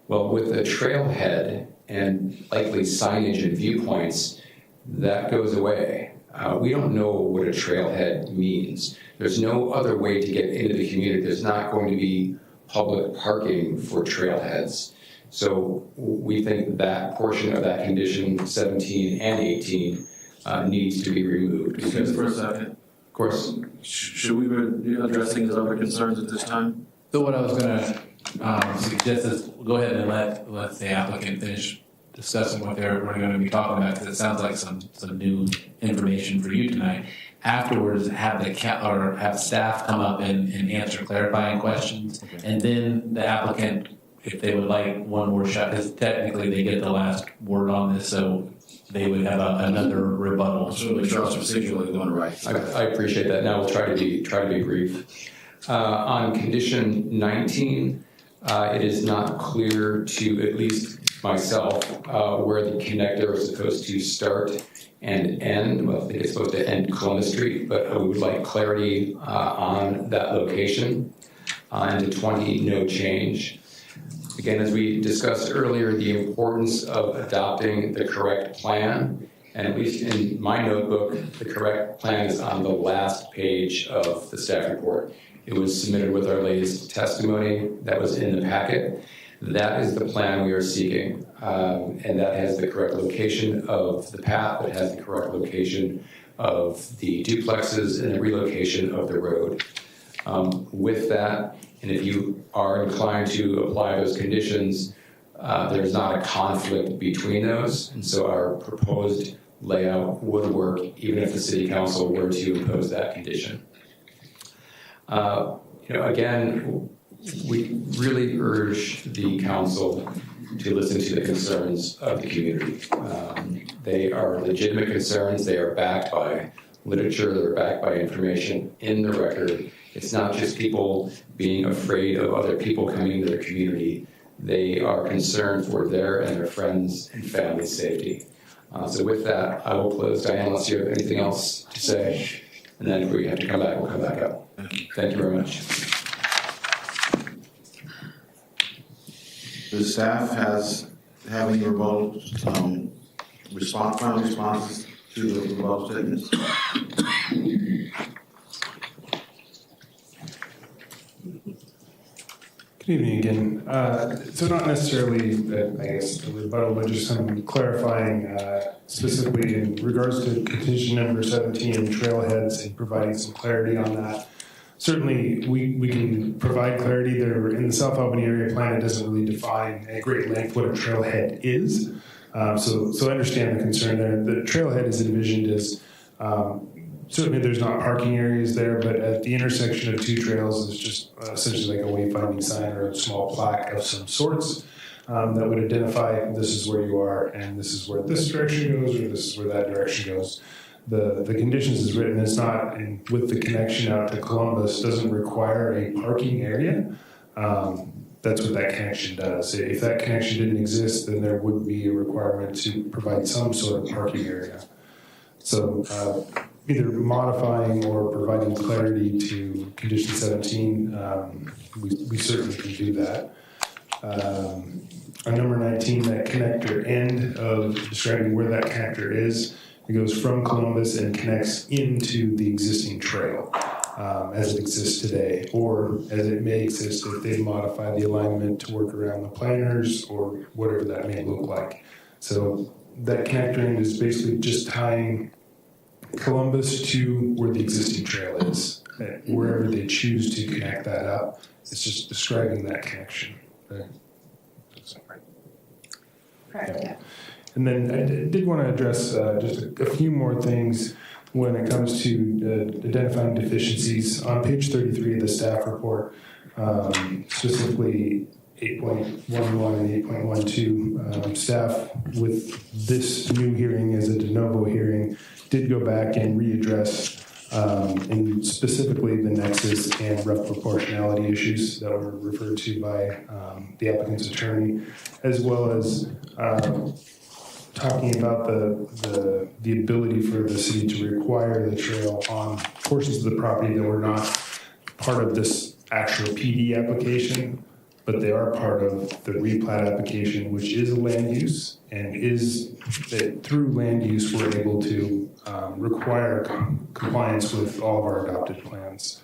Well, with a trailhead and likely signage and viewpoints, that goes away. We don't know what a trailhead means. There's no other way to get into the community. There's not going to be public parking for trailheads. So we think that portion of that condition, 17 and 18, needs to be removed. Excuse me for a second. Of course. Should we be addressing his other concerns at this time? So what I was going to suggest is go ahead and let the applicant finish discussing what we're going to be talking about, because it sounds like some new information for you tonight. Afterwards, have staff come up and answer clarifying questions, and then the applicant, if they would like one more shot, because technically they get the last word on this, so they would have another rebuttal. So make sure it's procedurally going right. I appreciate that. Now we'll try to be brief. On condition 19, it is not clear to at least myself where the connector is supposed to start and end. Well, I think it's supposed to end Columbus Street, but we would like clarity on that location. And to 20, no change. Again, as we discussed earlier, the importance of adopting the correct plan. And at least in my notebook, the correct plan is on the last page of the staff report. It was submitted with our latest testimony that was in the packet. That is the plan we are seeking. And that has the correct location of the path, it has the correct location of the duplexes and the relocation of the road. With that, and if you are inclined to apply those conditions, there's not a conflict between those. And so our proposed layout would work even if the city council were to impose that condition. Again, we really urge the council to listen to the concerns of the community. They are legitimate concerns. They are backed by literature. They're backed by information in the record. It's not just people being afraid of other people coming into their community. They are concerned for their and their friends and family safety. So with that, I will close. Diane, unless you have anything else to say, and then if we have to come back, we'll come back up. Thank you very much. The staff have any rebuttal final responses to the rebuttal statements? Good evening again. So not necessarily, I guess, a rebuttal, but just some clarifying specifically in regards to condition number 17, trailheads, and providing some clarity on that. Certainly, we can provide clarity there. In the South Albany area plan, it doesn't really define at great length what a trailhead is. So I understand the concern there. The trailhead is envisioned as certainly there's not parking areas there, but at the intersection of two trails is just essentially like a wayfinding sign or a small plaque of some sorts that would identify this is where you are and this is where this direction goes or this is where that direction goes. The conditions is written, it's not, and with the connection out to Columbus, doesn't require a parking area. That's what that connection does. If that connection didn't exist, then there would be a requirement to provide some sort of parking area. So either modifying or providing clarity to condition 17, we certainly can do that. On number 19, that connector end of describing where that connector is, it goes from Columbus and connects into the existing trail as it exists today, or as it may exist if they modify the alignment to work around the planners or whatever that may look like. So that connector end is basically just tying Columbus to where the existing trail is. Wherever they choose to connect that up, it's just describing that connection. Okay. Sorry. Correct. Yeah. And then I did want to address just a few more things when it comes to identifying deficiencies. On page 33 of the staff report, specifically 8.11 and 8.12, staff with this new hearing as a de novo hearing did go back and readdress and specifically the nexus and rough proportionality issues that were referred to by the applicant's attorney, as well as talking about the ability for the city to require the trail on portions of the property that were not part of this actual PD application, but they are part of the replat application, which is a land use, and is that through land use we're able to require compliance with all of our adopted plans.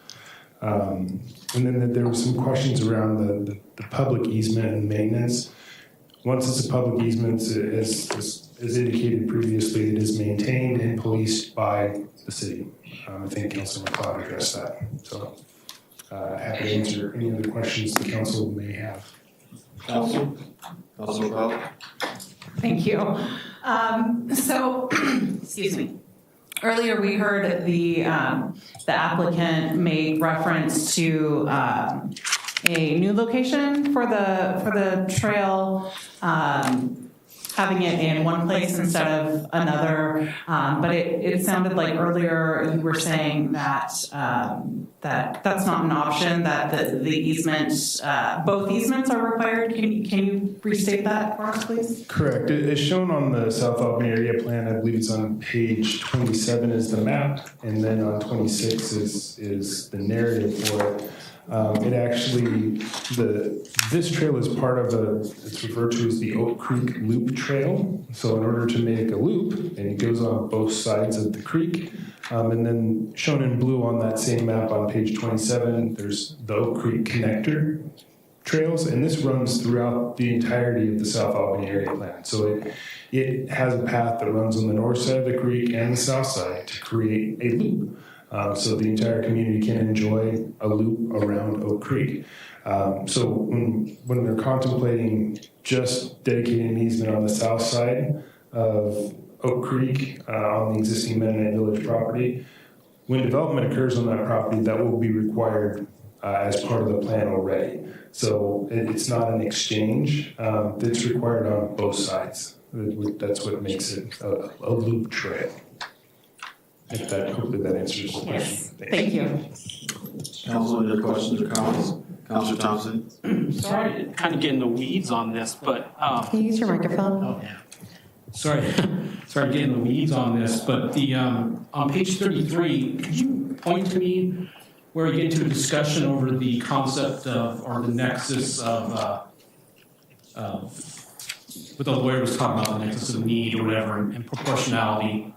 And then there were some questions around the public easement and maintenance. Once it's a public easement, as indicated previously, it is maintained and policed by the city. I think Councilor McLeod addressed that. So happy to answer any other questions the council may have. Councilor McLeod? Thank you. So, excuse me. Earlier we heard the applicant make reference to a new location for the trail. having it in one place instead of another. But it sounded like earlier you were saying that that's not an option, that the easements, both easements are required. Can you restate that for us, please? Correct. It's shown on the South Albany area plan. I believe it's on page 27 is the map, and then on 26 is the narrative for it. It actually, this trail is part of it's referred to as the Oak Creek Loop Trail. So in order to make a loop, and it goes on both sides of the creek, and then shown in blue on that same map on page 27, there's the Oak Creek Connector Trails, and this runs throughout the entirety of the South Albany area plan. So it has a path that runs on the north side of the creek and the south side to create a loop. So the entire community can enjoy a loop around Oak Creek. So when they're contemplating just dedicating an easement on the south side of Oak Creek on the existing Mennonite Village property, when development occurs on that property, that will be required as part of the plan already. So it's not an exchange. It's required on both sides. That's what makes it a loop trail. Hopefully that answers the question. Yes, thank you. Council, any questions or comments? Councilor Thompson? Sorry to kind of get in the weeds on this, but Can you use your microphone? oh yeah. Sorry to get in the weeds on this, but the on page 33, could you point to me where you get into a discussion over the concept of or the nexus of what the lawyer was talking about, the nexus of need or whatever, and proportionality.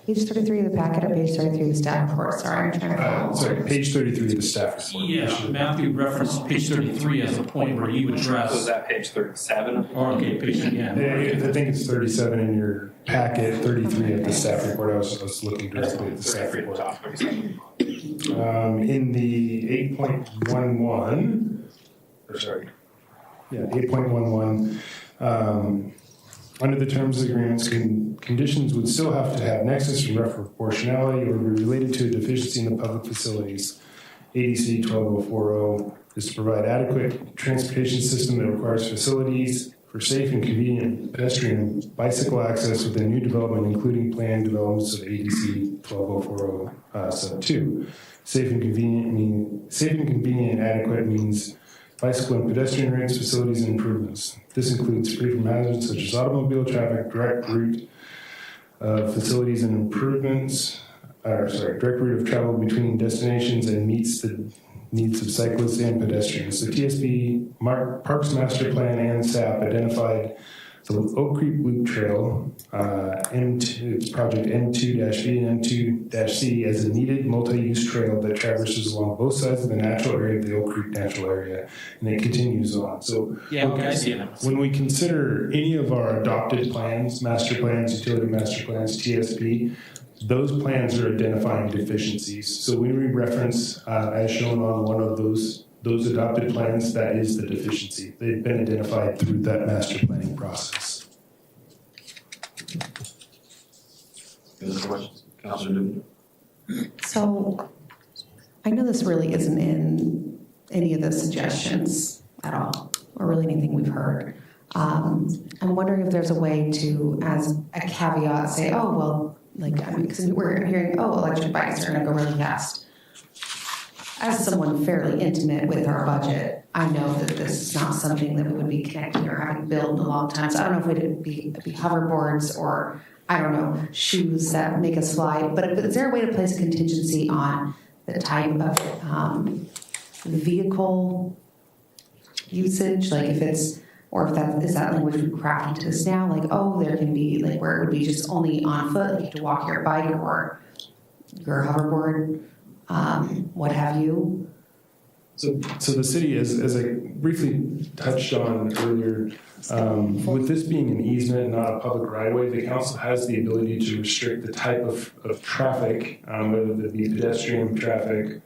Page 33 of the packet or page 33 of the staff report? Sorry, I'm trying to Sorry, page 33 of the staff report. Yeah, Matthew referenced page 33 as a point where you address. So is that page 37? Or okay, page yeah. I think it's 37 in your packet, 33 of the staff report. I was looking directly at the staff report. In the 8.11, or sorry, yeah, 8.11. Under the terms of the agreements, conditions would still have to have nexus and proportionality or be related to a deficiency in the public facilities. ADC 12040 is to provide adequate transportation system that requires facilities for safe and convenient pedestrian and bicycle access within new development, including planned developments of ADC 12040 sub 2. Safe and convenient and adequate means bicycle and pedestrian routes, facilities, and improvements. This includes free from hazards such as automobile traffic, direct route facilities and improvements, direct route of travel between destinations and meets the needs of cyclists and pedestrians. The TSB Parks Master Plan and SAP identified the Oak Creek Loop Trail, it's project M2-B and M2-C, as a needed multi-use trail that traverses along both sides of the natural area of the Oak Creek Natural Area, and it continues on. So yeah, okay, I see it. When we consider any of our adopted plans, master plans, utility master plans, TSP, those plans are identifying deficiencies. So when we reference, as shown on one of those adopted plans, that is the deficiency. They've been identified through that master planning process. Any other questions? Councilor Newton? So I know this really isn't in any of the suggestions at all, or really anything we've heard. I'm wondering if there's a way to, as a caveat, say, oh, well, because we're hearing, oh, electric bikes are going to go really fast. As someone fairly intimate with our budget, I know that this is not something that we would be connecting or having built in a long time. So I don't know if it'd be hoverboards or, I don't know, shoes that make us fly. But is there a way to place a contingency on the type of vehicle usage? Like if it's, or if that is that language we craft into this now, like, oh, there can be, like, where it would be just only on foot, like you have to walk your bike or your hoverboard, what have you. So the city, as I briefly touched on earlier, with this being an easement, not a public right-of-way, the council has the ability to restrict the type of traffic, whether it be pedestrian traffic,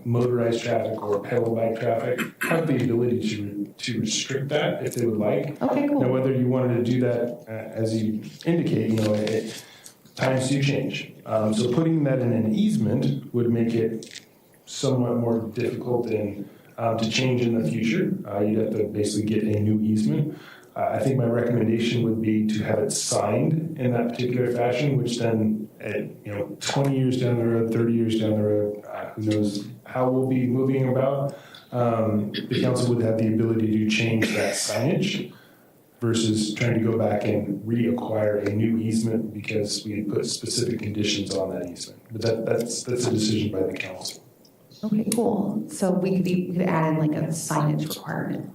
motorized traffic, or pedal bike traffic, have the ability to restrict that if they would like. Okay, cool. Now, whether you wanted to do that, as you indicate, times do change. So putting that in an easement would make it somewhat more difficult than to change in the future. You'd have to basically get a new easement. I think my recommendation would be to have it signed in that particular fashion, which then, 20 years down the road, 30 years down the road, who knows how we'll be moving about, the council would have the ability to change that signage versus trying to go back and reacquire a new easement because we had put specific conditions on that easement. But that's a decision by the council. Okay, cool. So we could add in like a signage requirement.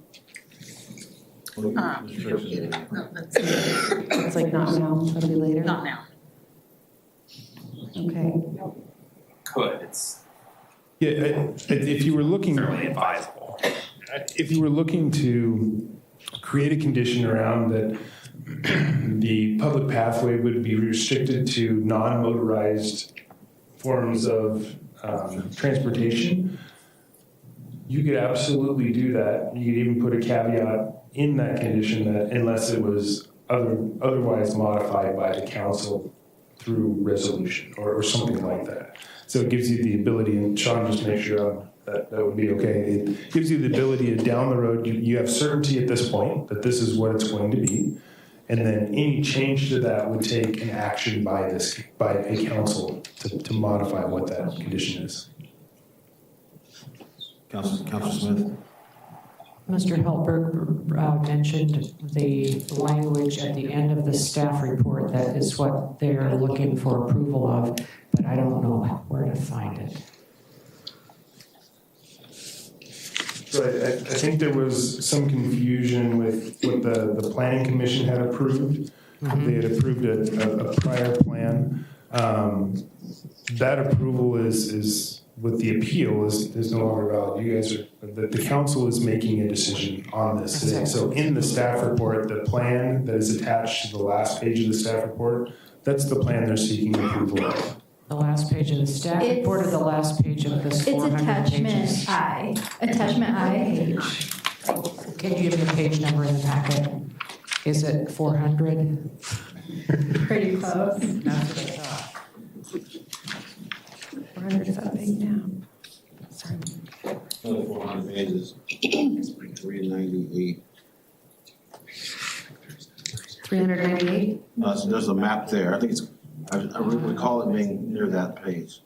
It's like not now, that'll be later? Not now. Okay. Could, it's Yeah, if you were looking, certainly advisable. if you were looking to create a condition around that the public pathway would be restricted to non-motorized forms of transportation, you could absolutely do that. You could even put a caveat in that condition that unless it was otherwise modified by the council through resolution or something like that. So it gives you the ability, and Sean, just make sure that would be okay. It gives you the ability to down the road, you have certainty at this point that this is what it's going to be. And then any change to that would take an action by a council to modify what that condition is. Councilor Smith. Mr. Helberg mentioned the language at the end of the staff report that is what they're looking for approval of, but I don't know where to find it. So I think there was some confusion with what the planning commission had approved. Mm-hmm. They had approved a prior plan. That approval is with the appeal is no longer valid. You guys the council is making a decision on this today. So in the staff report, the plan that is attached to the last page of the staff report, that's the plan they're seeking approval of. The last page of the staff report or the last page of this 400 attachment pages? I. Attachment I. Can you give me a page number in the packet? Is it 400? Pretty close. That's what I thought. 400 is that big now? Sorry. Another 400 pages. 398. 398? So there's a map there. I think it's, I recall it being near that page.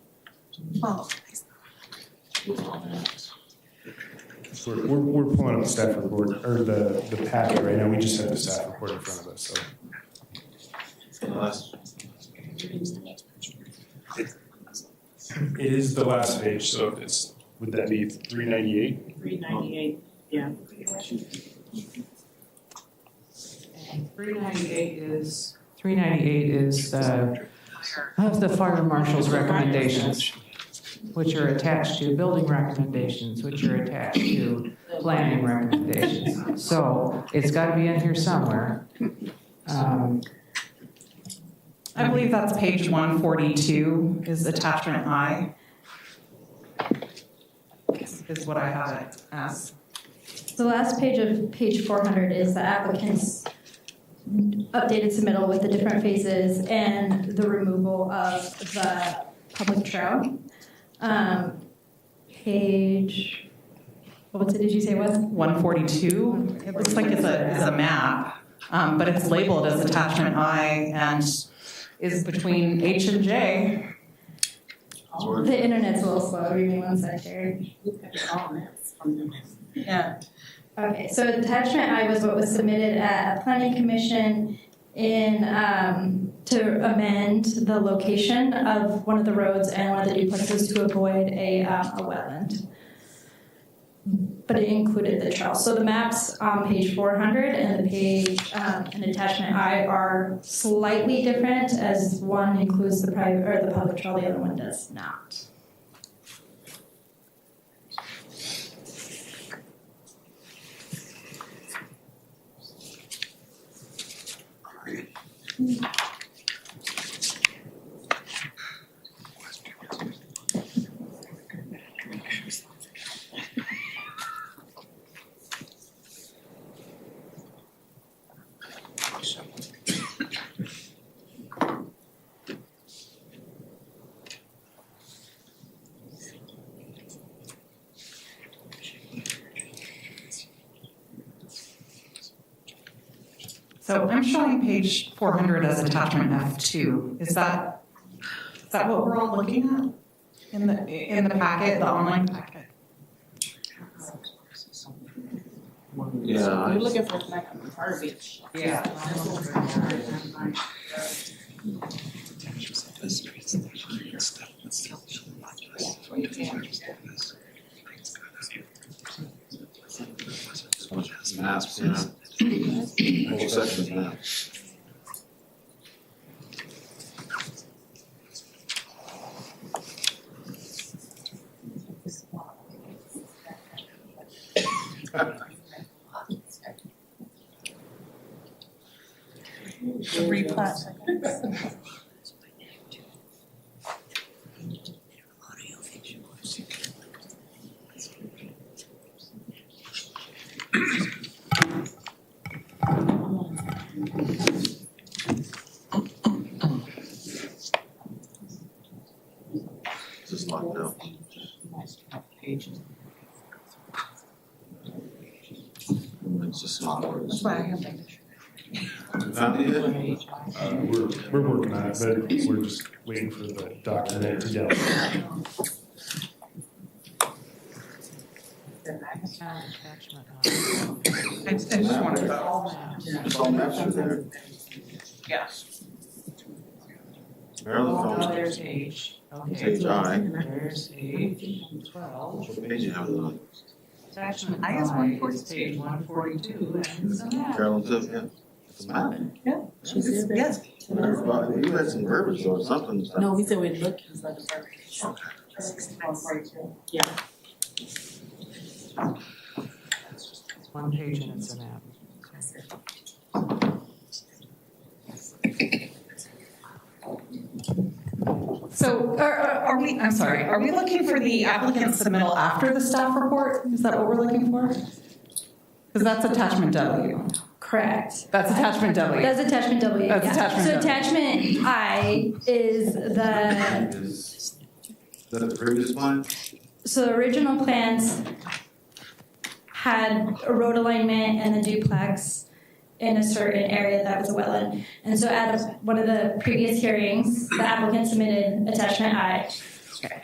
Oh. We're pulling up the staff report, or the packet right now. We just have the staff report in front of us, so. It is the last page, so would that be 398? 398, yeah. 398 is the fire marshal's recommendations, which are attached to building recommendations, which are attached to planning recommendations. So it's got to be in here somewhere. I believe that's page 142 is attachment I, is what I have it as. The last page of page 400 is the applicant's updated submittal with the different phases and the removal of the public trail. Page, what did you say it was? 142. It looks like it's a map, but it's labeled as attachment I and is between H and J. The internet's a little slow. Give me one sec here. Yeah. Okay, so attachment I was what was submitted at a planning commission in to amend the location of one of the roads and one of the duplexes to avoid a wetland. But it included the trail. So the maps on page 400 and the page and attachment I are slightly different, as one includes the private or the public trail, the other one does not. So I'm showing page 400 as attachment F2. Is that what we're all looking at in the packet, the online packet? Yeah. You're looking for like verbiage. Yeah. Maps, yeah. Whole section's maps. Replat. This is locked out. It's just small words. That's why I have that. Found it yet? We're working on it, but we're just waiting for the document to download. I just wanted to. It's all maps are there. Yeah. Maryland Oh, phones. there's H. Okay. Page I. There's page 12. What page you have it on? Attachment I is 142. Page 142. And it's a map. Carolyn says, yeah. It's a map. Yeah. Yes. You had some verbiage or something. No, we said we'd look, it's like a verbiage. Yeah. It's one page and it's a map. So are we, I'm sorry, are we looking for the applicant's submittal after the staff report? Is that what we're looking for? Because that's attachment W. Correct. That's attachment W. That's attachment W. That's yeah. attachment So W. attachment I is the, Is that the previous plan? so the original plans had a road alignment and a duplex in a certain area that was a wetland. And so at one of the previous hearings, the applicant submitted attachment I.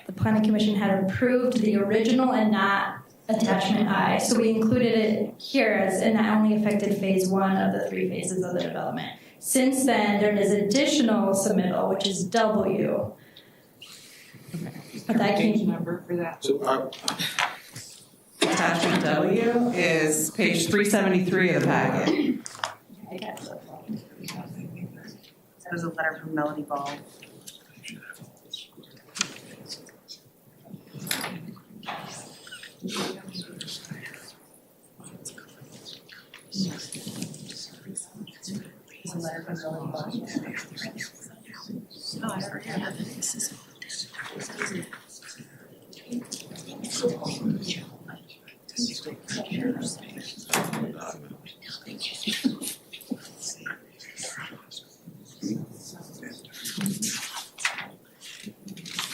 The planning commission had approved the original and not attachment I. So we included it here as, and that only affected phase 1 of the 3 phases of the development. Since then, there is additional submittal, which is W. But that Page came, number for that. So, Attachment W is page 373 of the packet. There's a letter from Melody Ball. There's a letter from Melody Ball. Oh, I forget. This is.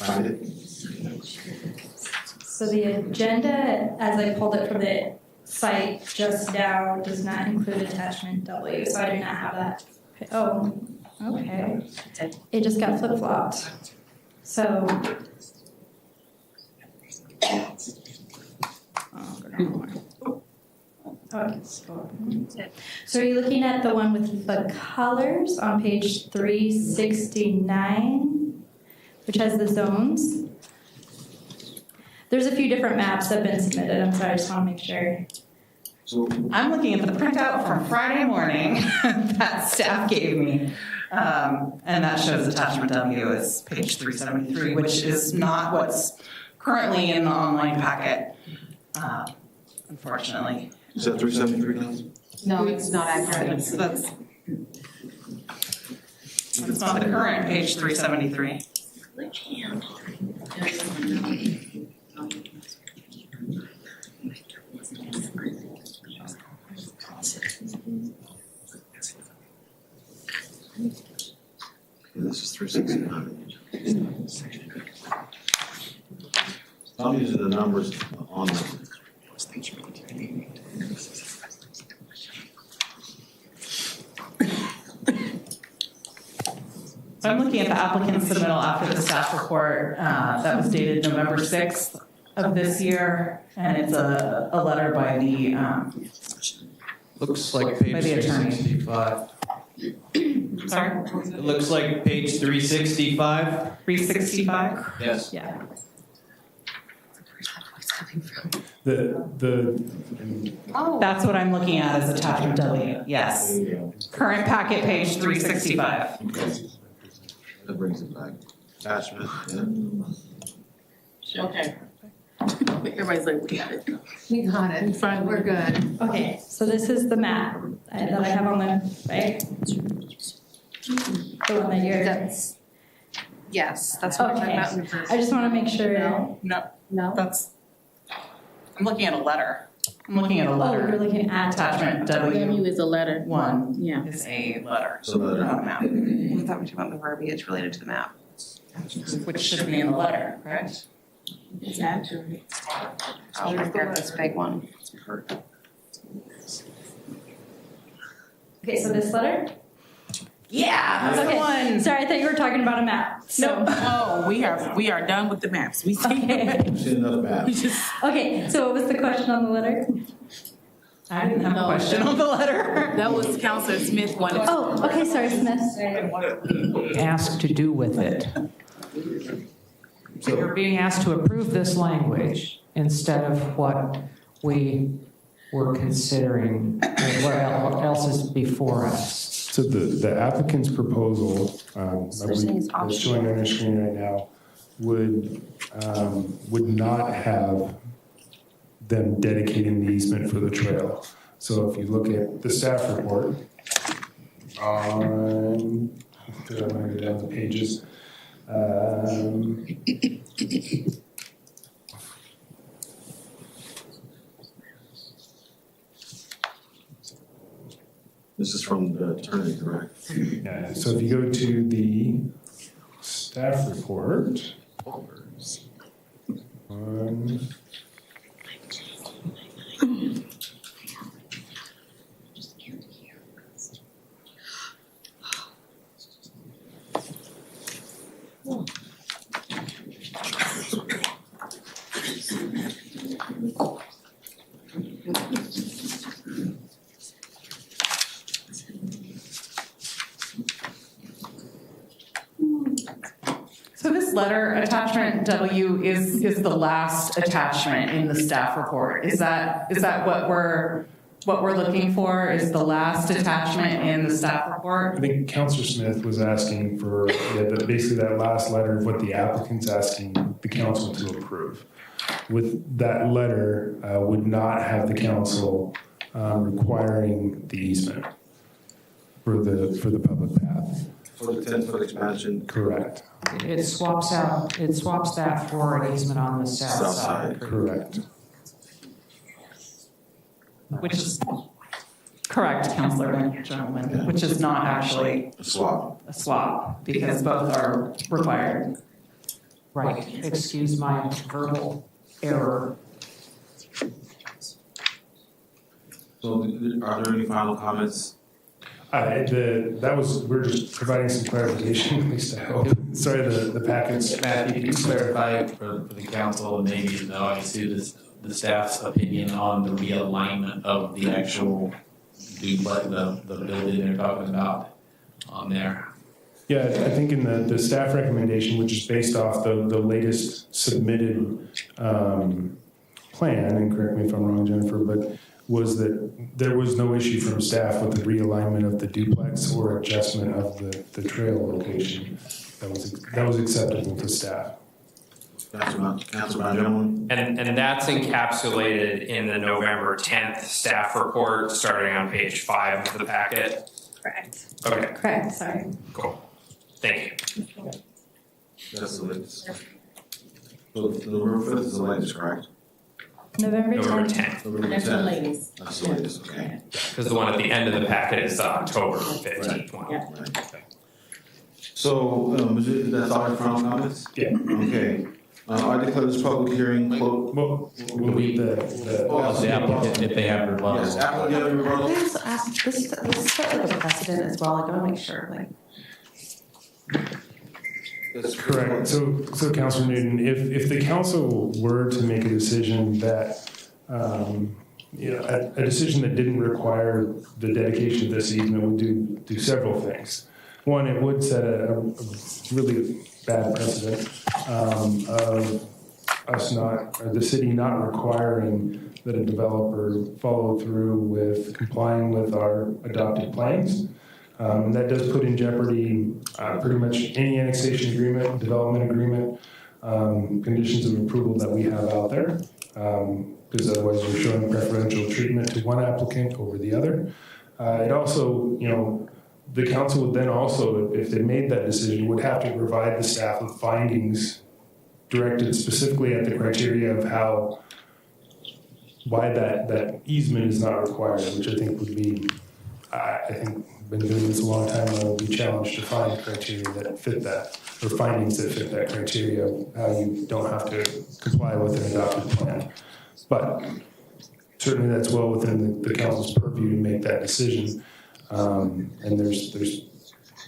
find it? so the agenda, as I pulled it from the site just now, does not include attachment W. So I did not have that. Oh, okay. It just got flip-flopped. So. Okay. So are you looking at the one with the colors on page 369, which has the zones? There's a few different maps that have been submitted. I'm sorry, I just want to make sure. So I'm looking at the printout from Friday morning that staff gave me. And that shows attachment W is page 373, which is not what's currently in the online packet, unfortunately. is that 373 now? No, it's not accurate. That's not the current page 373. This is 369. I'm using the numbers on the. I'm looking at the applicant's submittal after the staff report that was dated November 6th of this year, and it's a letter by the Looks like page by the attorney. 365. Sorry? It looks like page 365. 365? Yes. Yeah. That's what I'm looking at as attachment W. Yes. Current packet page 365. That brings it back. Attachment, yeah. Okay. Everybody's like, we got it. We got it. We're good. Okay, so this is the map that I have on the, right? The one that you're. Yes, that's what I'm talking Okay, about in the first. I just want to make sure. No, that's, I'm looking at a letter. I'm looking at a Oh, letter. you're looking at Attachment W is a letter. W1 Yeah. is a letter. So letter. Not a map. I thought we were talking about the verbiage related to the map. Which should be in the letter, correct? It's actually. I'll grab this big one. Okay, so this letter? Yeah, that's the Okay, one. sorry, I thought you were talking about a map. So. No, we are done with the maps. We Okay. Seen enough maps. Okay, so what was the question on the letter? I didn't have a question on the letter. That was Counselor Smith wanted. Oh, okay, sorry, Smith. Asked to do with it. So you're being asked to approve this language instead of what we were considering, or what else is before us. So the applicant's proposal that's showing on your screen right now would not have them dedicating the easement for the trail. So if you look at the staff report on, I'm going to go down the pages. This is from the attorney, correct? Yeah, so if you go to the staff report, So this letter, attachment W, is the last attachment in the staff report. Is that what we're looking for? Is the last attachment in the staff report? I think Counselor Smith was asking for basically that last letter of what the applicant's asking the council to approve. With that letter, would not have the council requiring the easement for the public path. For the 10-foot expansion. Correct. It swaps that for an easement on the south side. Correct. Which is correct, Councilor Gentleman, which is not actually a swap, because both are required. Right, excuse my verbal error. So are there any final comments? We're just providing some clarification, at least I hope. Sorry, the packets. Matthew, can you clarify for the council and maybe the audience too, the staff's opinion on the realignment of the actual duplex, the building they're talking about on there? Yeah, I think in the staff recommendation, which is based off the latest submitted plan, and correct me if I'm wrong, Jennifer, but was that there was no issue from staff with the realignment of the duplex or adjustment of the trail location. That was acceptable to staff. Councilman Gentleman. And that's encapsulated in the November 10th staff report, starting on page 5 of the packet. Correct. Okay. Correct, sorry. Cool. Thank you. That's the latest. So the November 5th is the latest, correct? November 10th. November That's the 10th. latest. That's the latest, okay. Because the one at the end of the packet is October 15th one. Yeah. So that's all your final comments? Yeah. Okay. I declare this public hearing closed. We'll leave the applicant, if they have rebuttal. Yes, applicant, you have any rebuttal? Can I just ask, this is like a precedent as well, I gotta make sure, like, That's Correct. So Councilor Newton, if the council were to make a decision that, a decision that didn't require the dedication of this easement would do several things. One, it would set a really bad precedent of us not, or the city not requiring that a developer follow through with complying with our adopted plans. That does put in jeopardy pretty much any annexation agreement, development agreement, conditions of approval that we have out there, because otherwise we're showing preferential treatment to one applicant over the other. It also, the council would then also, if they made that decision, would have to provide the staff with findings directed specifically at the criteria of why that easement is not required, which I think would be, been doing this a long time, I will be challenged to find criteria that fit that, or findings that fit that criteria of how you don't have to comply with an adopted plan. But certainly that's well within the council's purview to make that decision. And there's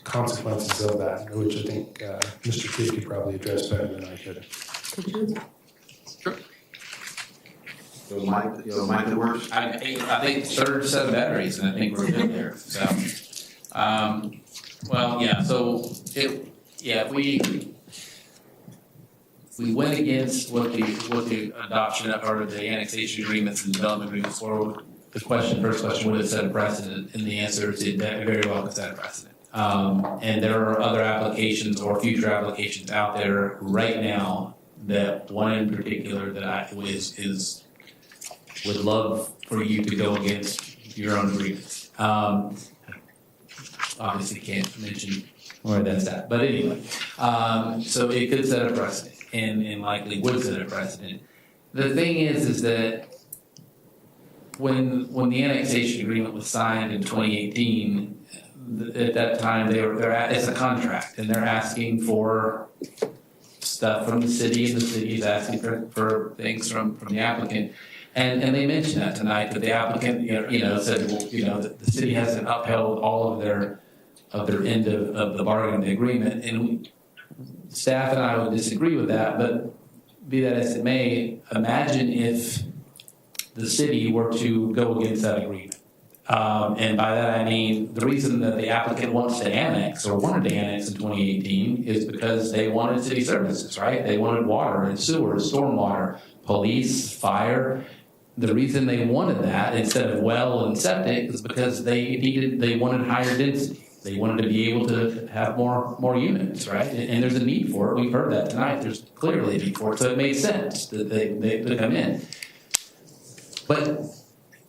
consequences of that, which I think Mr. Kidd could probably address better than I could. Could you? Sure. You have a mic that works? I think third set of batteries, and I think we're good there. So, if we went against what the adoption or the annexation agreements and development agreements were, the first question would have set a precedent, and the answer is it very well could set a precedent. And there are other applications or future applications out there right now that one in particular that I would love for you to go against your own agreements. Obviously can't mention where that's at, but anyway, so it could set a precedent and likely would set a precedent. The thing is that when the annexation agreement was signed in 2018, at that time it's a contract and they're asking for stuff from the city, and the city is asking for things from the applicant. And they mentioned that tonight, that the applicant, said, the city hasn't upheld all of their end of the bargaining agreement. And staff and I would disagree with that, but be that as it may, imagine if the city were to go against that agreement. And by that I mean, the reason that the applicant wants to annex or wanted to annex in 2018 is because they wanted city services, right? They wanted water and sewer, stormwater, police, fire. The reason they wanted that instead of well and septic is because they wanted higher density. They wanted to be able to have more units, right? And there's a need for it. We've heard that tonight. There's clearly a need for it. So it made sense that they come in. But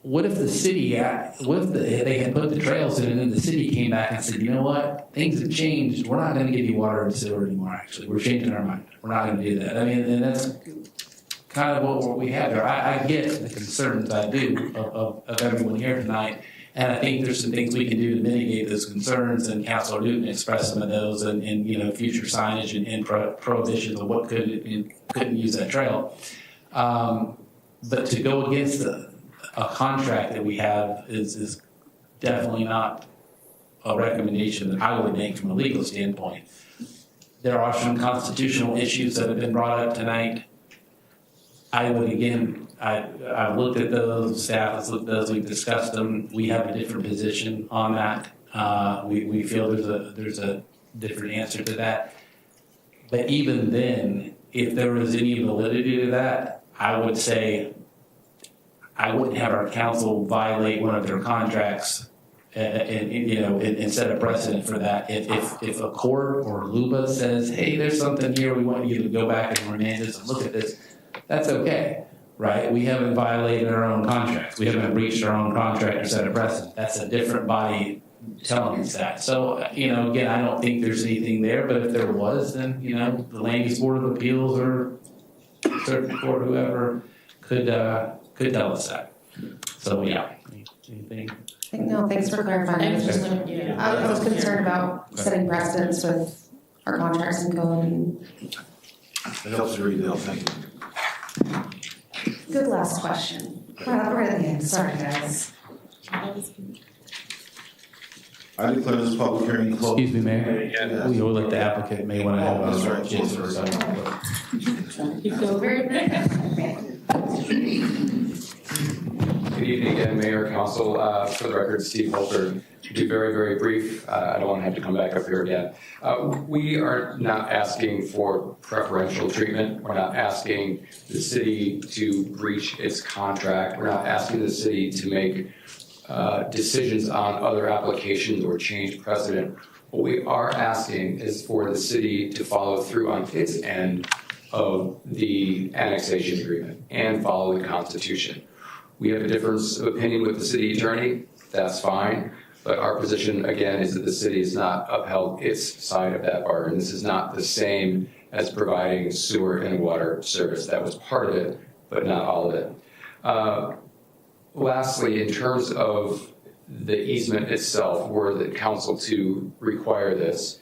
what if the city, they had put the trails in and then the city came back and said, you know what, things have changed. We're not going to give you water and sewer anymore, actually. We're changing our mind. We're not going to do that. I mean, and that's kind of what we have there. I get the concerns, I do, of everyone here tonight. And I think there's some things we can do to mitigate those concerns, and Councilor Newton expressed some of those, and future signage and prohibitions of what could and couldn't use that trail. But to go against a contract that we have is definitely not a recommendation that I would make from a legal standpoint. There are some constitutional issues that have been brought up tonight. I would again, I've looked at those, staff has looked at those, we've discussed them. We have a different position on that. We feel there's a different answer to that. But even then, if there was any validity to that, I would say I wouldn't have our council violate one of their contracts and set a precedent for that. If a court or LUBA says, hey, there's something here, we want you to go back and remand this and look at this, that's okay, right? We haven't violated our own contracts. We haven't breached our own contract or set a precedent. That's a different body telling us that. So, again, I don't think there's anything there, but if there was, then, the Land Use Board of Appeals or Circuit Court, whoever, could tell us that. So, yeah. Anything? No, thanks for clarifying. I was concerned about setting precedents with our contracts and code. And it helps to read, thank you. Good last question. Right at the end. Sorry, guys. I declare this public hearing closed. Excuse me, Mayor. Yes. We will let the applicant may want to have That's a right. chance for a second. Good evening again, Mayor, Council. For the record, Steve Holter. To be very, very brief, I don't want to have to come back up here again. We are not asking for preferential treatment. We're not asking the city to breach its contract. We're not asking the city to make decisions on other applications or change precedent. What we are asking is for the city to follow through on its end of the annexation agreement and follow the Constitution. We have a difference of opinion with the city attorney. That's fine. But our position, again, is that the city has not upheld its side of that bargain. This is not the same as providing sewer and water service. That was part of it, but not all of it. Lastly, in terms of the easement itself, were the council to require this,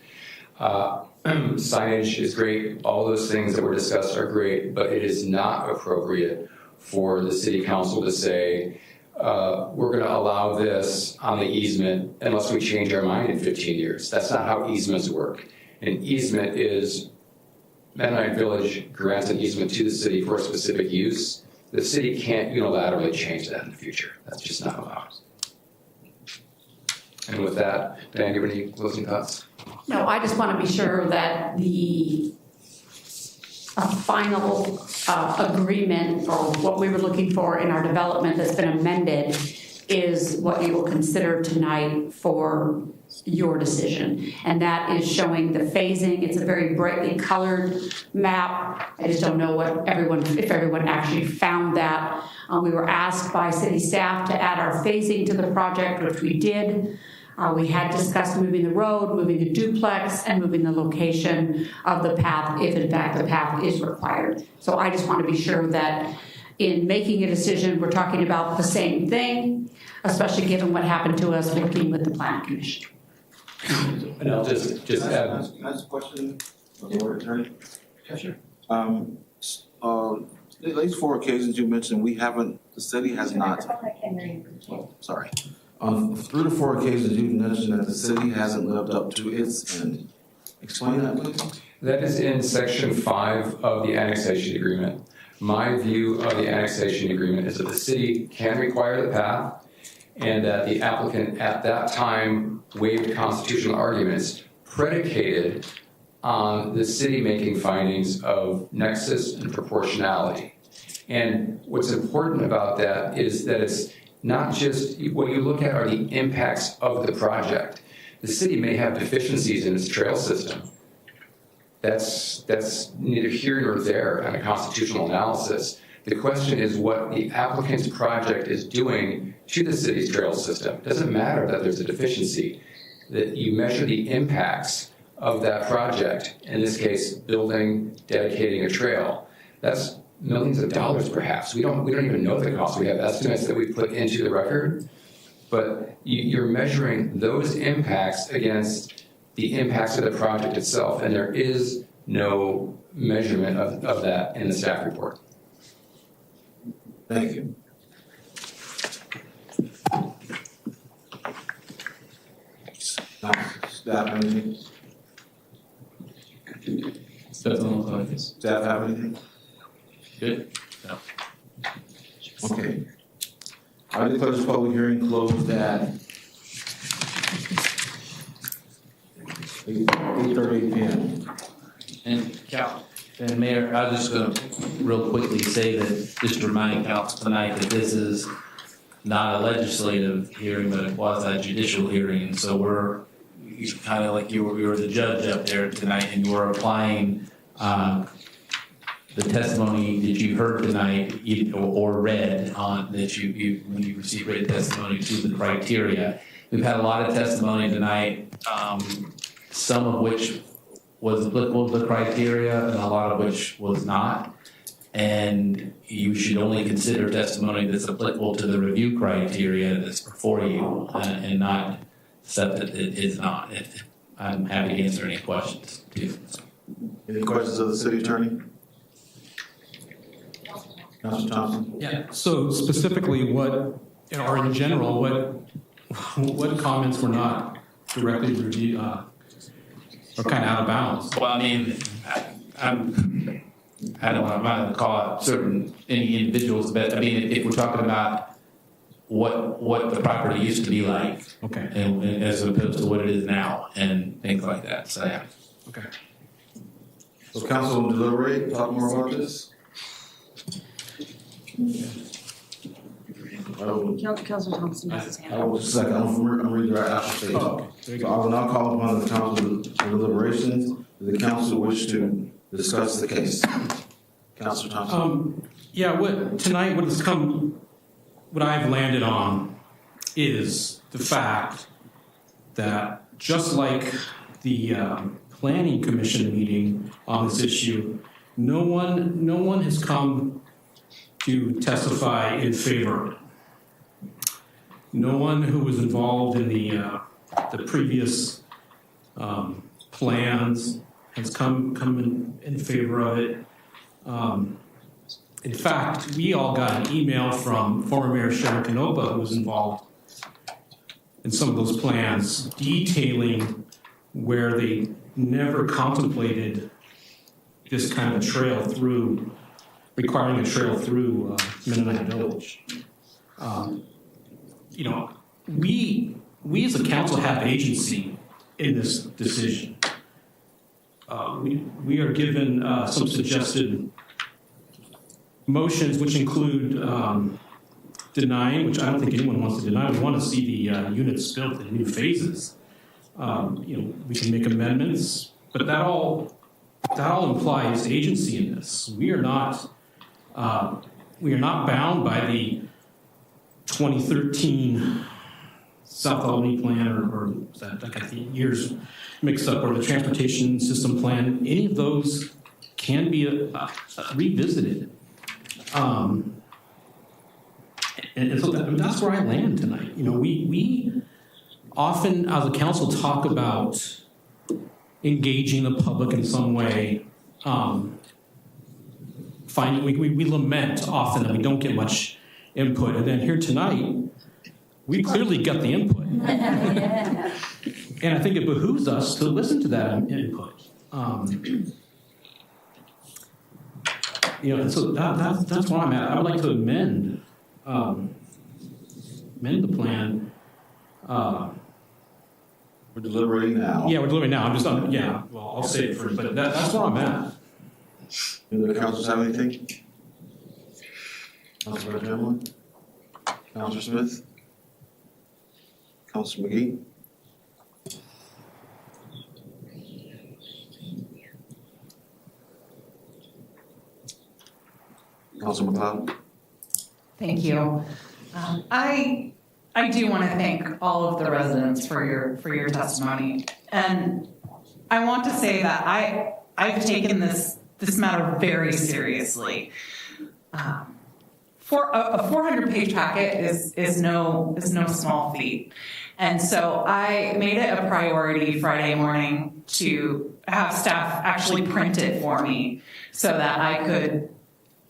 signage is great. All those things that were discussed are great, but it is not appropriate for the city council to say, we're going to allow this on the easement unless we change our mind in 15 years. That's not how easements work. An easement is Mennonite Village grants an easement to the city for a specific use. The city can't unilaterally change that in the future. That's just not allowed. And with that, Dan, do you have any closing thoughts? No, I just want to be sure that a final agreement or what we were looking for in our development that's been amended is what you will consider tonight for your decision. And that is showing the phasing. It's a very brightly colored map. I just don't know if everyone actually found that. We were asked by city staff to add our phasing to the project, which we did. We had discussed moving the road, moving the duplex, and moving the location of the path if in fact the path is required. So I just want to be sure that in making a decision, we're talking about the same thing, especially given what happened to us working with the Planning Commission. And I'll just add. Can I ask a question, Lord Attorney? Yeah, sure. At least 4 occasions you mentioned the city has not. Sorry. On 3 to 4 occasions you've mentioned that the city hasn't lived up to its end. Explain that, please. That is in Section 5 of the annexation agreement. My view of the annexation agreement is that the city can require the path and that the applicant at that time waived constitutional arguments predicated on the city making findings of nexus and proportionality. And what's important about that is that it's not just, what you look at are the impacts of the project. The city may have deficiencies in its trail system. That's neither here nor there on a constitutional analysis. The question is what the applicant's project is doing to the city's trail system. It doesn't matter that there's a deficiency, that you measure the impacts of that project, in this case, building, dedicating a trail. That's millions of dollars perhaps. We don't even know the cost. We have estimates that we put into the record, but you're measuring those impacts against the impacts of the project itself, and there is no measurement of that in the staff report. Thank you. Staff, anything? Staff have anything? Good? No. Okay. I declare this public hearing closed at 8:38 p.m. And Mayor, I was just going to real quickly say that, just to remind council tonight that this is not a legislative hearing, but a quasi-judicial hearing. And so we're kind of like you were the judge up there tonight, and you were applying the testimony that you heard tonight or read on that you when you received written testimony to the criteria. We've had a lot of testimony tonight, some of which was applicable to the criteria and a lot of which was not. And you should only consider testimony that's applicable to the review criteria that's before you and not stuff that it is not. I'm happy to answer any questions too. Any questions of the city attorney? Councilor Thompson? Yeah, so specifically what, or in general, what comments were not directly review, or kind of out of bounds? Well, I mean, I don't want to call out certain any individuals, but I mean, if we're talking about what the property used to be like, okay, and as opposed to what it is now, and things like that. So yeah. Okay. So council will deliberate, talk more about this? Councilor Thompson has his hand I up. will second, I'm reading the right application. Oh, So I will now call upon the council for deliberations. Does the council wish to discuss the case? Councilor Thompson. Yeah, what I've landed on is the fact that just like the Planning Commission meeting on this issue, no one has come to testify in favor. No one who was involved in the previous plans has come in favor of it. In fact, we all got an email from former Mayor Sharon Canopa, who was involved in some of those plans, detailing where they never contemplated this kind of trail through, requiring a trail through Mennonite Village. You know, we as a council have agency in this decision. We are given some suggested motions, which include denying, which I don't think anyone wants to deny. We want to see the units built in new phases. You know, we can make amendments, but that all implies agency in this. We are not bound by the 2013 South Albany plan, or that I got the years mixed up, or the transportation system plan. Any of those can be revisited. And so that's where I land tonight. You know, we often as a council talk about engaging the public in some way. We lament often that we don't get much input, and then here tonight, we clearly got the input. And I think it behooves us to listen to that input. You know, and so that's where I'm at. I would like to amend the plan. We're deliberating now. Yeah, we're deliberating now. I'm just on. Yeah, well, I'll say it first, but that's where I'm at. Do the councilors have anything? Councilor Hamlin? Councilor Smith? Councilor McGee? Councilor McLeod? Thank you. I do want to thank all of the residents for your testimony, and I want to say that I've taken this matter very seriously. For a 400-page packet is no small feat, and so I made it a priority Friday morning to have staff actually print it for me so that I could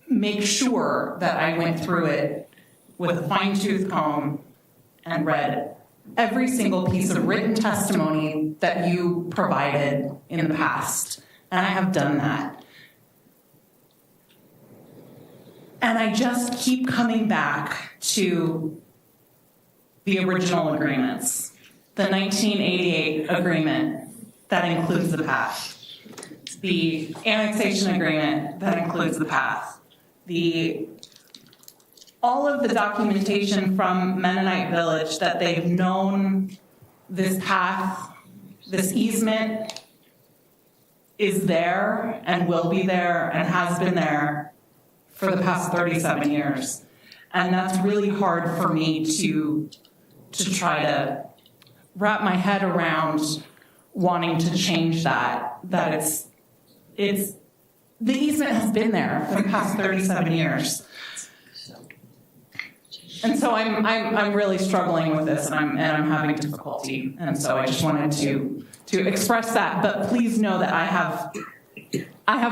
make sure that I went through it with a fine-tooth comb and read every single piece of written testimony that you provided in the past. And I have done that. And I just keep coming back to the original agreements, the 1988 agreement that includes the path, the annexation agreement that includes the path, all of the documentation from Mennonite Village that they've known this path, this easement is there and will be there and has been there for the past 37 years. And that's really hard for me to try to wrap my head around wanting to change that it's the easement has been there for the past 37 years. And so I'm really struggling with this, and I'm having difficulty. And so I just wanted to express that. But please know that I have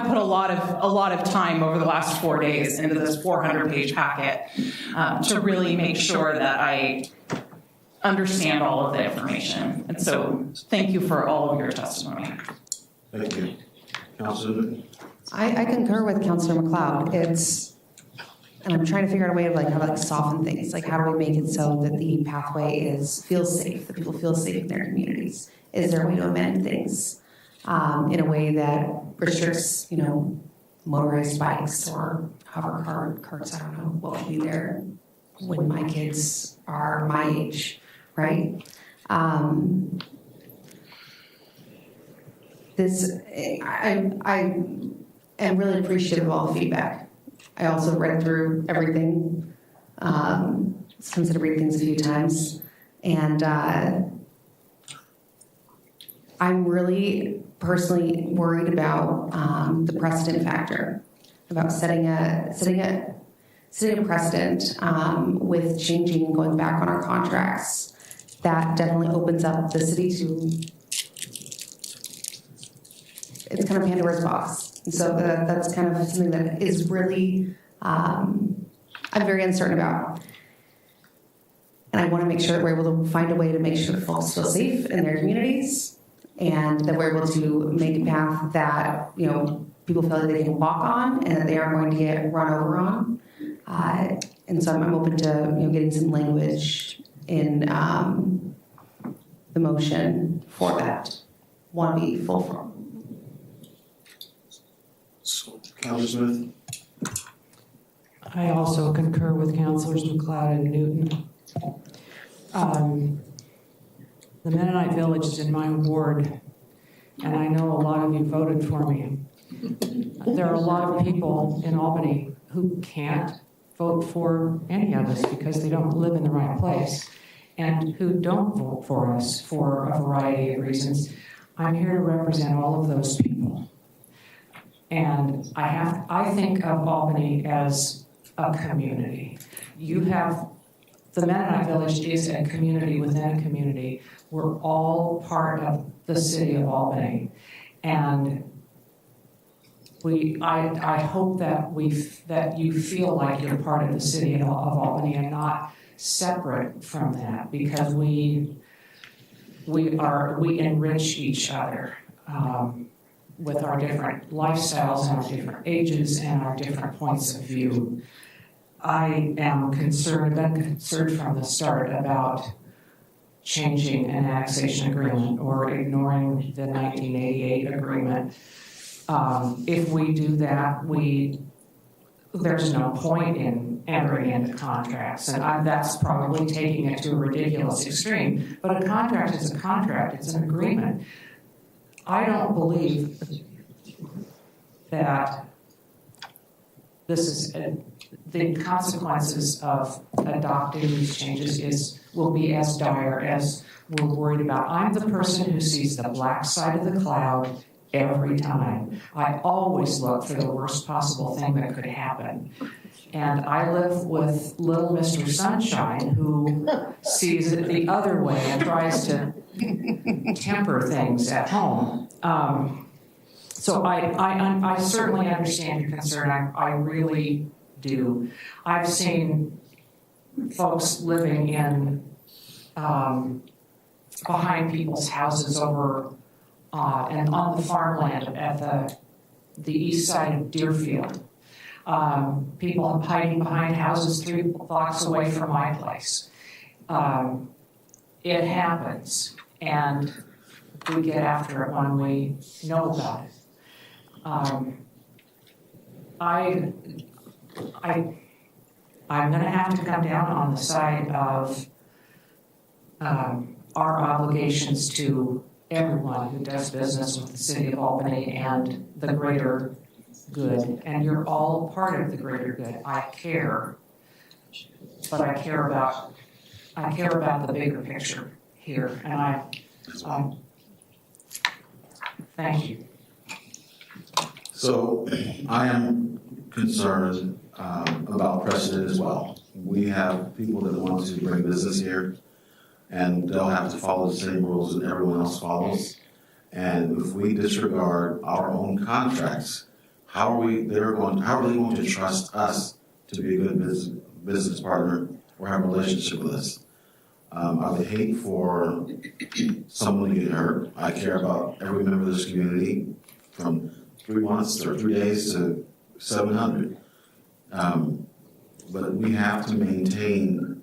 put a lot of time over the last 4 days into this 400-page packet to really make sure that understand all of the information. And so thank you for all of your testimony. Thank you. Councilor? I concur with Councilor McLeod. And I'm trying to figure out a way of how to soften things. How do we make it so that the pathway feels safe, that people feel safe in their communities? Is there a way to amend things in a way that restricts, motorized bikes or hover carts? I don't know what would be there when my kids are my age, right? I am really appreciative of all the feedback. I also read through everything. Sometimes I read things a few times, and I'm really personally worried about the precedent factor, about setting a precedent with changing, going back on our contracts. That definitely opens up the city to, it's kind of Pandora's box. And so that's kind of something that is really, I'm very uncertain about. And I want to make sure that we're able to find a way to make sure that folks feel safe in their communities, and that we're able to make a path that, people feel like they can walk on and that they aren't going to get run over on. And so I'm open to, getting some language in the motion for that. Want to be full from. Councilor Smith? I also concur with Councilors McLeod and Newton. The Mennonite Village is in my ward, and I know a lot of you voted for me. There are a lot of people in Albany who can't vote for any of us because they don't live in the right place, and who don't vote for us for a variety of reasons. I'm here to represent all of those people. And I think of Albany as a community. The Mennonite Village is a community within a community. We're all part of the city of Albany. And I hope that you feel like you're part of the city of Albany and not separate from that, because we enrich each other with our different lifestyles and our different ages and our different points of view. I am concerned from the start about changing an annexation agreement or ignoring the 1988 agreement. If we do that, there's no point in entering into contracts, and that's probably taking it to a ridiculous extreme. But a contract is a contract; it's an agreement. I don't believe that this is the consequences of adopting these changes will be as dire as we're worried about. I'm the person who sees the black side of the cloud every time. I always look for the worst possible thing that could happen. And I live with little Mr. Sunshine, who sees it the other way and tries to temper things at home. So I certainly understand your concern. I really do. I've seen folks living in behind people's houses over and on the farmland at the east side of Deerfield. People hiding behind houses 3 blocks away from my place. It happens, and we get after it when we know about it. I'm going to have to come down on the side of our obligations to everyone who does business with the city of Albany and the greater good. And you're all part of the greater good. I care, but I care about the bigger picture here. And thank you. So I am concerned about precedent as well. We have people that want to bring business here, and they'll have to follow the same rules that everyone else follows. And if we disregard our own contracts, how are they going to trust us to be a good business partner or have a relationship with us? I would hate for someone to get hurt. I care about every member of this community from 3 months or 3 days to 700. But we have to maintain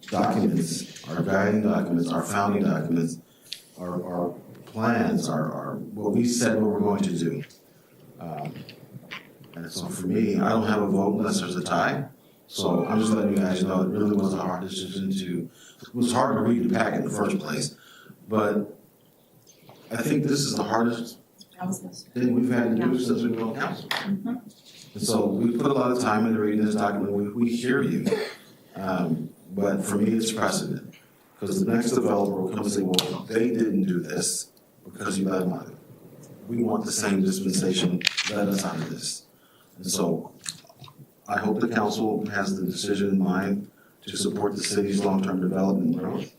documents, our guiding documents, our founding documents, our plans, our what we said what we're going to do. And so for me, I don't have a vote unless there's a tie. So I'm just letting you guys know it really was a hard decision it was hard to read the packet in the first place. But I think this is the hardest thing we've had to do since we've been on council. And so we put a lot of time into reading this document. We hear you. But for me, it's precedent. Because the next developer will come and say, well, they didn't do this because you let them out of it. We want the same dispensation, let us out of this. And so I hope the council has the decision in mind to support the city's long-term development and growth.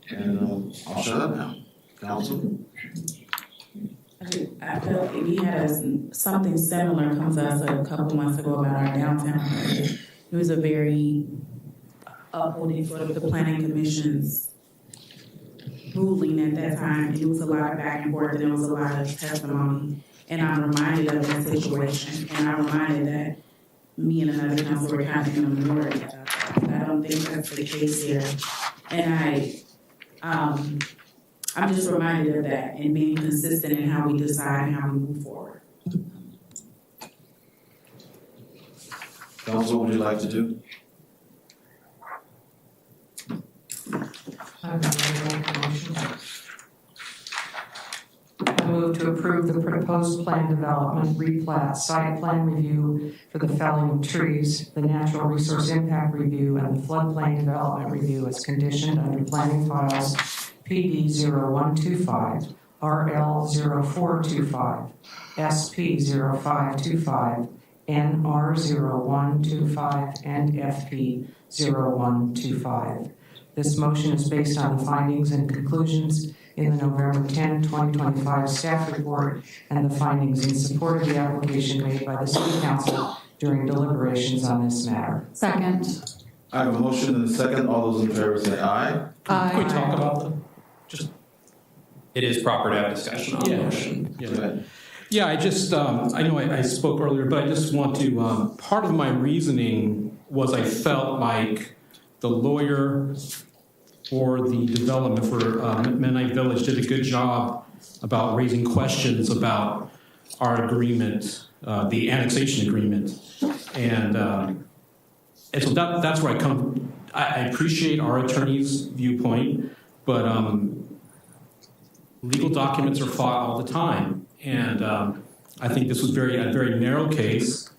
And I'll shut up now. Council? I feel like we had something similar come to us a couple months ago about our downtown. It was a very upholding sort of the planning commission's ruling at that time, and it was a lot of back and forth, and there was a lot of testimony. And I'm reminded of that situation, and I'm reminded that me and another council were kind of in a minority about that. I don't think that's the case here. And I'm just reminded of that and being consistent in how we decide and how we move forward. Council, what would you like to do? I move to approve the proposed plan development, replat, site plan review for the felling of trees, the natural resource impact review, and the floodplain development review as conditioned under planning files PD 0125, RL 0425, SP 0525, NR 0125, and FP 0125. This motion is based on the findings and conclusions in the November 10, 2025 staff report and the findings in support of the application made by the City Council during deliberations on this matter. Second. I have a motion and a second. All those in favor say aye. Aye. Can we talk about them? It is proper to have discussion on the motion. Yeah, I just, I know I spoke earlier, but I just want to, part of my reasoning was I felt like the lawyer for the development for Mennonite Village did a good job about raising questions about our agreement, the annexation agreement. And so that's where I come. I appreciate our attorney's viewpoint, but legal documents are fought all the time. And I think this was a very narrow case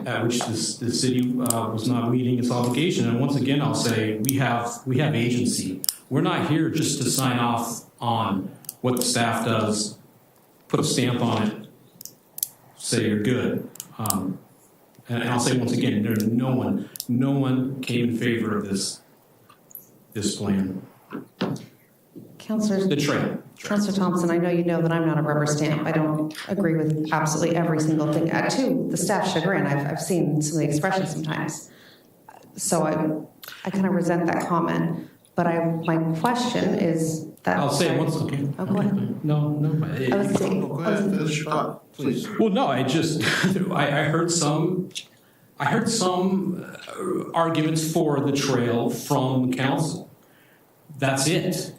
at which the city was not meeting its obligation. And once again, I'll say we have agency. We're not here just to sign off on what the staff does, put a stamp on it, say you're good. And I'll say once again, there's no one came in favor of this plan. Councilor, The trail. Councilor Thompson, I know you know that I'm not a rubber stamp. I don't agree with absolutely every single thing. To the staff's chagrin, I've seen some of the expressions sometimes. So I kind of resent that comment. But my question is that... I'll say it once again. Oh, go ahead. No. I was saying... Go ahead, finish your thought, please. Well, no, I just, I heard some arguments for the trail from council. That's it.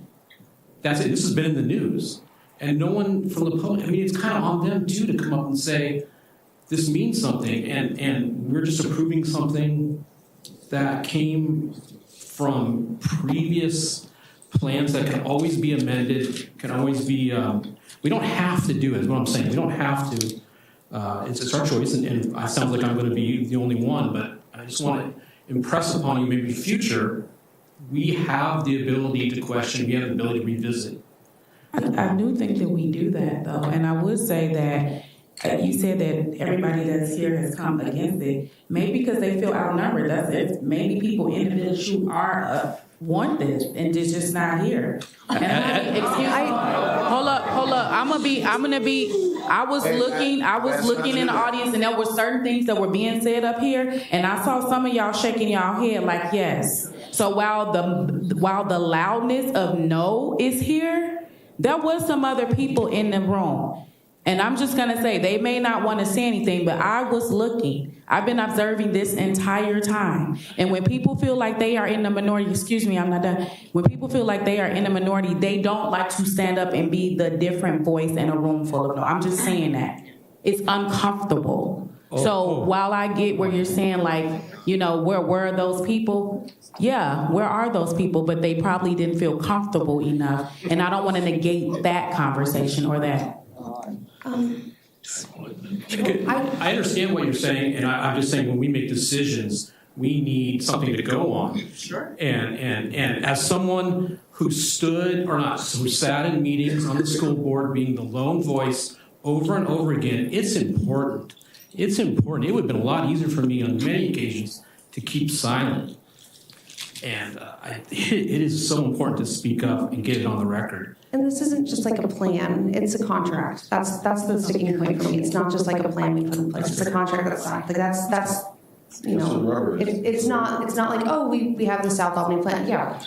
This has been in the news. And no one from the public, I mean, it's kind of on them too to come up and say, this means something. And we're just approving something that came from previous plans that can always be amended, can always be, we don't have to do it, is what I'm saying. We don't have to. It's our choice, and it sounds like I'm going to be the only one, but I just want to impress upon you maybe future, we have the ability to question, we have the ability to revisit. I do think that we do that, though, and I would say that you said that everybody that's here has come against it, maybe because they feel outnumbered. That's it. Maybe people, individuals who are want this and they're just not here. And Hold up. I'm gonna be I was looking in the audience, and there were certain things that were being said up here, and I saw some of y'all shaking y'all head like yes. So while the loudness of no is here, there was some other people in the room. And I'm just gonna say, they may not want to say anything, but I was looking. I've been observing this entire time. And when people feel like they are in the minority, excuse me, I'm not done. When people feel like they are in the minority, they don't like to stand up and be the different voice in a room full of no. I'm just saying that. It's uncomfortable. So while I get where you're saying like, where were those people? Yeah, where are those people? But they probably didn't feel comfortable enough. And I don't want to negate that conversation or that. I understand what you're saying, and I'm just saying when we make decisions, we need something to go on. Sure. And as someone who sat in meetings on the school board, being the lone voice over and over again, it's important. It's important. It would have been a lot easier for me on many occasions to keep silent. And it is so important to speak up and get it on the record. And this isn't just like a plan, it's a contract. That's the sticking point for me. It's not just like a plan we put in place. It's a contract that's signed. Like that's it's not like, oh, we have the South Albany plan. Yeah,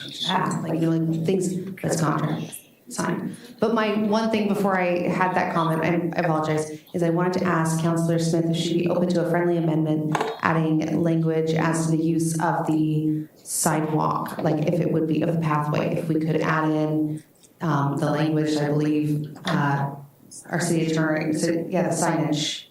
things that's contract signed. But my one thing before I had that comment, I apologize, is I wanted to ask Councilor Smith if she'd be open to a friendly amendment adding language as to the use of the sidewalk, like if it would be of the pathway, if we could add in the language, I believe, our city attorney, the signage.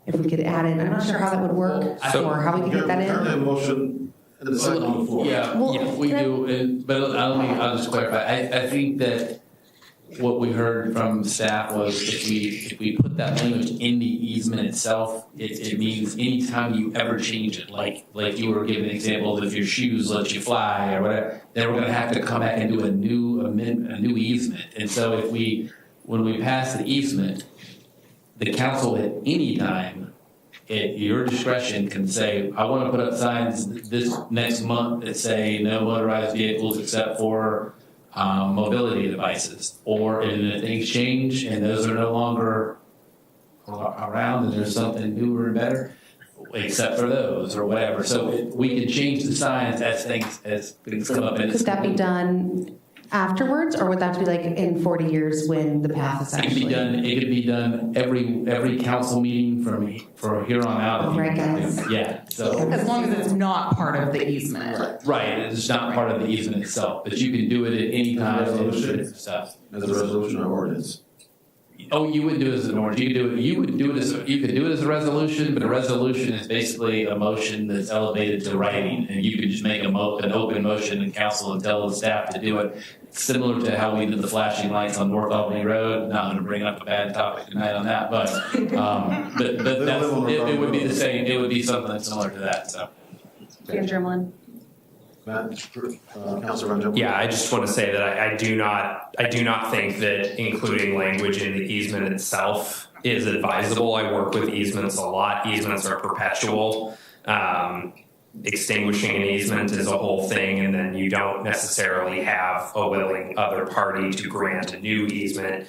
If we could add in, I'm not sure how that would work or how we could get that in. Currently, a motion and a second on the floor. Yeah, we do. But I'll just clarify. I think that what we heard from staff was if we put that language in the easement itself, it means anytime you ever change it, like you were giving an example of if your shoes let you fly or whatever, then we're going to have to come back and do a new easement. And so when we pass the easement, the council at any time, at your discretion, can say, I want to put up signs this next month that say no motorized vehicles except for mobility devices. Or if things change and those are no longer around and there's something newer and better, except for those or whatever. So we can change the signs as things come up. Could that be done afterwards, or would that be like in 40 years when the path is actually? It could be done every council meeting from here on out. Right, guys. Yeah. So as long as it's not part of the easement. Right. It's not part of the easement itself, but you can do it at any time. As a resolution or ordinance. Oh, you wouldn't do it as an ordinance. You could do it as a resolution, but a resolution is basically a motion that's elevated to writing, and you could just make an open motion in council and tell the staff to do it. Similar to how we did the flashing lights on North Albany Road. Not going to bring up a bad topic tonight on that, but it would be the same. It would be something similar to that. So. Van Dremlin. Councilor Van Dremlin. Yeah, I just want to say that I do not think that including language in the easement itself is advisable. I work with easements a lot. Easements are perpetual. Extinguishing an easement is a whole thing, and then you don't necessarily have a willing other party to grant a new easement.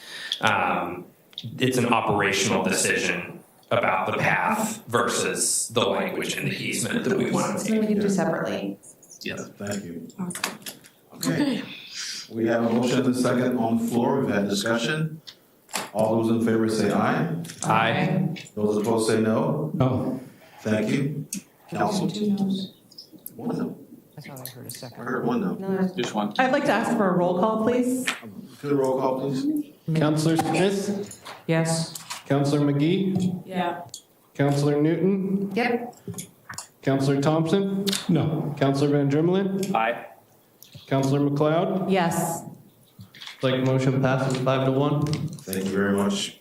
It's an operational decision about the path versus the language in the easement that we want to So we can do separately. Yes, thank you. Okay. We have a motion and a second on the floor. We've had discussion. All those in favor say aye. Aye. Those opposed say no. No. Thank you. Council. One no. I thought I heard a second. I heard one no. No. Just one. I'd like to ask for a roll call, please. Can the roll call, please? Councilor Smith? Yes. Councilor McGee? Yeah. Councilor Newton? Yep. Councilor Thompson? No. Councilor Van Dremlin? Aye. Councilor McLeod? Yes. Like motion passes 5-1. Thank you very much.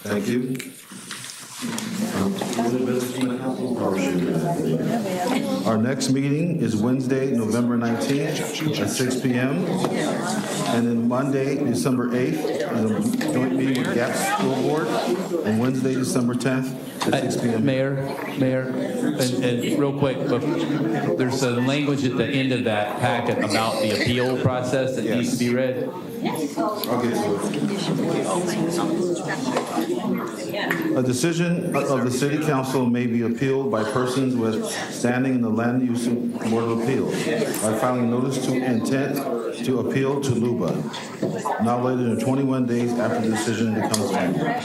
Thank you. Our next meeting is Wednesday, November 19th at 6 p.m. And then Monday, December 8th, is a joint meeting with GAP School Board. And Wednesday, December 10th at 6 p.m. Mayor, and real quick, there's a language at the end of that packet about the appeal process that needs to be read. I'll get to it. A decision of the City Council may be appealed by persons with standing in the Land Use Board of Appeals by filing notice to intent to appeal to LUBA, not later than 21 days after the decision becomes final.